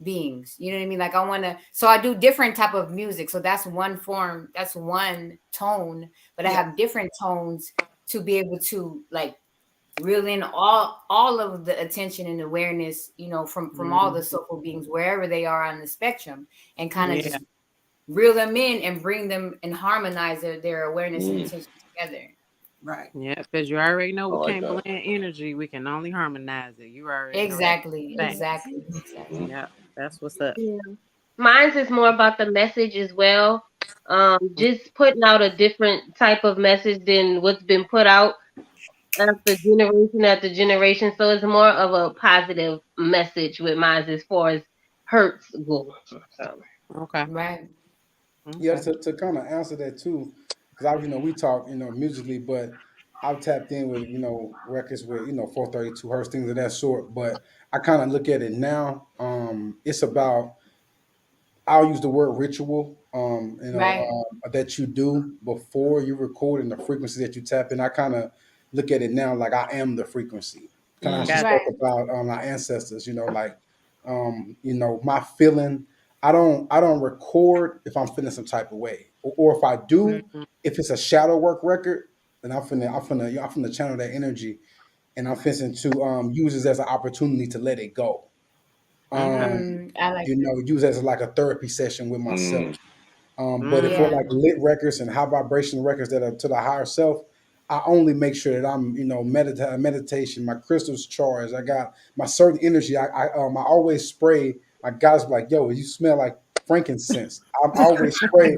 beings. You know what I mean? Like I want to, so I do different type of music. So that's one form, that's one tone, but I Yeah. have different tones to be able to like reel in all of the attention and awareness, you know, from all mm, the soulful beings wherever they are on the spectrum, and kind of yeah. just reel them in and bring them and harmonize their awareness and Mm, attention together. Right. Yeah, because you already know I we like can't that. blend energy. We can only harmonize it. You already know that Exactly, fact. exactly, Mm-hmm. exactly. Yeah, that's what's up. Yeah. Mine's is more about the message as well. Just putting out a different type of message than what's been put out after generation. So it's more of a positive message with mine as far as hurts go. So Okay. Right. Yeah, Okay. to kind of answer that too, because I, you know, we talk, you know, musically, but I've tapped in with, you know, records with, you know, 432 hertz, things of that sort. But I kind of look at it now. It's about, I'll use the word ritual, you know, Right. that you do before you record and the frequency that you tap in. I kind of look at it now like I am the frequency. Kind of how she Got spoke Right. about our ancestors, you know, like, you know, my feeling. I don't record if I'm feeling some type of way. or if I do, Mhm. if it's a shadow work record, then I'm finna channel that energy, and I'm fixing to use it as an opportunity to let it go. Okay. I like Use it as like a therapy session with myself. Mm. But if we're yeah. like lit records and high vibration records that are to the higher self, I only make sure that I'm, meditation, my crystals charged. I got my certain energy. I always spray. My guys be like, yo, you smell like frankincense. I'm always spray,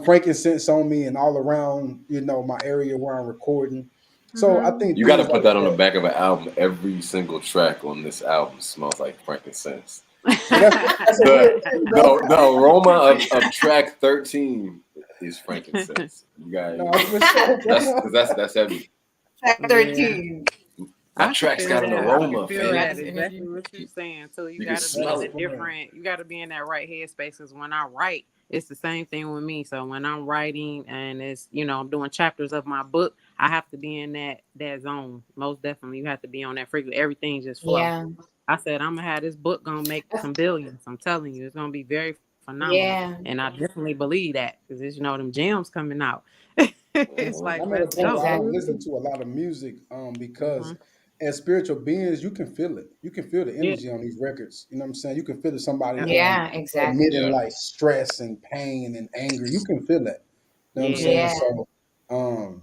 frankincense on me and all around, my area where I'm recording. So I think You got to things put like that on the that. back of an album. Every single track on this album smells like frankincense. Well, that's a The real thing, bro. the aroma of track 13 is frankincense. You got No, for sure, that's bro. because that's heavy. Track Yeah. 13. My I can track's feel got an that. I can aroma, feel fam. Got that. this energy. Exactly what you're saying. So you You can got to be in smell a it. different. You got to be in that right headspace. Because when I write, it's the same thing with me. So when I'm writing and it's I'm doing chapters of my book, I have to be in that zone. Most definitely, you have to be on that frequency. Everything just flow. Yeah. I said I'm gonna have this book gonna make some billions. I'm telling you, it's gonna be very phenomenal, Yeah. and I definitely believe that because them gems coming out. It's Mhm. like I'm at a let's point where I go. don't Exactly. listen to a lot of music because Hmm. as spiritual beings, you can feel it. You can feel the Yeah. energy on these records. You know what I'm saying? You can feel somebody Yep. Yeah, exactly. emitting Yeah. like stress and pain and anger. You can feel that. You know what I'm Yeah. saying? Yeah. So um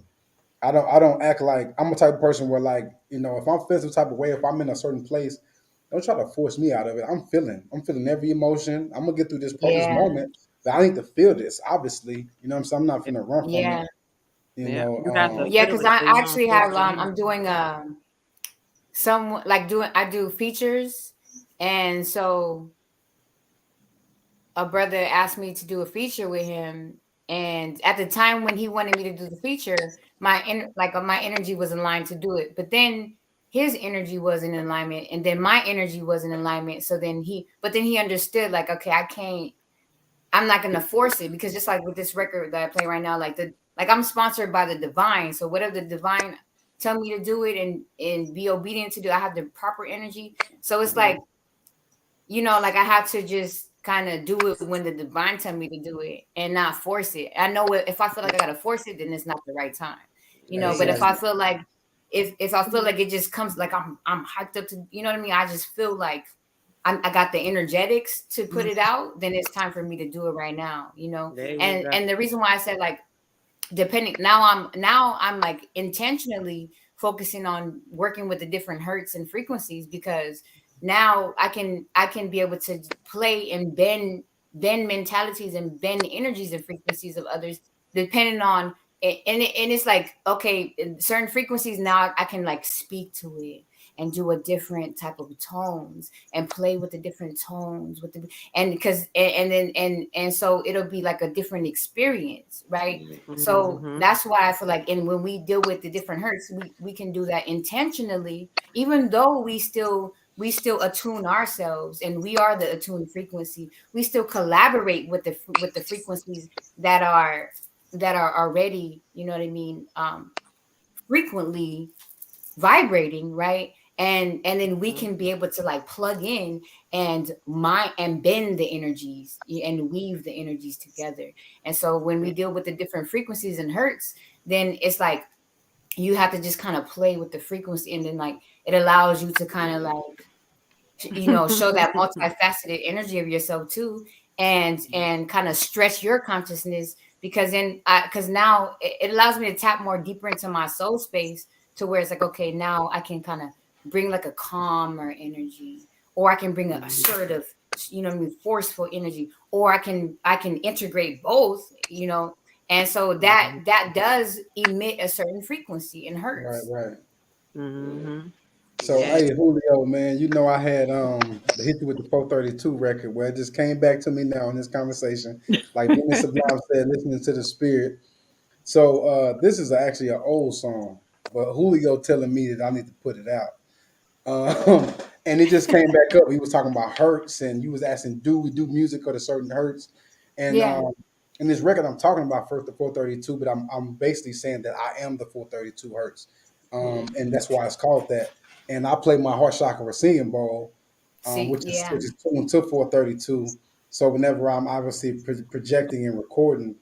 I don't act like I'm a type of person where like, if I'm feeling some type of way, if I'm in a certain place, don't try to force me out of it. I'm feeling every emotion. I'm gonna get through this Yeah. moment, but I need to feel this, obviously. You know what I'm saying? I'm not finna run from it. Yeah. You Yeah. know, You got to Yeah, feel because it I so you don't actually force have your hand. I'm doing some like doing I do features, and so a brother asked me to do a feature with him, and at the time when he wanted me to do the feature, my energy was in line to do it, but then his energy wasn't in alignment, and then my energy wasn't in alignment. So then he understood, like, okay, I'm not gonna force it, because just like with this record that I play right now, like I'm sponsored by the divine. So whatever the divine tell me to do it and be obedient to do, I have the proper energy. So it's like, like I have to just kind of do it when the divine tell me to do it and not force it. I know if I feel like I gotta force it, then it's not the right time. But if I exactly. feel like if I feel like it just comes like I'm hyped up to, you know what I mean? I just feel like I got the energetics to put it out, then it's time for me to do it right now. There you And go. and the reason why I said, like, depending, now I'm like intentionally focusing on working with the different hertz and frequencies, because now I can be able to play and bend mentalities and bend energies and frequencies of others, depending on and it's like, okay, in certain frequencies now I can like speak to it and do a different type of tones and play with the different tones with the, and because and then and so it'll be like a different experience, right? So Hmm. that's why I feel like, and when we deal with the different hurts, we can do that intentionally, even though we still attune ourselves, and we are the attuned frequency. We still collaborate with the frequencies that are already, you know what I mean, frequently vibrating, right? And then we can be able to like plug in and bend the energies and weave the energies together. And so when we deal with the different frequencies and hertz, then it's like you have to just kind of play with the frequency, and then like it allows you to kind of like show that multifaceted energy of yourself too, and kind of stretch your consciousness, because because now it allows me to tap more deeper into my soul space, to where it's like, okay, now I can kind of bring like a calmer energy, or I can bring a assertive, forceful energy, or I can integrate both. And so that does emit a certain frequency and Right, hertz. right. Hmm. So Yeah. hey, Julio, man, I had the hit you with the 432 record, where it just came back to me now in this conversation. Like Benny Sublime said, listening to the spirit. So this is actually an old song, but Julio telling me that I need to put it out. And it just came back up. He was talking about hertz, and you was asking, do we do music at a certain hertz? And Yeah. in this record, I'm talking about first the 432, but I'm basically saying that I am the 432 hertz, and that's why it's called that. And I play my heart chakra singing bowl, See, which is yeah. which is tuned to 432. So whenever I'm obviously projecting and recording,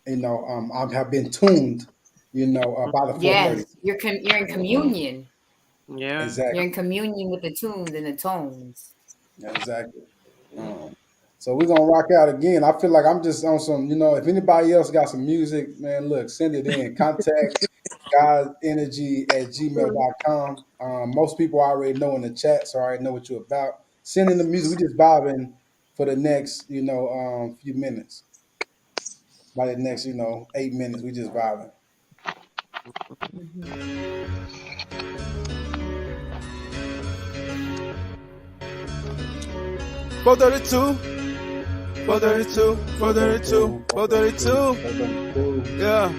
I have been tuned, by the 430. Yes, you're in communion. Yeah. Exactly. You're in communion with the tunes and the tones. Exactly. So we're gonna rock out again. I feel like I'm just on some, if anybody else got some music, man, look, send it in. Contact godenergy@gmail.com. Most people already know in the chat, so I already know what you're about. Send in the music. We just vibing for the next, few minutes. By the next, 8 minutes, we just vibing. Mhm. 432, 432, 432, 432. Yeah.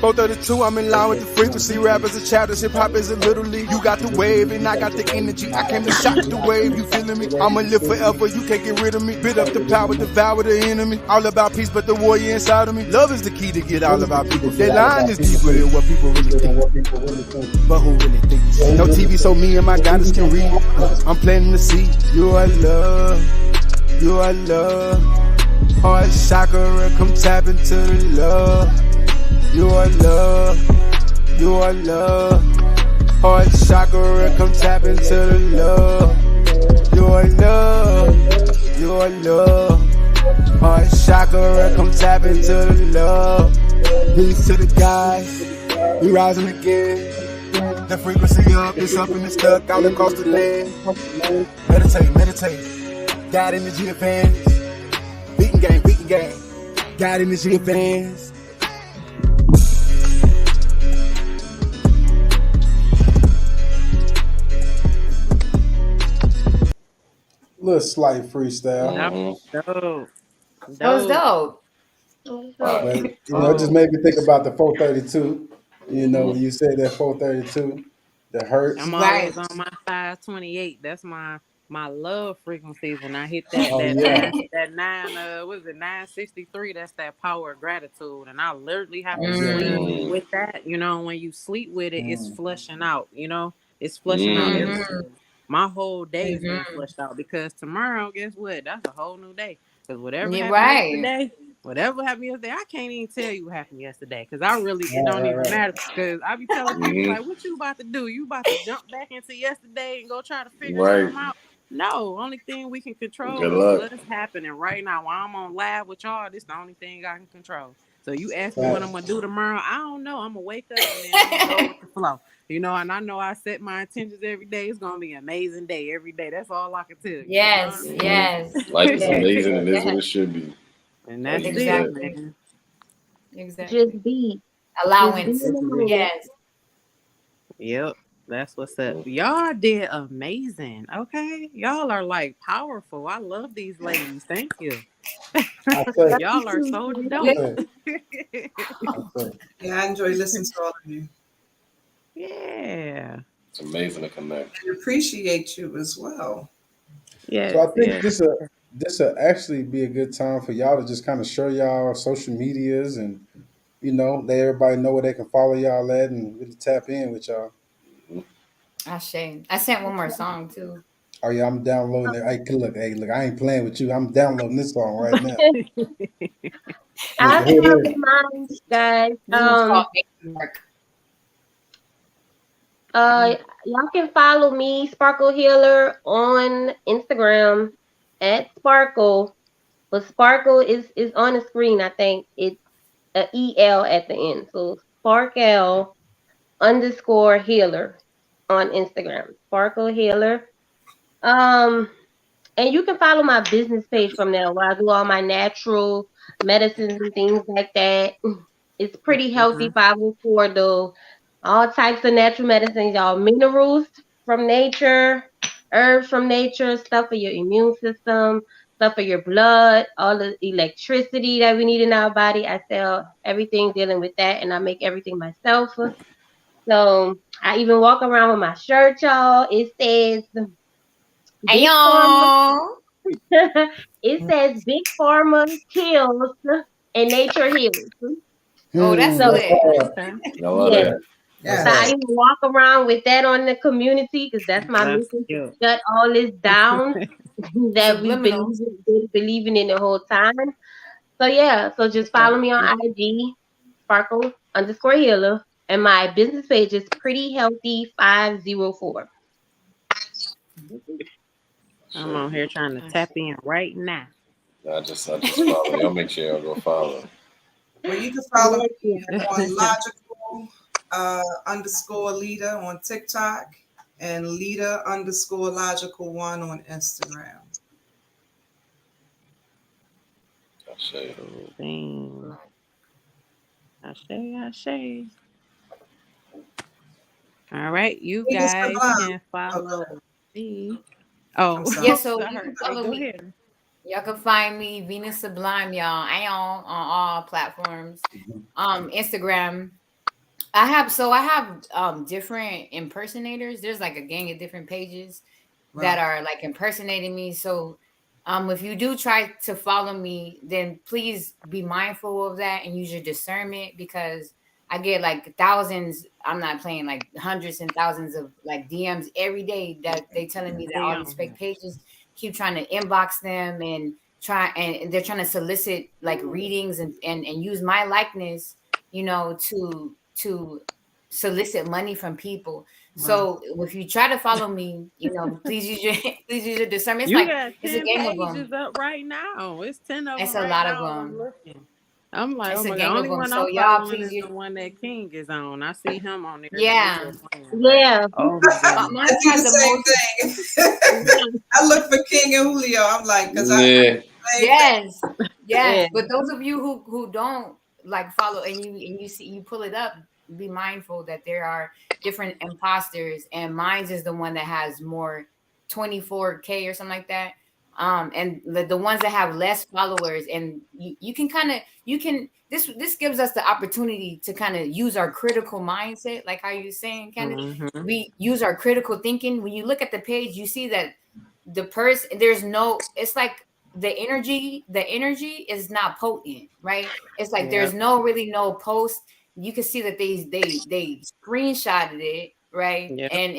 432, I'm in line with the frequency. Rap is a chapter, hip hop is a little league. You got the wave and I got the energy. I came to shock the wave, you feeling me? I'ma live forever, you can't get rid of me. Bit up the power, devour the enemy. All about peace, but the warrior inside of me. Love is the key to get all of our people. That line is deeper than what people really think. But who really thinks? No TV, so me and my goddess can read. I'm planting to see you are love, you are love. Heart chakra, come tap into the love. You are love, you are love. Heart chakra, come tap into the love. You are love, you are love. Heart chakra, come tap into the love. Peace to the guys, we rising again. The frequency up, it's up and it's stuck all across the land. Meditate, meditate. God energy advance. Beating game. God energy advance. Little slight freestyle. Dope. That was dope. But it just made me think about the 432. When you said that 432, the hertz. I'm always on my 528. That's my love frequencies. When I hit that Oh, yeah. that 963, that's that power of gratitude. And I literally have to Mm. sleep with that. When you sleep with it, it's flushing out, it's flushing out everything. My whole day is being flushed out because tomorrow, guess what? That's a whole new day. Because whatever You're happened right. yesterday, I can't even tell you what happened yesterday. Because it don't even matter. Because I be telling people, like, what you about to do? You about to jump back into yesterday and go try to figure something out? No, only thing we can control is what's happening right now. While I'm on live with y'all, this is the only thing I can control. So you ask me what I'm going to do tomorrow, I don't know. I'm going to wake up and then I'm going to go with the flow. And I know I set my intentions every day. It's going to be an amazing day every day. That's all I can tell you. Yes, yes. Life is amazing and is what it should be. And that's exactly. it, man. Exactly. Just be. Allowance. Just be in the moment. Yes. Yep. That's what's up. Y'all did amazing. Okay. Y'all are like powerful. I love these ladies. Thank you. Y'all are so dope. Yeah, I enjoy listening to all of you. Yeah. It's amazing to connect. I appreciate you as well. Yeah. So I think this will actually be a good time for y'all to just kind of show y'all social medias and let everybody know where they can follow y'all at and really tap in with y'all. I sent one more song too. Oh yeah, I'm downloading it. Hey, look, I ain't playing with you. I'm downloading this song right now. I'll share with mine, guys. Y'all can follow me, Sparkle Healer, on Instagram at Sparkle. But Sparkle is on the screen. I think it's a EL at the end. So Sparkle_Healer on Instagram. Sparkle Healer. And you can follow my business page from there where I do all my natural medicines and things like that. It's pretty healthy, 504 though. All types of natural medicines, y'all. Minerals from nature, herbs from nature, stuff for your immune system, stuff for your blood, all the electricity that we need in our body. I sell everything dealing with that, and I make everything myself. So I even walk around with my shirt, y'all. It says Hey y'all. It says Big Pharma kills and nature heals. Oh, that's so lit. So I even walk around with that on the community because that's my mission to shut all this down that we've been believing in the whole time. So yeah, so just follow me on IG, Sparkle_Healer, and my business page is Pretty Healthy 504. I'm on here trying to tap in right now. I just follow. Y'all make sure y'all go follow. Well, you can follow me on logical_leader on TikTok and leader_logical1 on Instagram. Ashe. All right, you Venus guys Sublime. can follow Oh, me. Oh, Yeah, so you sorry. can follow Go me. ahead. Y'all can find me Venus Sublime, y'all. I am on all platforms. Instagram. I have different impersonators. There's like a gang of different pages that are like impersonating me. So if you do try to follow me, then please be mindful of that and use your discernment, because I get like thousands, I'm not playing, like hundreds and thousands of like DMs every day that they telling me that all these fake pages keep trying to inbox them and they're trying to solicit like readings and use my likeness, to solicit money from people. So if you try to follow me, please use your discernment. You got It's a 10 gang of pages them. up right now. It's 10 of It's them a right lot of now. I'm them. looking. I'm like, It's oh a my gang God. of Only them. one So I'm y'all, following please is the one that King is on. I see him on there. Yeah. Yeah. Oh my God. Mine I do has the the same most. thing. I look for King and Julio. I'm like, because Yes. Yeah. But those of you who don't like follow and you see you pull it up, be mindful that there are different imposters, and mine is the one that has more 24K or something like that. And the ones that have less followers, and you can this gives us the opportunity to kind of use our critical mindset, like how you're saying, Candace. Mhm. We use our critical thinking. When you look at the page, you see that the person, it's like the energy is not potent, right? It's like there's no post. You can see that they screenshotted it, right? Yep. And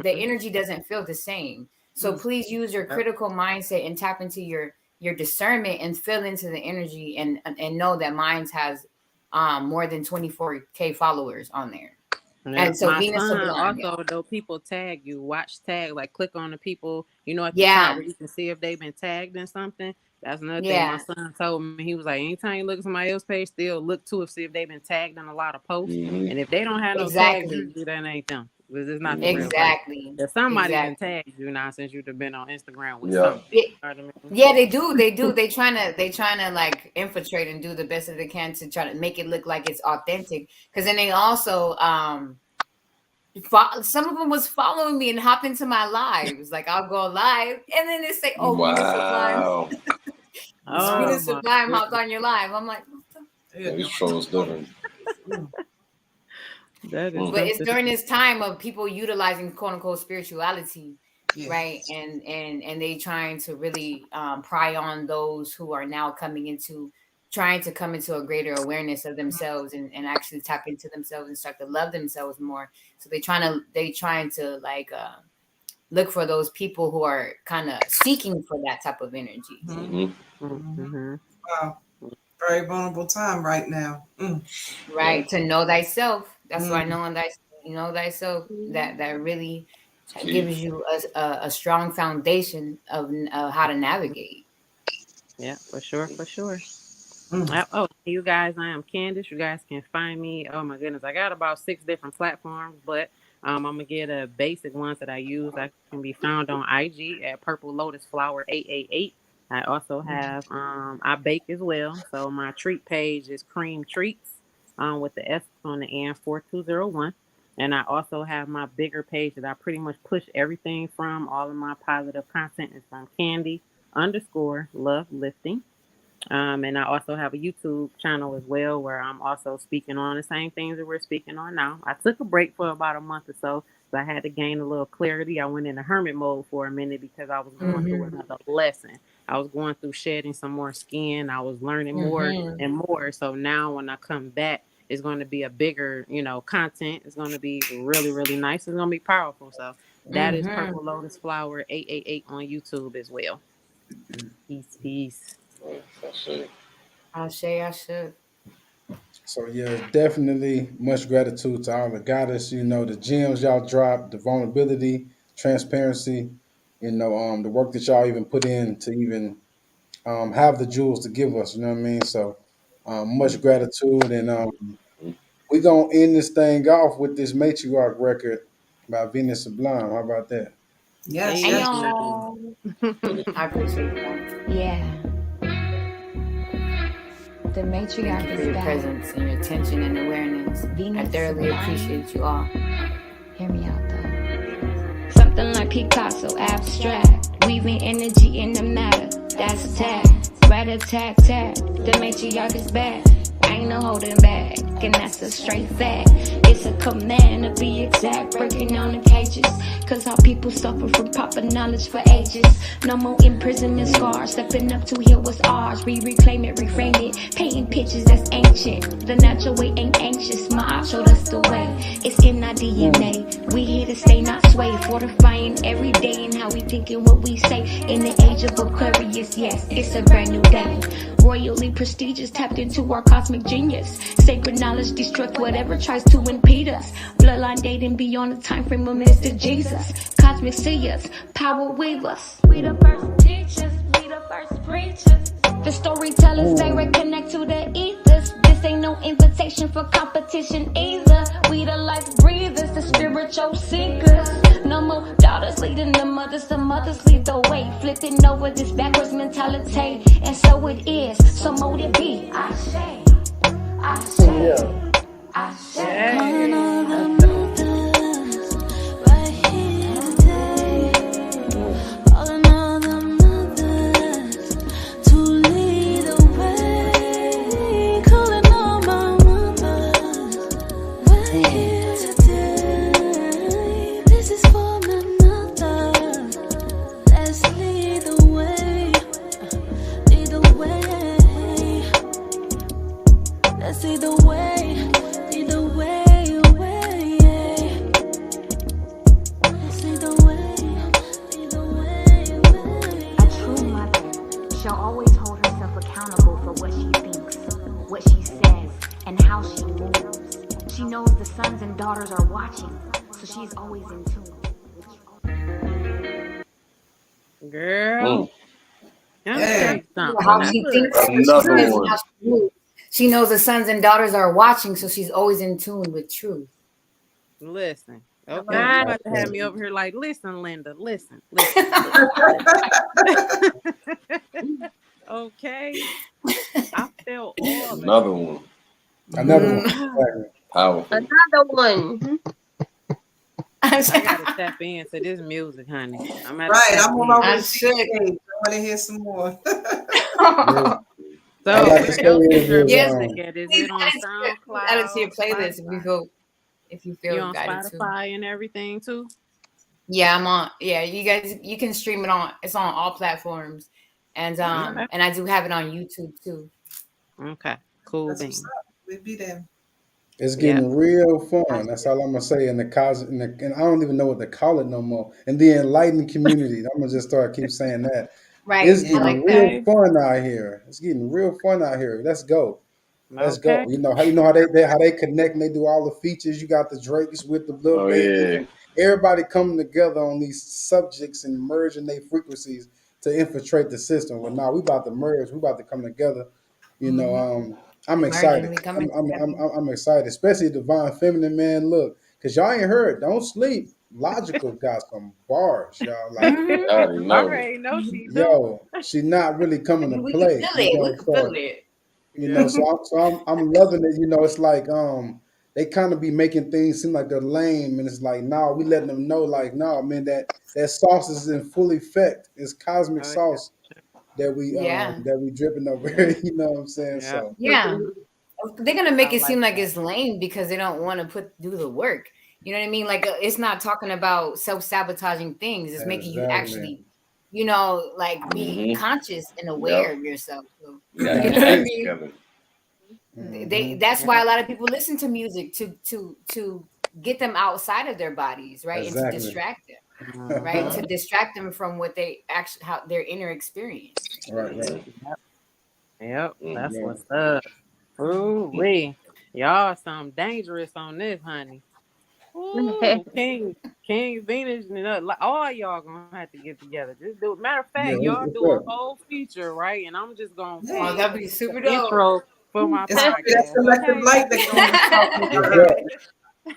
the energy doesn't feel the same. So please use your critical mindset and tap into your discernment and feel into the energy, and know that mine has more than 24K followers on there. Yeah. And so My Venus son Sublime, also, though, people tag you, watch tag, like click on the people, at the yeah, top where you can see if they've been tagged in something. That's another thing my yeah, son told me. He was like, anytime you look at somebody else's page, still look to it, see if they've been tagged in a lot of posts. And if they don't have no tags, exactly, usually that ain't them. Because it's not the real person. exactly, If somebody done exactly. tagged you now since you've been on Instagram with Yeah. something. You know what I mean? Yeah, they do. They trying to like infiltrate and do the best that they can to try to make it look like it's authentic. Because then they also some of them was following me and hop into my lives. Like I'll go live and then they say, "Oh, Venus Sublime, Wow. Oh Venus my Sublime hopped goodness. on your live." I'm like, Yeah, these trolls different. That is but it's something. during this time of people utilizing quote unquote spirituality, Yeah. right? And they trying to really pry on those who are now trying to come into a greater awareness of themselves and actually tap into themselves and start to love themselves more. So they trying to like look for those people who are kind of seeking for that type of energy. Mm-hmm. Wow. Very vulnerable time right now. Right. To know thyself. That's why Mm. know thyself, that really Key. gives you a strong foundation of how to navigate. Yeah, for sure, for sure. Mm. Oh, you guys, I am Candace. You guys can find me. Oh my goodness, I got about 6 different platforms, but I'm gonna get a basic ones that I use. I can be found on IG at Purple Lotus Flower 888. I also have I bake as well. So my treat page is Cream Treats with the S on the end 4201. And I also have my bigger page that I pretty much push everything from. All of my positive content is from Candy_Love Lifting. And I also have a YouTube channel as well where I'm also speaking on the same things that we're speaking on now. I took a break for about a month or so I had to gain a little clarity. I went into hermit mode for a minute because I was going through another lesson. I was going through shedding some more skin. I was learning more and more. So now when I come back, it's going to be a bigger, content. It's going to be really, really nice. It's going to be powerful. So that is Purple Lotus Flower 888 on YouTube as well. Peace, peace. That's it. I say I should. So yeah, definitely much gratitude to all the goddess. You know, the gems y'all dropped, the vulnerability, transparency. You know, the work that y'all even put in to even have the jewels to give us. You know what I mean? So much gratitude, and we gonna end this thing off with this matriarch record by Venus Sublime. How about that? Yes, And yes. y'all, I appreciate that. Yeah, the matriarch Thank you for is your back. presence and your attention and awareness. I Venus thoroughly Sublime. appreciate you all. Hear me out though. Something like Picasso, abstract. Weaving energy in the matter. That's a tag. Rat a tat tat. The matriarch is back. Ain't no holding back. And that's a straight fact. It's a command to be exact. Breaking down the cages. Cause our people suffer from proper knowledge for ages. No more imprisonment scars. Stepping up to heal what's ours. We reclaim it, reframe it. Painting pictures that's ancient. The natural way ain't anxious. My op showed us the way. It's in our DNA. We here to stay, not sway. Fortifying every day in how we think and what we say. In the age of Aquarius, yes, it's a brand new day. Royally prestigious, tapped into our cosmic genius. Sacred knowledge destruct whatever tries to impede us. Bloodline dating beyond the time frame of Mr. Jesus. Cosmic seers, power weavers. We the first teachers, we the first preachers. The storytellers, they reconnect to the ethers. This ain't no invitation for competition either. We the life breathers, the spiritual seekers. No more daughters leading the mothers lead the way. Flipping over this backwards mentality. And so it is, so mote it be. I say, I say, I say. Calling all the mothers right here today. Calling all the mothers to lead the way. Calling all my mothers right here today. This is for my mother. Let's lead the way. Lead the way. Let's lead the way. Lead the way, way. Let's lead the way. Lead the way, way. A true mother shall always hold herself accountable for what she thinks, what she says, and how she moves. She knows the sons and daughters are watching, so she's always in tune. Girl, I'm Yeah. saying something. How Now, she look, thinks, what she Another says, and one. how she moves. She knows the sons and daughters are watching, so she's always in tune with truth. listen. Okay, Right. you about to have me over here like, listen, Linda, listen. Okay, I felt all that. Another one. Another one. Exactly. Powerful. Another one. I gotta tap into this music, honey. I'm at Right, I'm on my way I to should. I want to hear some more. Yeah. So, I like where to say else is your Yes. music at? Is Please it on add it to your SoundCloud, playlist if you you feel on guided to. Spotify and everything too? Yeah, I'm on. Yeah, you guys, you can stream it on. It's on all platforms, and Okay. and I do have it on YouTube too. Okay, cool That's bean. what's up. We'll be there. It's Yeah. getting real fun. That's all I'm gonna say. In the cosmic, and I don't even know what to call it no more. In the enlightened community, I'm gonna just start keep saying that. Right. It's I getting like real that. fun out here. It's getting real fun out here. Let's go. Let's go. Okay. You know how they connect and they do all the features. You got the Drakes with the little Oh babies. yeah. Everybody coming together on these subjects and merging their frequencies to infiltrate the system. Well, now we about to merge. We about to come together. You know, I'm Merging, excited. we coming I'm excited, especially Divine Feminine, man. Look, cause y'all ain't heard. Don't sleep. Logical got some bars, y'all. Like, Mhm. I already I know. already know she do. yo, she not really coming to We can play. feel You it. know, We can feel it. you know, I'm loving it. You know, it's like they kind of be making things seem like they're lame, and it's like nah, we letting them know like nah, man, that sauce is in full effect. It's cosmic Oh, yeah. sauce that Yeah. we dripping over here. You know what I'm saying? Yeah. So Yeah. They're gonna make I it seem like like that. it's lame because they don't want to do the work. You know what I mean? Like it's not talking about self-sabotaging things. It's making you exactly. actually, you know, like be Mhm. conscious and aware of yourself. So, We gotta you get know what I that mean? together. That's Yeah. why a lot of people listen to music to get them outside of their bodies, right? And to Exactly. distract them, Mhm. right? To distract them from what they actually how their inner experience. Right. Yep. Yep, that's Yeah. what's up. Ooh, wee. Y'all something dangerous on this, honey. Ooh, King Venus, like, all y'all gonna have to get together. Just do. Matter of Yeah, fact, y'all it's do a up. whole feature, right? And I'm just gonna Yeah. Oh, be that'd be the super dope. intro for my It's that podcast. selective Okay, light let's that get King on was talking it. about It's up. earlier.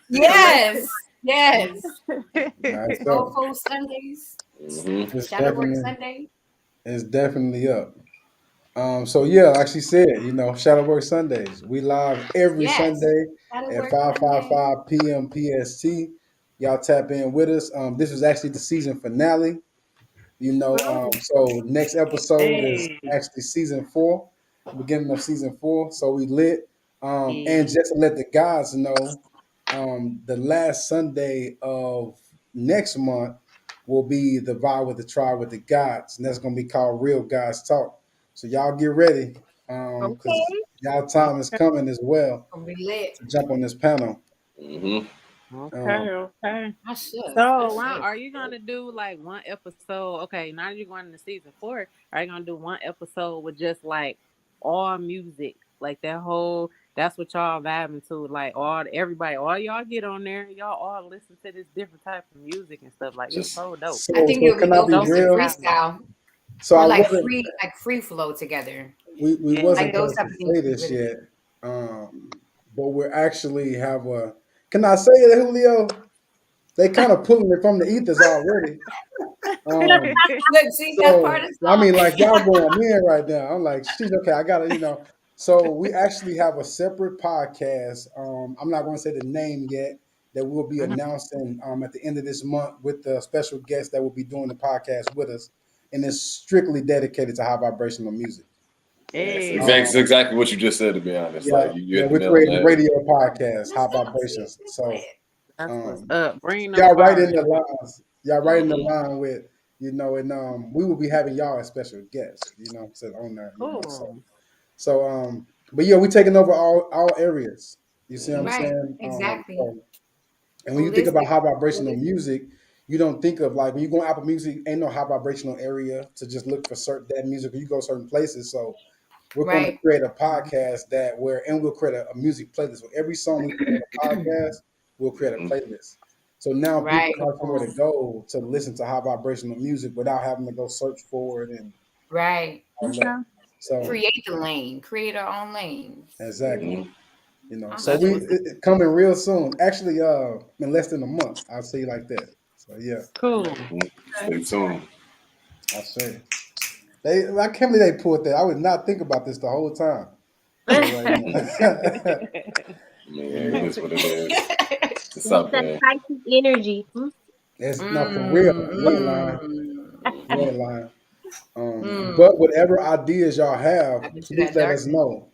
The Yes, yes. Nah, it's up. Soulful Sundays, Mm-hmm. It's Shadowwork definitely Sunday. up. So yeah, like she said, Shadowwork Sundays. We live every Yes, Sunday at Shadowwork Sunday. 5:55 p.m. PST. Y'all tap in with us. This was actually the season finale. So next episode is Hey, actually season 4, beginning of season 4. So we lit. And yeah. just to let the guys know, the last Sunday of next month will be the Vibe with the Tribe with the Gods, and that's gonna be called Real Guys Talk. So y'all get ready, Okay. because y'all time is coming as well Gonna be lit. to jump on this panel. Mm-hmm. Okay, Um, okay. I should. I So, should. are you gonna do like one episode? Okay, now that you're going into season 4, are you gonna do one episode with just like all music, like that whole? That's what y'all vibing to, like everybody, all y'all get on there, y'all all listen to this different type of music and stuff. Like it's Just so dope. so, I think so it'll be can I dope be just to So real? empowerment. freestyle So or I like wasn't. free flow together. We Like wasn't those going type to of things say would be this really yet, good. but we actually have a. Can I say it, Julio? They kind of pulling it from the ethers already. Um, Look, see that part so of the I song? mean, like y'all going in right now. I'm like, she's okay. I gotta. So we actually have a separate podcast. I'm not going to say the name yet. That we'll be Mhm. announcing at the end of this month with the special guest that will be doing the podcast with us, and it's strictly dedicated to high vibrational music. It's Hey, Um, exactly what you just said. To be honest, yeah, like you yeah, hit the we're nail on the creating a head. radio podcast, That's high dope. See, vibrations. that's So lit. that's what's um, up. Bring the y'all right in fire. the lines. Y'all right in the Mm-hmm. line with, and we will be having y'all as special guests, so on there, Cool. but yeah, we taking over all areas. You see what I'm Mm-hmm. Right. saying? Exactly. And when you think about Holistic. high vibrational Holistic. music, you don't think of like when you go on Apple Music, ain't no high vibrational area to just look for certain that music, or you go certain places. So we're going to Right. create a podcast and we'll create a music playlist. So every song we put on the podcast, we'll create a Mm-hmm. playlist. So now people Right. have somewhere to go to listen to high vibrational music without having to go search for it and Right. all that. Okay. So Create the lane. Create our own lanes. exactly, Mm-hmm. So That's Awesome. what's it coming real soon. Actually, in less than a month. I'll say it like that. So yeah, cool. Mm-hmm. Stay tuned. I say I can't believe they pulled that. I would not think about this the whole time. So right now, Man, it is what it is. It's That's out that there. psychic energy. it's not for real. Mm, You ain't lying. You Mm-hmm. ain't lying. mm. But whatever ideas y'all have, Tap into please that let us darkness. know.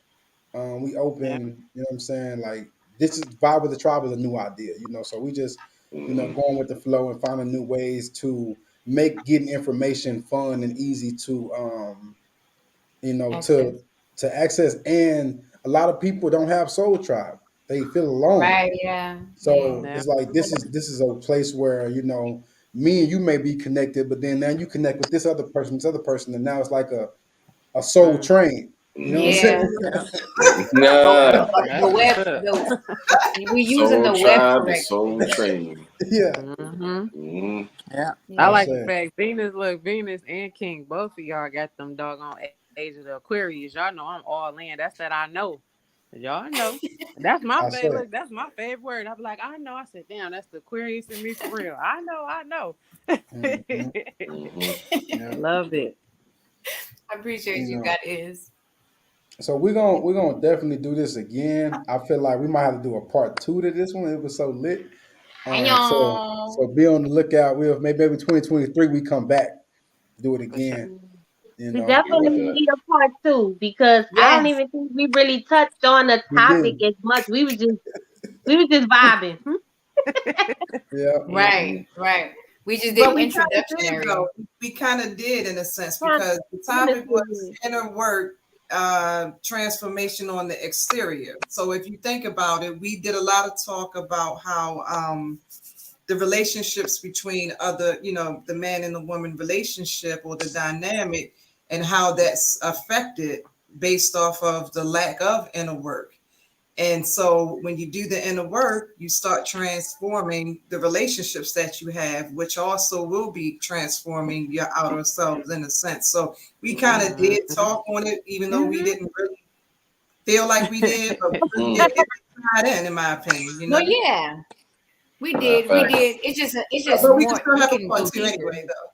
We Yeah. open, you know what I'm saying? Like this is Vibe with the Tribe is a new idea, so we just, Mm-hmm. going with the flow and finding new ways to make getting information fun and easy to Access. to access. And a lot of people don't have Soul Tribe. They feel alone. Right. Yeah. Yeah. So Yeah. it's like this is a place where me and you may be connected, but then now you connect with this other person, and now it's like a soul Mm. train. You know what I'm Mm-hmm. Yeah. saying? Yeah. The, Nah. That's the what's web. up. We using Soul the web Tribe, the correctly. Soul Train. Yeah, Mm-hmm. Mm-hmm. Yeah. I I Yeah. like the say. fact Venus and King, both of y'all got them doggone age of the Aquarius. Y'all know I'm all in. That's that I know. Y'all know. That's my I favorite. say. Look, that's my favorite word. I'm like, I know. I said, damn, that's the Aquarius in me for real. I know. hmm Mm-hmm. Yeah, Love it. I appreciate you you know. guys. So we're gonna definitely do this again. I feel like we might have to do a part 2 to this one. It was so lit. So Ayo. be on the lookout. Maybe 2023 we come back, do it For sure. again. You We know, Agree with definitely that. need a part 2 because I don't Yes. even think we really touched on the we topic did. as much. We was just vibing. Yeah, Mm-hmm. Right. Right. We just But did we kind of did, introductionary. though. We kind of did in a sense Kind because the of topic was did. inner work, transformation on the exterior. So if you think about it, we did a lot of talk about how the relationships between the man and the woman relationship or the dynamic and how that's affected based off of the lack of inner work. And so when you do the inner work, you start transforming the relationships that you have, which also will be transforming your outer selves in a sense. So we kind of did talk on it, even though we didn't really feel like we did, but we really did get tied in my opinion. You know? Well, yeah, we did. We did. It's just But we more. can still have a we part can two do anyway, though.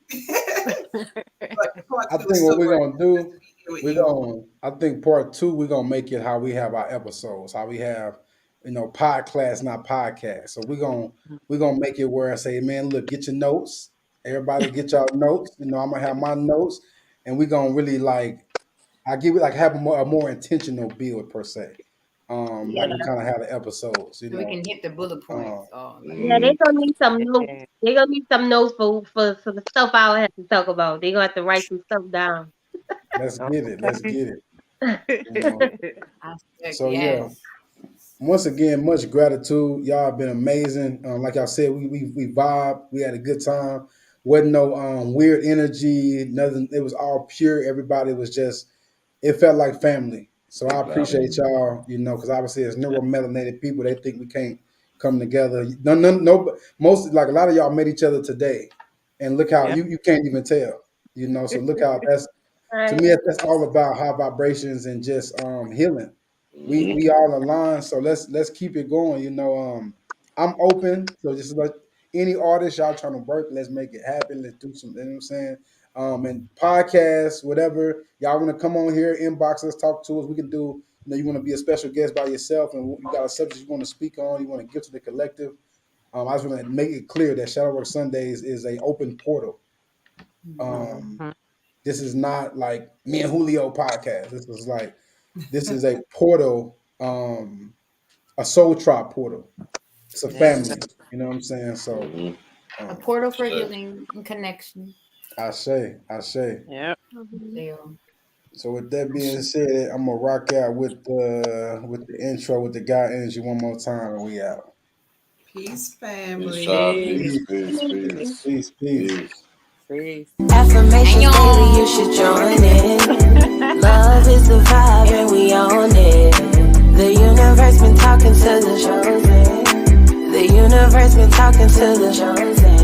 But part I two think is what still we're working. gonna do, I think part 2, we're gonna make it how we have our episodes, how we have, podcast, not podcast. So we're gonna make it where I say, man, look, get your notes. Everybody get y'all notes. I'm gonna have my notes, and we're gonna really I give it have a more intentional build per se. Like we kind of have the episodes, So we can hit the bullet points. Yeah, they're gonna need some notes. They're gonna need some notes for some stuff I have to talk about. They're gonna have to write some stuff down. Let's get it. Let's get it. So yeah. Once again, much gratitude. Y'all have been amazing. Like I said, we vibed. We had a good time. Wasn't no weird energy. Nothing. It was all pure. Everybody was just. It felt like family. So I appreciate y'all. Because obviously, as neuromelanated people, they think we can't come together. No. Most a lot of y'all met each other today, and look how you can't even tell. So look how that's. To me, that's all about high vibrations and just healing. We all aligned, so let's keep it going. I'm open, so just like any artist, y'all trying to work, let's make it happen. Let's do some, you know what I'm saying? And podcasts, whatever y'all want to come on here, inbox us, talk to us. We can do. You want to be a special guest by yourself, and you got a subject you want to speak on. You want to give to the collective. I just want to make it clear that Shadow Work Sundays is an open portal. This is not like me and Julio podcast. This is a portal, a soul tribe portal. It's a family. You know what I'm saying? So a portal for healing and connection. I say. Yeah. So with that being said, I'm gonna rock out with the intro with the God Energy one more time, and we out. Peace, family. Peace. Affirmations daily, you should join in. Love is the vibe and we own it. The universe been talking to the chosen. The universe been talking to the chosen.